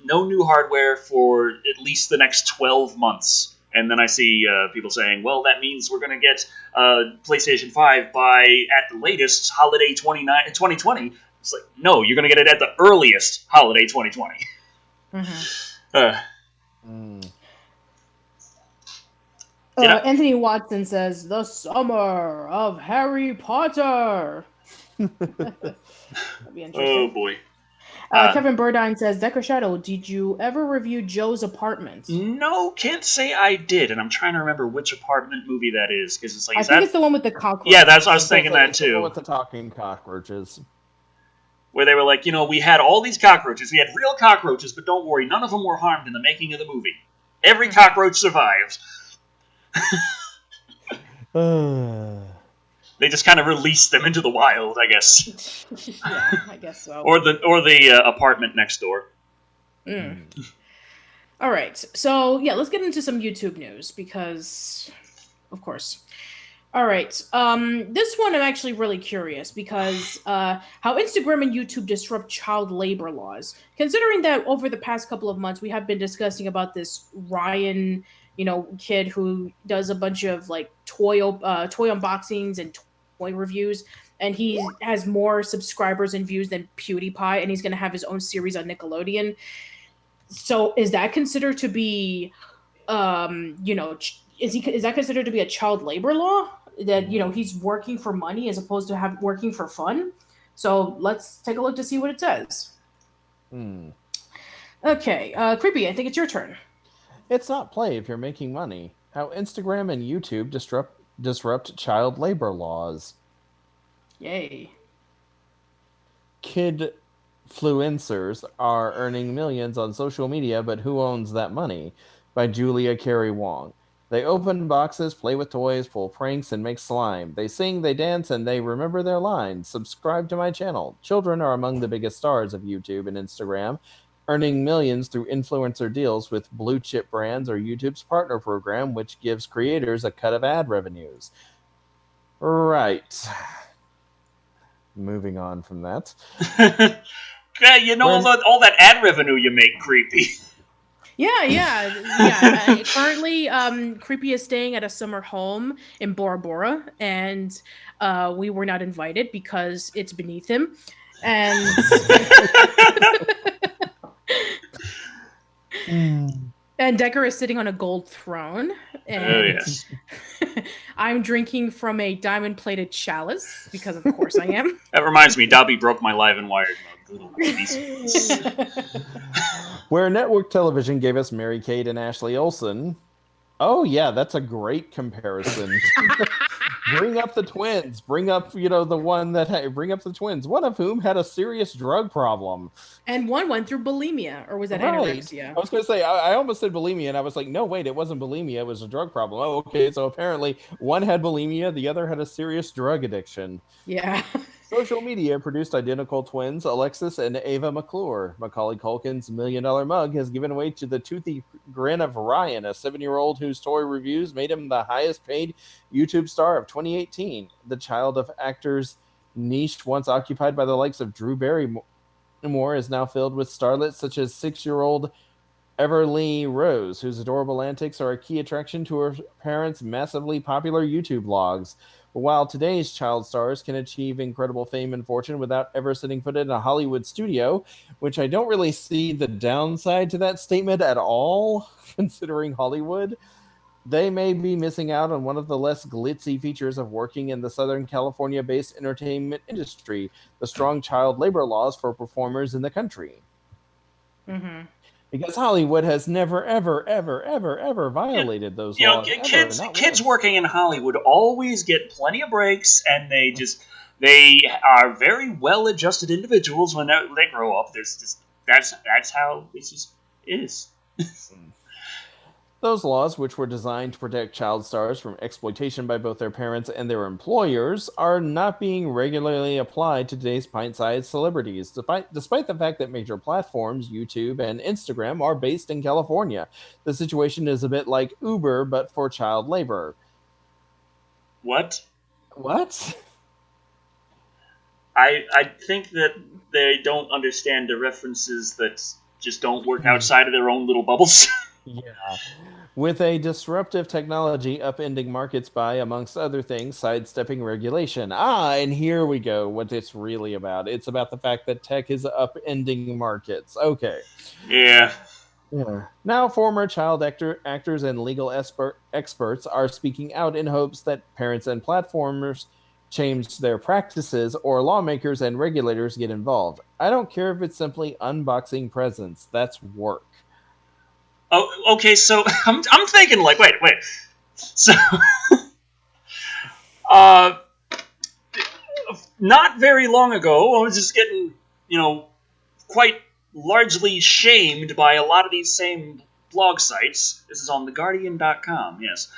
no new hardware for at least the next 12 months. And then I see people saying, well, that means we're going to get PlayStation 5 by, at the latest, holiday 2020. It's like, no, you're going to get it at the earliest holiday 2020. Anthony Watson says, the summer of Harry Potter. That'd be interesting. Oh, boy. Kevin Burdine says, Decker Shadow, did you ever review Joe's Apartment? No, can't say I did, and I'm trying to remember which apartment movie that is, because it's like, I think it's the one with the cockroaches. Yeah, I was thinking that too. The one with the talking cockroaches. Where they were like, we had all these cockroaches, we had real cockroaches, but don't worry, none of them were harmed in the making of the movie. Every cockroach survived. They just kind of released them into the wild, I guess. Yeah, I guess so. Or the apartment next door. All right, so yeah, let's get into some YouTube news because, of course. All right, this one I'm actually really curious because how Instagram and YouTube disrupt child labor laws. Considering that over the past couple of months we have been discussing about this Ryan, kid who does a bunch of like toy unboxings and toy reviews, and he has more subscribers and views than PewDiePie, and he's going to have his own series on Nickelodeon. So is that considered to be, is that considered to be a child labor law? That, he's working for money as opposed to working for fun? So let's take a look to see what it says. Okay, Creepy, I think it's your turn. It's not play if you're making money. How Instagram and YouTube disrupt child labor laws. Yay. Kidfluencers are earning millions on social media, but who owns that money? By Julia Carey Wong. They open boxes, play with toys, pull pranks, and make slime. They sing, they dance, and they remember their lines. Subscribe to my channel. Children are among the biggest stars of YouTube and Instagram, earning millions through influencer deals with blue chip brands or YouTube's partner program, which gives creators a cut of ad revenues. Right. Moving on from that. Yeah, all that ad revenue you make, Creepy. Yeah. Currently, Creepy is staying at a summer home in Bora Bora, and we were not invited because it's beneath him. And And Decker is sitting on a gold throne. And yes. I'm drinking from a diamond-plated chalice, because of course I am. That reminds me, Dobby broke my live and wired mug. Little babies. Where network television gave us Mary Kate and Ashley Olsen. Oh yeah, that's a great comparison. Bring up the twins. Bring up, the one that bring up the twins. One of whom had a serious drug problem, And one went through bulimia, or was that right? anorexia? I was going to say I almost said bulimia, and I was like, no, wait, it wasn't bulimia. It was a drug problem. Oh, okay. So apparently, one had bulimia, the other had a serious drug addiction. Yeah. Social media produced identical twins, Alexis and Ava McClure. Macaulay Culkin's $1 Million Mug has given way to the toothy grin of Ryan, a 7-year-old whose toy reviews made him the highest paid YouTube star of 2018. The child of actors' niche once occupied by the likes of Drew Barrymore is now filled with starlets such as 6-year-old Everly Rose, whose adorable antics are a key attraction to her parents' massively popular YouTube vlogs. But while today's child stars can achieve incredible fame and fortune without ever setting foot in a Hollywood studio, which I don't really see the downside to that statement at all, considering Hollywood, they may be missing out on one of the less glitzy features of working in the Southern California-based entertainment industry, the strong child labor laws for performers in the country. Mm-hmm. Because Hollywood has never, ever, ever, ever, ever violated those laws. Kids working in Hollywood always get plenty of breaks, and they are very well-adjusted individuals when they grow up. That's how it just is. Those laws, which were designed to protect child stars from exploitation by both their parents and their employers, are not being regularly applied to today's pint-sized celebrities, despite the fact that major platforms, YouTube and Instagram, are based in California. The situation is a bit like Uber, but for child labor. What? I think that they don't understand the references that just don't work outside of their own little bubbles. Yeah. With a disruptive technology upending markets by, amongst other things, sidestepping regulation. And here we go, what it's really about. It's about the fact that tech is upending markets. Okay. Yeah. Now, former child actors and legal experts are speaking out in hopes that parents and platformers change their practices or lawmakers and regulators get involved. I don't care if it's simply unboxing presents. That's work. Oh, okay. So I'm thinking like, wait. So, not very long ago, I was just getting, quite largely shamed by a lot of these same blog sites. This is on theguardian.com. Yes.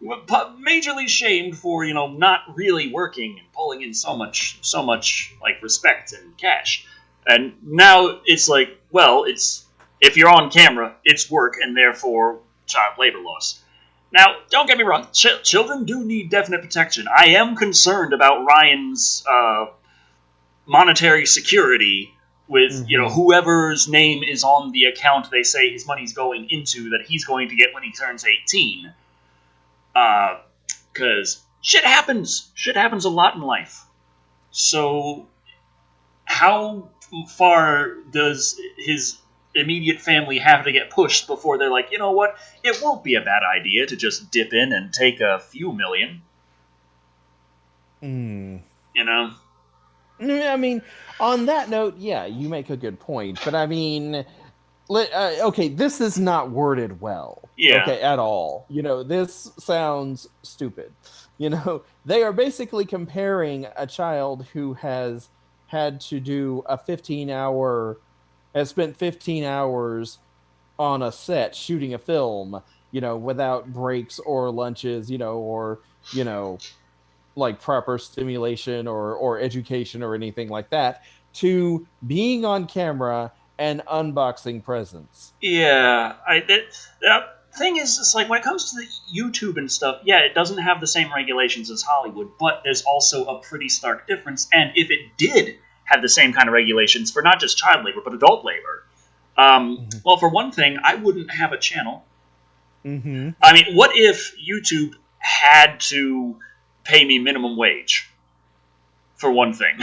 Majorly shamed for not really working and pulling in so much like respect and cash. And now it's like, well, if you're on camera, it's work, and therefore child labor laws. Now, don't get me wrong, children do need definite protection. I am concerned about Ryan's monetary security with, whoever's name is on the account they say his money's going into, that he's going to get when he turns 18. Because shit happens. Shit happens a lot in life. So, how far does his immediate family have to get pushed before they're like, you know what, it won't be a bad idea to just dip in and take a few million. I mean, on that note, yeah, you make a good point. But I mean, okay, this is not worded well. Yeah. Okay, at all. This sounds stupid. They are basically comparing a child who has had to do has spent 15 hours on a set shooting a film, without breaks or lunches, or, like proper stimulation or education or anything like that, to being on camera and unboxing presents. Yeah. The thing is, it's like when it comes to the YouTube and stuff, yeah, it doesn't have the same regulations as Hollywood, but there's also a pretty stark difference. And if it did have the same kind of regulations for not just child labor, but adult labor, well, for one thing, I wouldn't have a channel. Mm-hmm. I mean, what if YouTube had to pay me minimum wage, for one thing?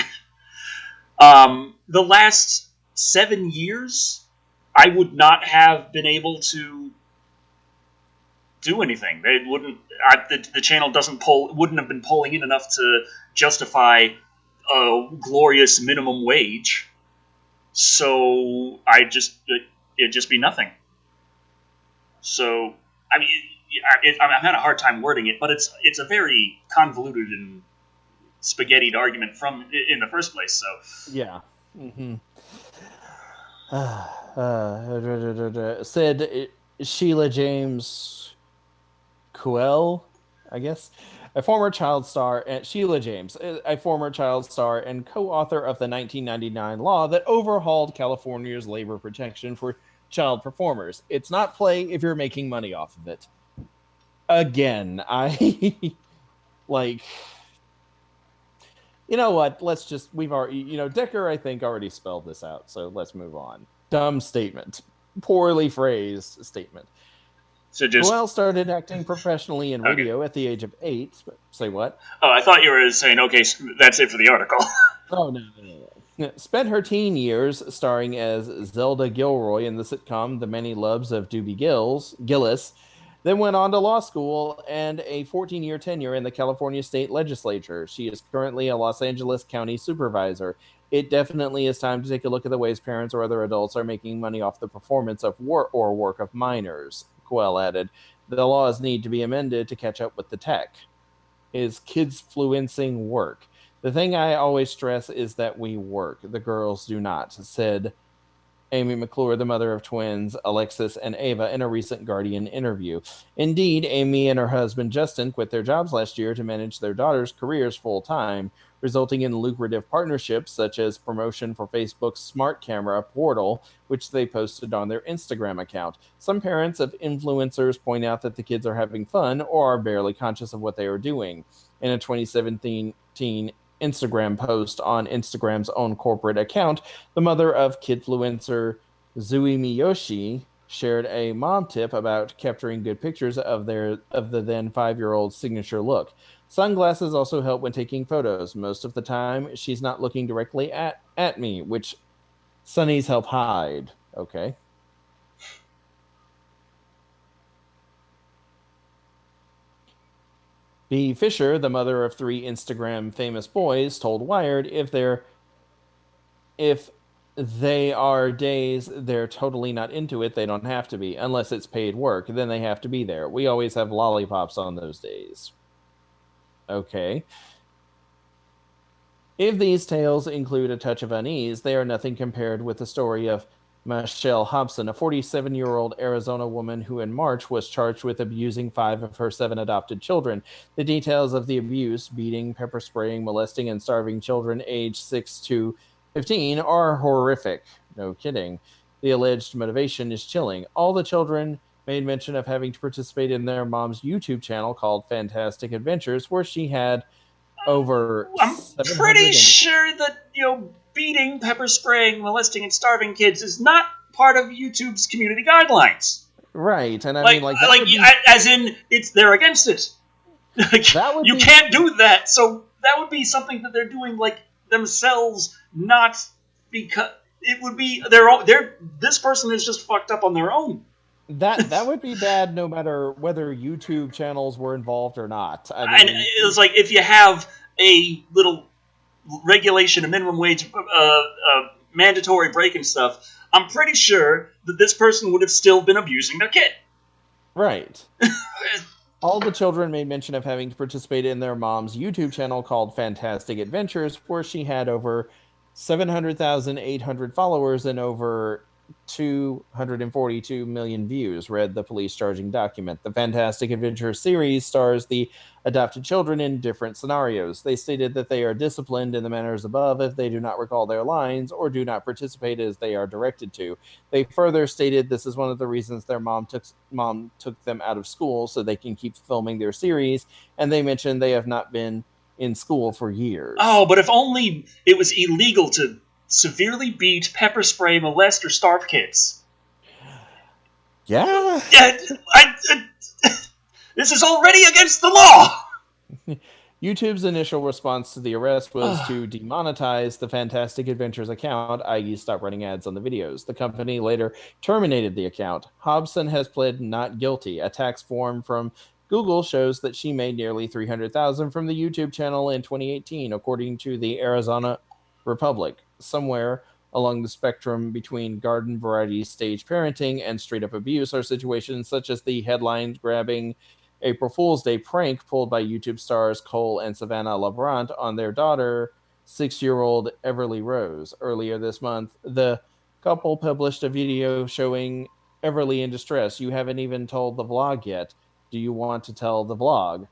The last 7 years, I would not have been able to do anything. They wouldn't. The channel wouldn't have been pulling in enough to justify a glorious minimum wage. So it'd just be nothing. So I mean, I'm having a hard time wording it, but it's a very convoluted and spaghettied argument in the first place. So yeah. Mm-hmm. Said Sheila James Coel, I guess, a former child star, and Sheila James, a former child star and co-author of the 1999 law that overhauled California's labor protection for child performers. It's not play if you're making money off of it. Again, I like. You know what? We've already, Decker, I think, already spelled this out, so let's move on. Dumb statement. Poorly phrased statement. So just... Coel started acting professionally in radio at the age of 8. Say what? Oh, I thought you were saying, okay, that's it for the article. Oh, no. Spent her teen years starring as Zelda Gilroy in the sitcom The Many Loves of Doobie Gillis, then went on to law school and a 14-year tenure in the California State Legislature. She is currently a Los Angeles County Supervisor. It definitely is time to take a look at the ways parents or other adults are making money off the performance of work of minors, Coel added. The laws need to be amended to catch up with the tech. Is kids-fluencing work? The thing I always stress is that we work. The girls do not, said Amy McClure, the mother of twins Alexis and Ava, in a recent Guardian interview. Indeed, Amy and her husband Justin quit their jobs last year to manage their daughters' careers full-time, resulting in lucrative partnerships such as promotion for Facebook's smart camera portal, which they posted on their Instagram account. Some parents of influencers point out that the kids are having fun or are barely conscious of what they are doing. In a 2017 Instagram post on Instagram's own corporate account, the mother of kidfluencer Zui Miyoshi shared a mom tip about capturing good pictures of the then 5-year-old's signature look. Sunglasses also help when taking photos. Most of the time, she's not looking directly at me, which sunnies help hide. Okay. B. Fisher, the mother of 3 Instagram famous boys, told Wired if they are days they're totally not into it, they don't have to be. Unless it's paid work, then they have to be there. We always have lollipops on those days. Okay. If these tales include a touch of unease, they are nothing compared with the story of Michelle Hobson, a 47-year-old Arizona woman who in March was charged with abusing 5 of her 7 adopted children. The details of the abuse, beating, pepper spraying, molesting, and starving children aged 6 to 15 are horrific. No kidding. The alleged motivation is chilling. All the children made mention of having to participate in their mom's YouTube channel called Fantastic Adventures, where she had over... I'm pretty sure that, beating, pepper spraying, molesting, and starving kids is not part of YouTube's community guidelines. Right, and as in, they're against it. You can't do that, so that would be something that they're doing, themselves, not because... It would be this person is just fucked up on their own. That would be bad no matter whether YouTube channels were involved or not. And it's like if you have a little regulation, a minimum wage, mandatory break and stuff, I'm pretty sure that this person would have still been abusing their kid. Right. All the children made mention of having to participate in their mom's YouTube channel called Fantastic Adventures, where she had over 700,800 followers and over 242 million views, read the police charging document. The Fantastic Adventure series stars the adopted children in different scenarios. They stated that they are disciplined in the manners above if they do not recall their lines or do not participate as they are directed to. They further stated this is one of the reasons their mom took them out of school so they can keep filming their series, and they mentioned they have not been in school for years. Oh, but if only it was illegal to severely beat, pepper spray, molest, or starve kids. Yeah. This is already against the law. YouTube's initial response to the arrest was to demonetize the Fantastic Adventures account, i.e. stop running ads on the videos. The company later terminated the account. Hobson has pled not guilty. A tax form from Google shows that she made nearly $300,000 from the YouTube channel in 2018, according to the Arizona Republic. Somewhere along the spectrum between garden variety stage parenting and straight up abuse are situations such as the headline-grabbing April Fool's Day prank pulled by YouTube stars Cole and Savannah LeBrant on their daughter, 6-year-old Everly Rose. Earlier this month, the couple published a video showing Everly in distress. You haven't even told the vlog yet. Do you want to tell the vlog?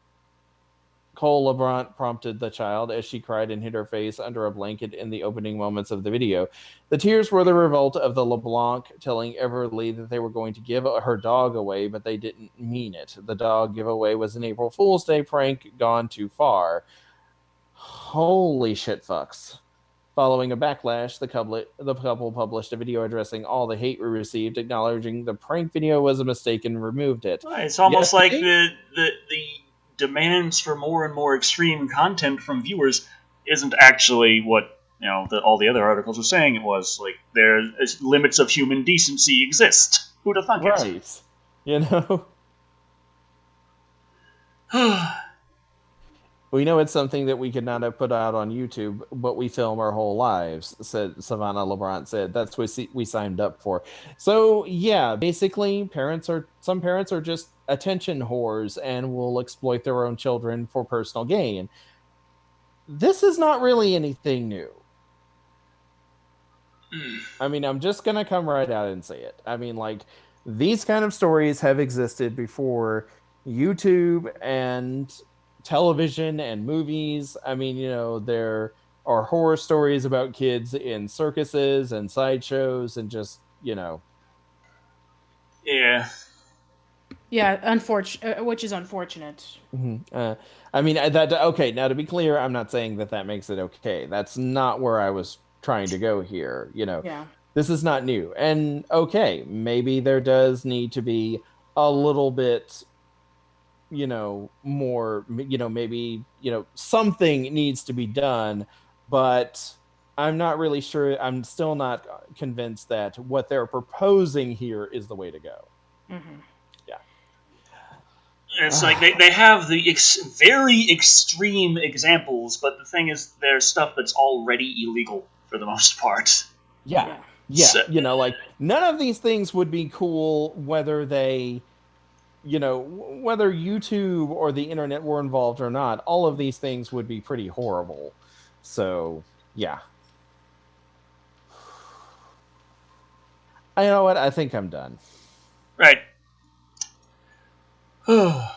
Cole LeBrant prompted the child as she cried and hid her face under a blanket in the opening moments of the video. The tears were the revolt of the LeBlanc telling Everly that they were going to give her dog away, but they didn't mean it. The dog giveaway was an April Fool's Day prank gone too far. Holy shit fucks. Following a backlash, the couple published a video addressing all the hate we received, acknowledging the prank video was a mistake and removed it. It's almost like the demands for more and more extreme content from viewers isn't actually what all the other articles are saying it was. Like, there's limits of human decency exist. Who'd have thunk it? Right. You know? We know it's something that we could not have put out on YouTube, but we film our whole lives, said Savannah LeBrant said. That's what we signed up for. So, yeah, basically, some parents are just attention whores and will exploit their own children for personal gain. This is not really anything new. I mean, I'm just going to come right out and say it. I mean, like, these kind of stories have existed before YouTube and television and movies. I mean, there are horror stories about kids in circuses and sideshows and just, Yeah. Yeah, which is unfortunate. Mm-hmm. I mean, okay, now to be clear, I'm not saying that makes it okay. That's not where I was trying to go here. Yeah. This is not new. And okay, maybe there does need to be a little bit more, maybe, something needs to be done, but I'm not really sure. I'm still not convinced that what they're proposing here is the way to go. Mm-hmm. Yeah. It's like they have the very extreme examples, but the thing is, there's stuff that's already illegal for the most part. Yeah. So, like, none of these things would be cool whether they... whether YouTube or the internet were involved or not, all of these things would be pretty horrible. So, yeah. You know what? I think I'm done. Right. All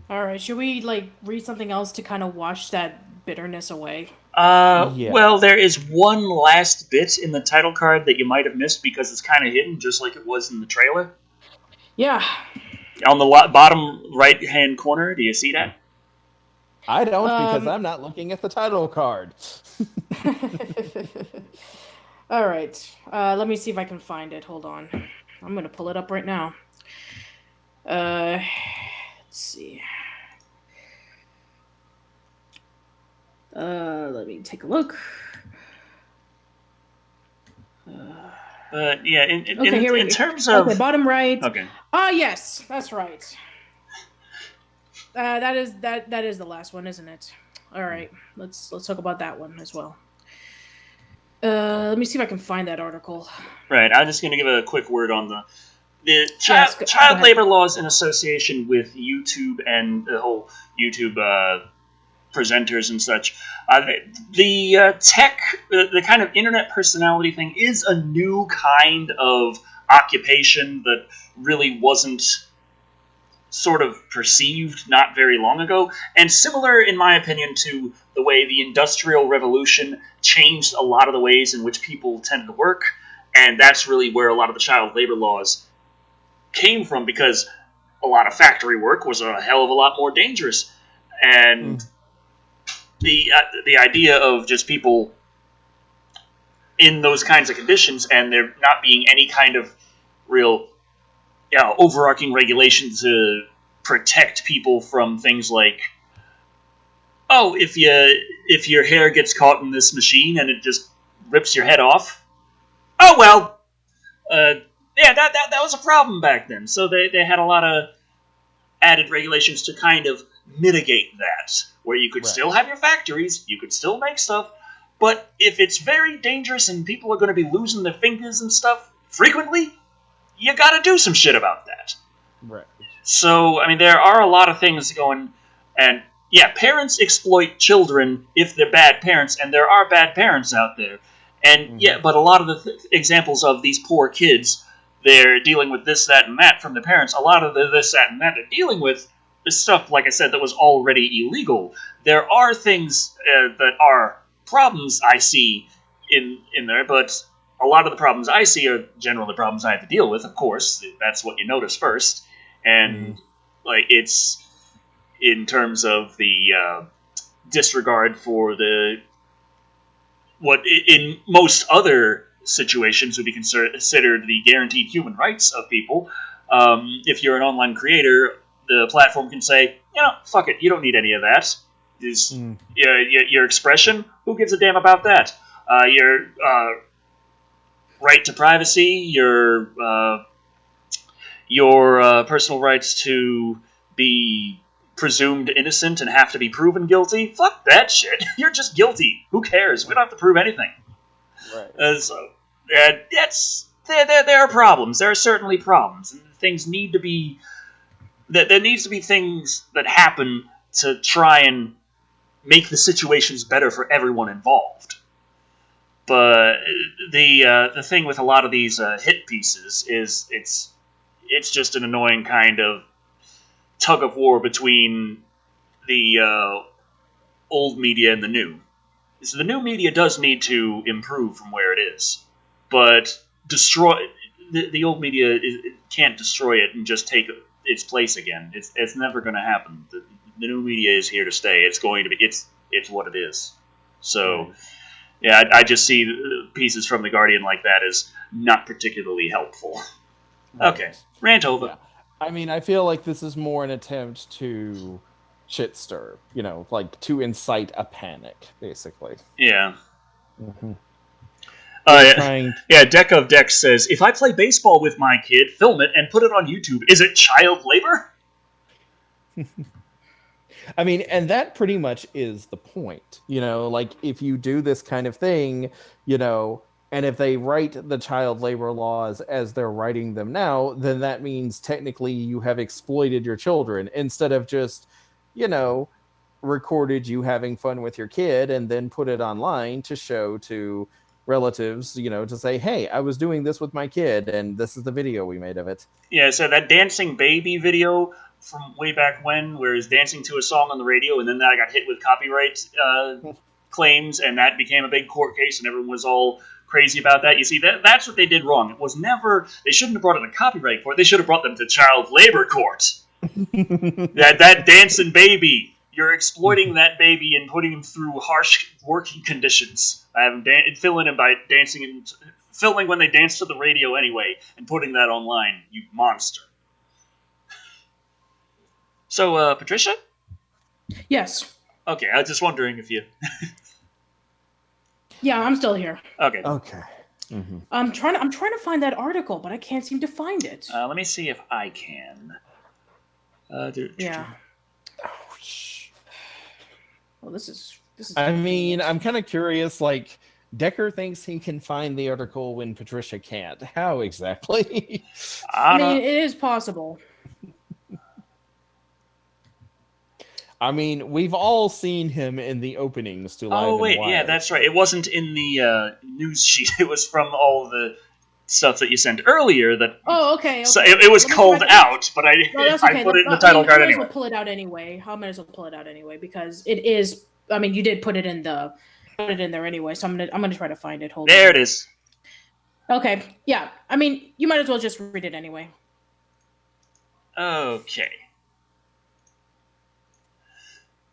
right. Should we, read something else to kind of wash that bitterness away? Yeah. Well, there is one last bit in the title card that you might have missed because it's kind of hidden, just like it was in the trailer. Yeah. On the bottom right-hand corner, do you see that? I don't, because I'm not looking at the title card. All right. Let me see if I can find it. Hold on. I'm going to pull it up right now. Let's see. Let me take a look. In terms of... Okay, bottom right. Okay. Yes, that's right. That is the last one, isn't it? All right, let's talk about that one as well. Let me see if I can find that article. Right, I'm just going to give a quick word on the child labor laws in association with YouTube and the whole YouTube presenters and such. The tech, the kind of internet personality thing is a new kind of occupation that really wasn't sort of perceived not very long ago, and similar, in my opinion, to the way the Industrial Revolution changed a lot of the ways in which people tended to work, and that's really where a lot of the child labor laws came from, because a lot of factory work was a hell of a lot more dangerous, and the idea of just people in those kinds of conditions and there not being any kind of real overarching regulation to protect people from things like oh, if your hair gets caught in this machine and it just rips your head off, oh well. Yeah, that was a problem back then. So they had a lot of added regulations to kind of mitigate that, where you could still have your factories, you could still make stuff, but if it's very dangerous and people are going to be losing their fingers and stuff frequently, you got to do some shit about that. Right. So, I mean, there are a lot of things going, and yeah, parents exploit children if they're bad parents, and there are bad parents out there. And yeah, but a lot of the examples of these poor kids, they're dealing with this, that, and that from the parents. A lot of the this, that, and that they're dealing with is stuff, like I said, that was already illegal. There are things that are problems I see in there, but a lot of the problems I see are generally the problems I have to deal with, of course. That's what you notice first. And like it's in terms of the disregard for what in most other situations would be considered the guaranteed human rights of people. If you're an online creator, the platform can say, fuck it, you don't need any of that. Your expression, who gives a damn about that? Your right to privacy, your personal rights to be presumed innocent and have to be proven guilty. Fuck that shit. You're just guilty. Who cares? We don't have to prove anything. Right. There are problems. There are certainly problems. And things need to be... There needs to be things that happen to try and make the situations better for everyone involved. But the thing with a lot of these hit pieces is it's just an annoying kind of tug of war between the old media and the new. So the new media does need to improve from where it is, but the old media can't destroy it and just take its place again. It's never going to happen. The new media is here to stay. It's going to be. It's what it is. So, yeah, I just see pieces from The Guardian like that as not particularly helpful. Okay, rant over. Yeah. I mean, I feel like this is more an attempt to shit stir, like to incite a panic, basically. Yeah. Deck of Decks says, if I play baseball with my kid, film it, and put it on YouTube, is it child labor? I mean, and that pretty much is the point. Like, if you do this kind of thing, and if they write the child labor laws as they're writing them now, then that means technically you have exploited your children instead of just, recorded you having fun with your kid and then put it online to show to relatives, to say, hey, I was doing this with my kid and this is the video we made of it. Yeah, so that dancing baby video from way back when, where he's dancing to a song on the radio and then that got hit with copyright claims and that became a big court case and everyone was all crazy about that. You see, that's what they did wrong. It was never... They shouldn't have brought it to copyright court. They should have brought them to child labor court. that dancing baby... You're exploiting that baby and putting him through harsh working conditions. I have him filling him by dancing and filming when they dance to the radio anyway, and putting that online. You monster. So, Patricia? Yes. Okay, I was just wondering if you. Yeah, I'm still here. Okay. Mm-hmm. I'm trying to find that article, but I can't seem to find it. Let me see if I can. Yeah. Well, this is. I mean, I'm kind of curious. Like, Decker thinks he can find the article when Patricia can't. How exactly? I mean, it is possible. I mean, we've all seen him in the openings to Live and Wild. Yeah, that's right. It wasn't in the news sheet. It was from all the stuff that you sent earlier. Okay. So it was culled out, but I put it in the title card anyway. I might as well pull it out anyway because it is. I mean, you did put it in there anyway, so I'm gonna try to find it. Hold on. There it is. Okay. Yeah. I mean, you might as well just read it anyway. Okay.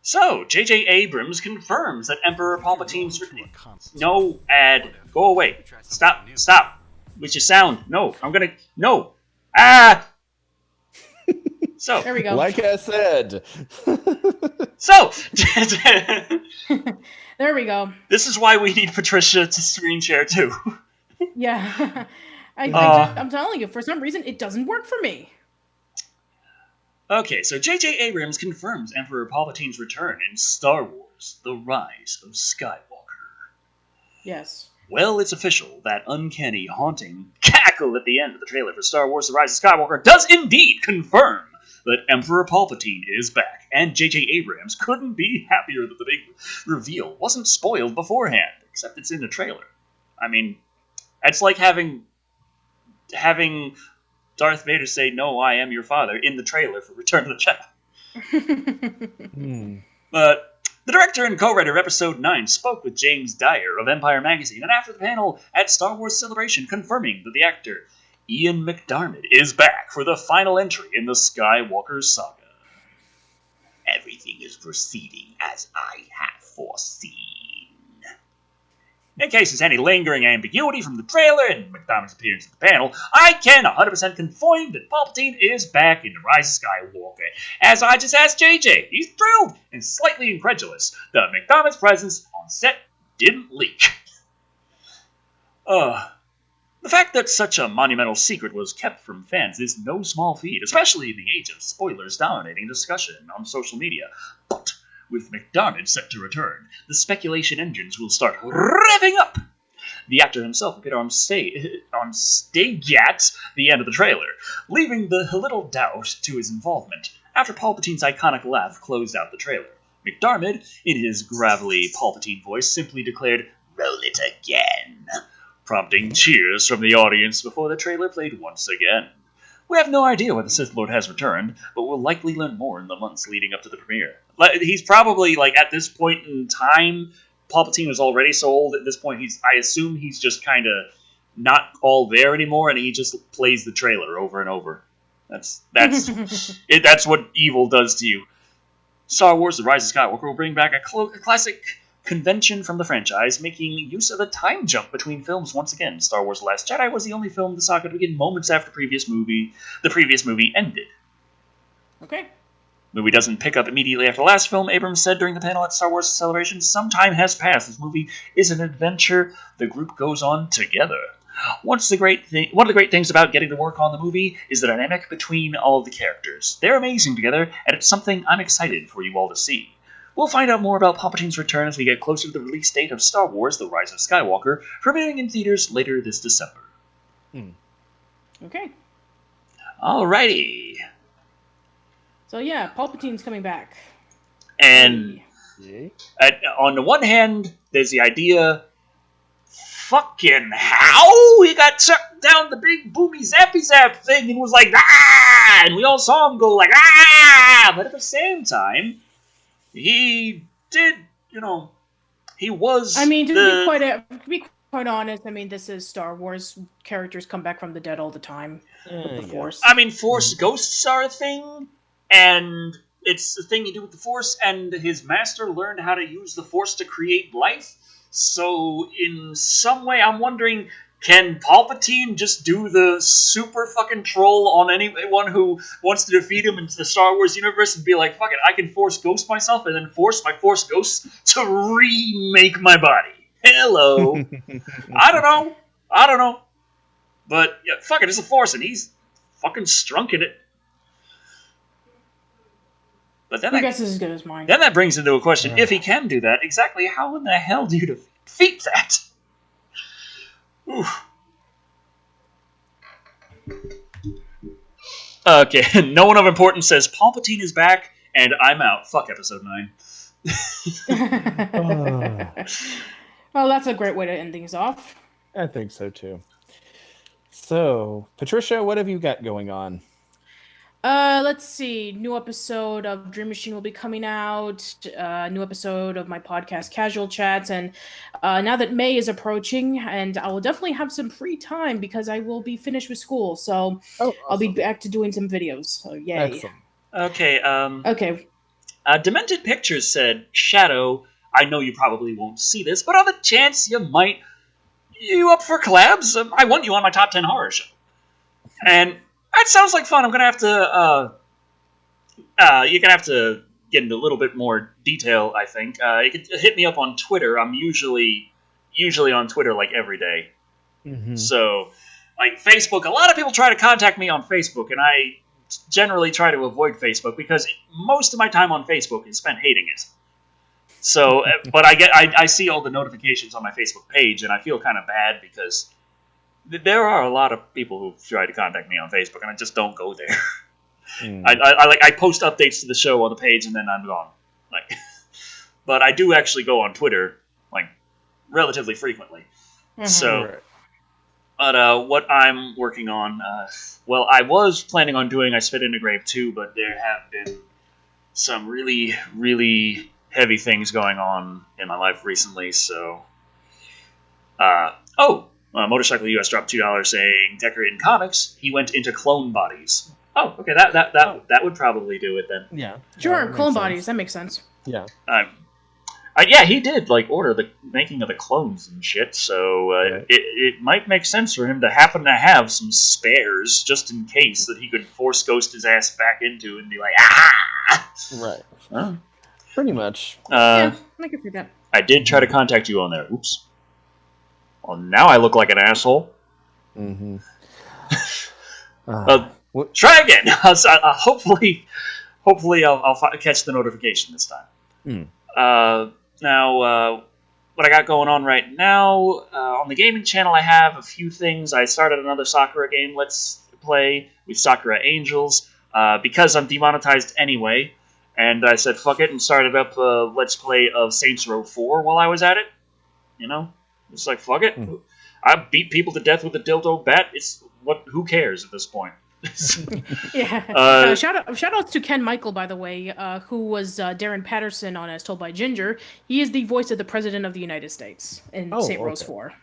So, J.J. Abrams confirms that Emperor Palpatine's... No, ad. Go away. Stop. With your sound. No, I'm gonna... No. Ah! So there we go. Like I said. So there we go. This is why we need Patricia to screen share too. Yeah. I'm telling you, for some reason, it doesn't work for me. Okay, so J.J. Abrams confirms Emperor Palpatine's return in Star Wars: The Rise of Skywalker. Yes. Well, it's official. That uncanny, haunting cackle at the end of the trailer for Star Wars: The Rise of Skywalker does indeed confirm that Emperor Palpatine is back, and J.J. Abrams couldn't be happier that the big reveal wasn't spoiled beforehand, except it's in the trailer. I mean, it's like having Darth Vader say, "No, I am your father," in the trailer for Return of the Jedi. But the director and co-writer of Episode 9 spoke with James Dyer of Empire Magazine, and after the panel at Star Wars Celebration, confirming that the actor Ian McDiarmid is back for the final entry in the Skywalker saga. Everything is proceeding as I have foreseen. In case there's any lingering ambiguity from the trailer and McDiarmid's appearance at the panel, I can 100% confirm that Palpatine is back in The Rise of Skywalker. As I just asked JJ, he's thrilled and slightly incredulous that McDiarmid's presence on set didn't leak. The fact that such a monumental secret was kept from fans is no small feat, especially in the age of spoilers dominating discussion on social media. But with McDiarmid set to return, the speculation engines will start revving up. The actor himself appeared on stage at the end of the trailer, leaving the little doubt to his involvement. After Palpatine's iconic laugh closed out the trailer, McDiarmid, in his gravelly Palpatine voice, simply declared, "Roll it again," prompting cheers from the audience before the trailer played once again. We have no idea why the Sith Lord has returned, but we'll likely learn more in the months leading up to the premiere. He's probably, at this point in time, Palpatine is already so old at this point, I assume he's just kind of not all there anymore, and he just plays the trailer over and over. That's what evil does to you. Star Wars: The Rise of Skywalker will bring back a classic convention from the franchise, making use of the time jump between films once again. Star Wars: The Last Jedi was the only film in the saga to begin moments after the previous movie ended. Okay. The movie doesn't pick up immediately after the last film, Abrams said during the panel at Star Wars Celebration. Some time has passed. This movie is an adventure the group goes on together. One of the great things about getting to work on the movie is the dynamic between all of the characters. They're amazing together, and it's something I'm excited for you all to see. We'll find out more about Palpatine's return as we get closer to the release date of Star Wars: The Rise of Skywalker, premiering in theaters later this December. Okay. Alrighty. So yeah, Palpatine's coming back. And on the one hand, there's the idea, fucking how? He got sucked down the big boomy zappy zap thing and was like, ah! And we all saw him go like, ah! But at the same time, he did, he was. I mean, to be quite honest, I mean, this is Star Wars. Characters come back from the dead all the time with the Force. I mean, Force ghosts are a thing, and it's a thing you do with the Force, and his master learned how to use the Force to create life. So, in some way, I'm wondering, can Palpatine just do the super fucking troll on anyone who wants to defeat him into the Star Wars universe and be like, fuck it, I can Force ghost myself and then force my Force ghosts to remake my body? Hello. I don't know. But, yeah, fuck it, it's a Force, and he's fucking strunk in it. But then I guess is as good as mine. Then that brings into a question, if he can do that, exactly how in the hell do you defeat that? Oof. Okay, no one of importance says Palpatine is back, and I'm out. Fuck episode 9. Well, that's a great way to end things off. I think so too. So, Patricia, what have you got going on? Let's see. New episode of Dream Machine will be coming out. New episode of my podcast, Casual Chats. And now that May is approaching, and I will definitely have some free time because I will be finished with school. So awesome. I'll be back to doing some videos. So yay. Excellent. Okay. Okay. Demented Pictures said, Shadow, I know you probably won't see this, but on the chance you might, you up for collabs? I want you on my top 10 horror show. And that sounds like fun. I'm going to have to You're gonna have to get into a little bit more detail, I think. You can hit me up on Twitter. I'm usually on Twitter like every day. Mm-hmm. So, like Facebook, a lot of people try to contact me on Facebook, and I generally try to avoid Facebook because most of my time on Facebook is spent hating it. So, but I see all the notifications on my Facebook page, and I feel kind of bad because there are a lot of people who try to contact me on Facebook, and I just don't go there. I post updates to the show on the page, and then I'm gone. Like, but I do actually go on Twitter like relatively frequently. Mhm. So. Right. But what I'm working on, well, I was planning on doing I Spit in a Grave 2, but there have been some really, really heavy things going on in my life recently, so... Motorcycle US dropped $2 saying, decorating comics, he went into clone bodies. Oh, okay, that would probably do it then. Yeah. Sure, that clone makes bodies. sense. That makes sense. Yeah. Yeah, he did order the making of the clones and shit. So Right. it might make sense for him to happen to have some spares just in case that he could force ghost his ass back into and be like, ah. Right. Huh? Pretty much. Yeah, I can see that. I did try to contact you on there. Oops. Well, now I look like an asshole. Mm-hmm. Try again. Hopefully I'll catch the notification this time. Now, what I got going on right now, on the gaming channel I have a few things. I started another Sakura game, Let's Play, with Sakura Angels, because I'm demonetized anyway, and I said fuck it and started up a Let's Play of Saints Row 4 while I was at it. You know? It's like, fuck it. I beat people to death with a dildo bat. Who cares at this point? Yeah. Shout outs to Ken Michael, by the way, who was Darren Patterson on As Told by Ginger. He is the voice of the President of the United States in St. Rose 4.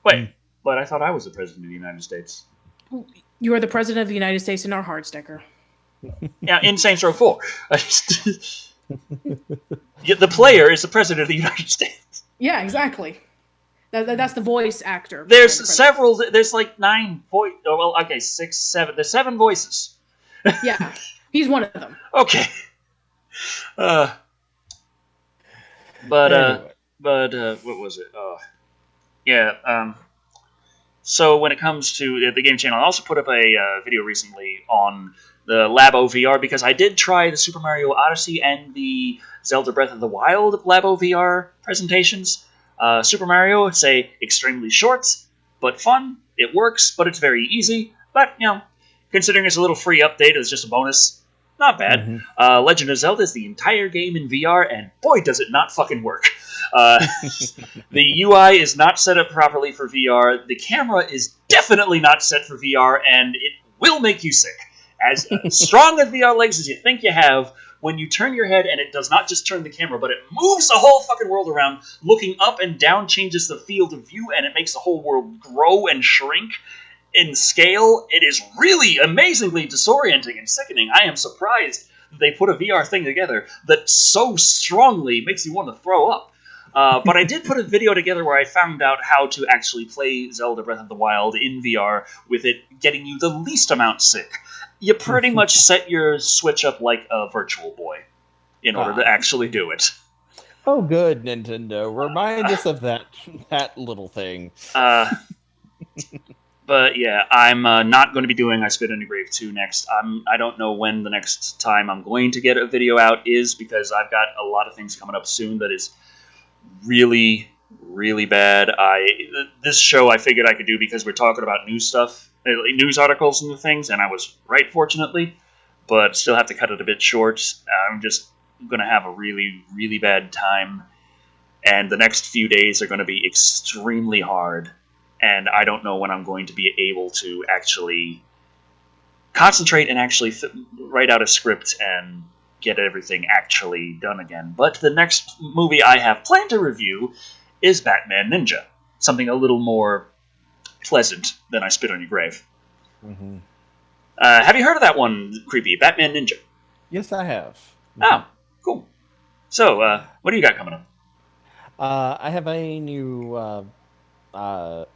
Wait, but I thought I was the President of the United States. You are the President of the United States in our hard sticker. Yeah, in Saints Row 4. The player is the President of the United States. Yeah, exactly. That's the voice actor. There's several. There's like 9 voice. Oh, well, okay, 6, 7. There's 7 voices. Yeah, he's one of them. Okay. But what was it? Yeah. So when it comes to the game channel, I also put up a video recently on the Labo VR because I did try the Super Mario Odyssey and the Zelda Breath of the Wild Labo VR presentations. Super Mario, say, extremely short, but fun. It works, but it's very easy. But, considering it's a little free update, it's just a bonus. Not bad. Mm-hmm. Legend of Zelda is the entire game in VR, and boy, does it not fucking work. The UI is not set up properly for VR. The camera is definitely not set for VR, and it will make you sick. As strong as VR legs as you think you have, when you turn your head and it does not just turn the camera, but it moves the whole fucking world around, looking up and down changes the field of view, and it makes the whole world grow and shrink in scale. It is really amazingly disorienting and sickening. I am surprised that they put a VR thing together that so strongly makes you want to throw up. But I did put a video together where I found out how to actually play Zelda Breath of the Wild in VR with it getting you the least amount sick. You pretty much set your Switch up like a Virtual Boy in order to actually do it. Oh, good, Nintendo. Remind us of that little thing. But yeah, I'm not going to be doing I Spit in a Grave 2 next. I don't know when the next time I'm going to get a video out is because I've got a lot of things coming up soon that is really, really bad. This show I figured I could do because we're talking about news stuff. News articles and things, and I was right, fortunately, but still have to cut it a bit short. I'm just going to have a really, really bad time, and the next few days are going to be extremely hard, and I don't know when I'm going to be able to actually concentrate and actually write out a script and get everything actually done again. But the next movie I have planned to review is Batman Ninja, something a little more pleasant than I Spit on Your Grave. Mm-hmm. Have you heard of that one, Creepy? Batman Ninja? Yes, I have. Mm-hmm. Oh, cool. So, what do you got coming up? I have a new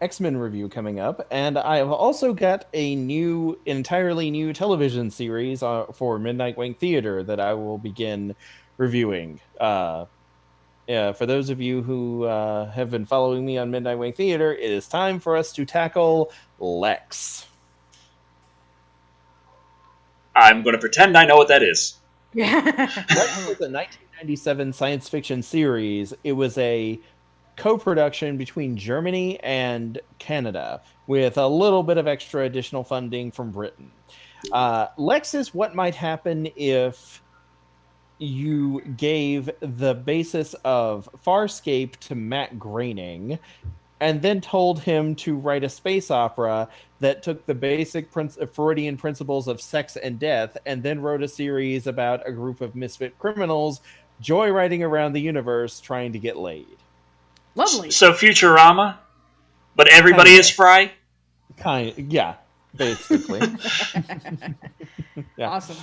X-Men review coming up, and I have also got a entirely new television series for Midnight Wing Theater that I will begin reviewing. Yeah, for those of you who have been following me on Midnight Wing Theater, it is time for us to tackle Lex. I'm going to pretend I know what that is. Lex was a 1997 science fiction series. It was a co-production between Germany and Canada with a little bit of extra additional funding from Britain. Lex is what might happen if you gave the basis of Farscape to Matt Groening and then told him to write a space opera that took the basic Freudian principles of sex and death and then wrote a series about a group of misfit criminals joyriding around the universe trying to get laid. Lovely. So Futurama, but everybody is Fry? Yeah, basically. Yeah. Awesome.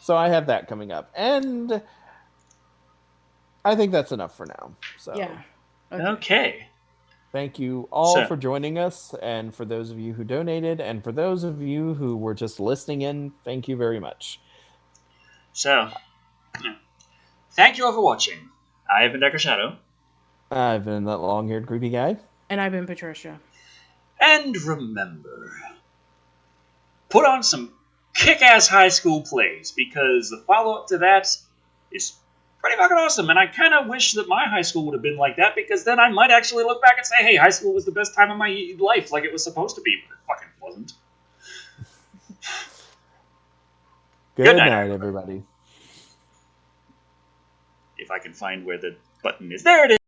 So I have that coming up. And I think that's enough for now. So yeah. Okay. Thank you all for joining us, and for those of you who donated, and for those of you who were just listening in, thank you very much. So, thank you all for watching. I have been Decker Shadow. I've been that long-haired creepy guy. And I've been Patricia. And remember, put on some kick-ass high school plays, because the follow-up to that is pretty fucking awesome, and I kind of wish that my high school would have been like that, because then I might actually look back and say, hey, high school was the best time of my life, like it was supposed to be, but it fucking wasn't. Good night, everybody. If I can find where the button is. There it is!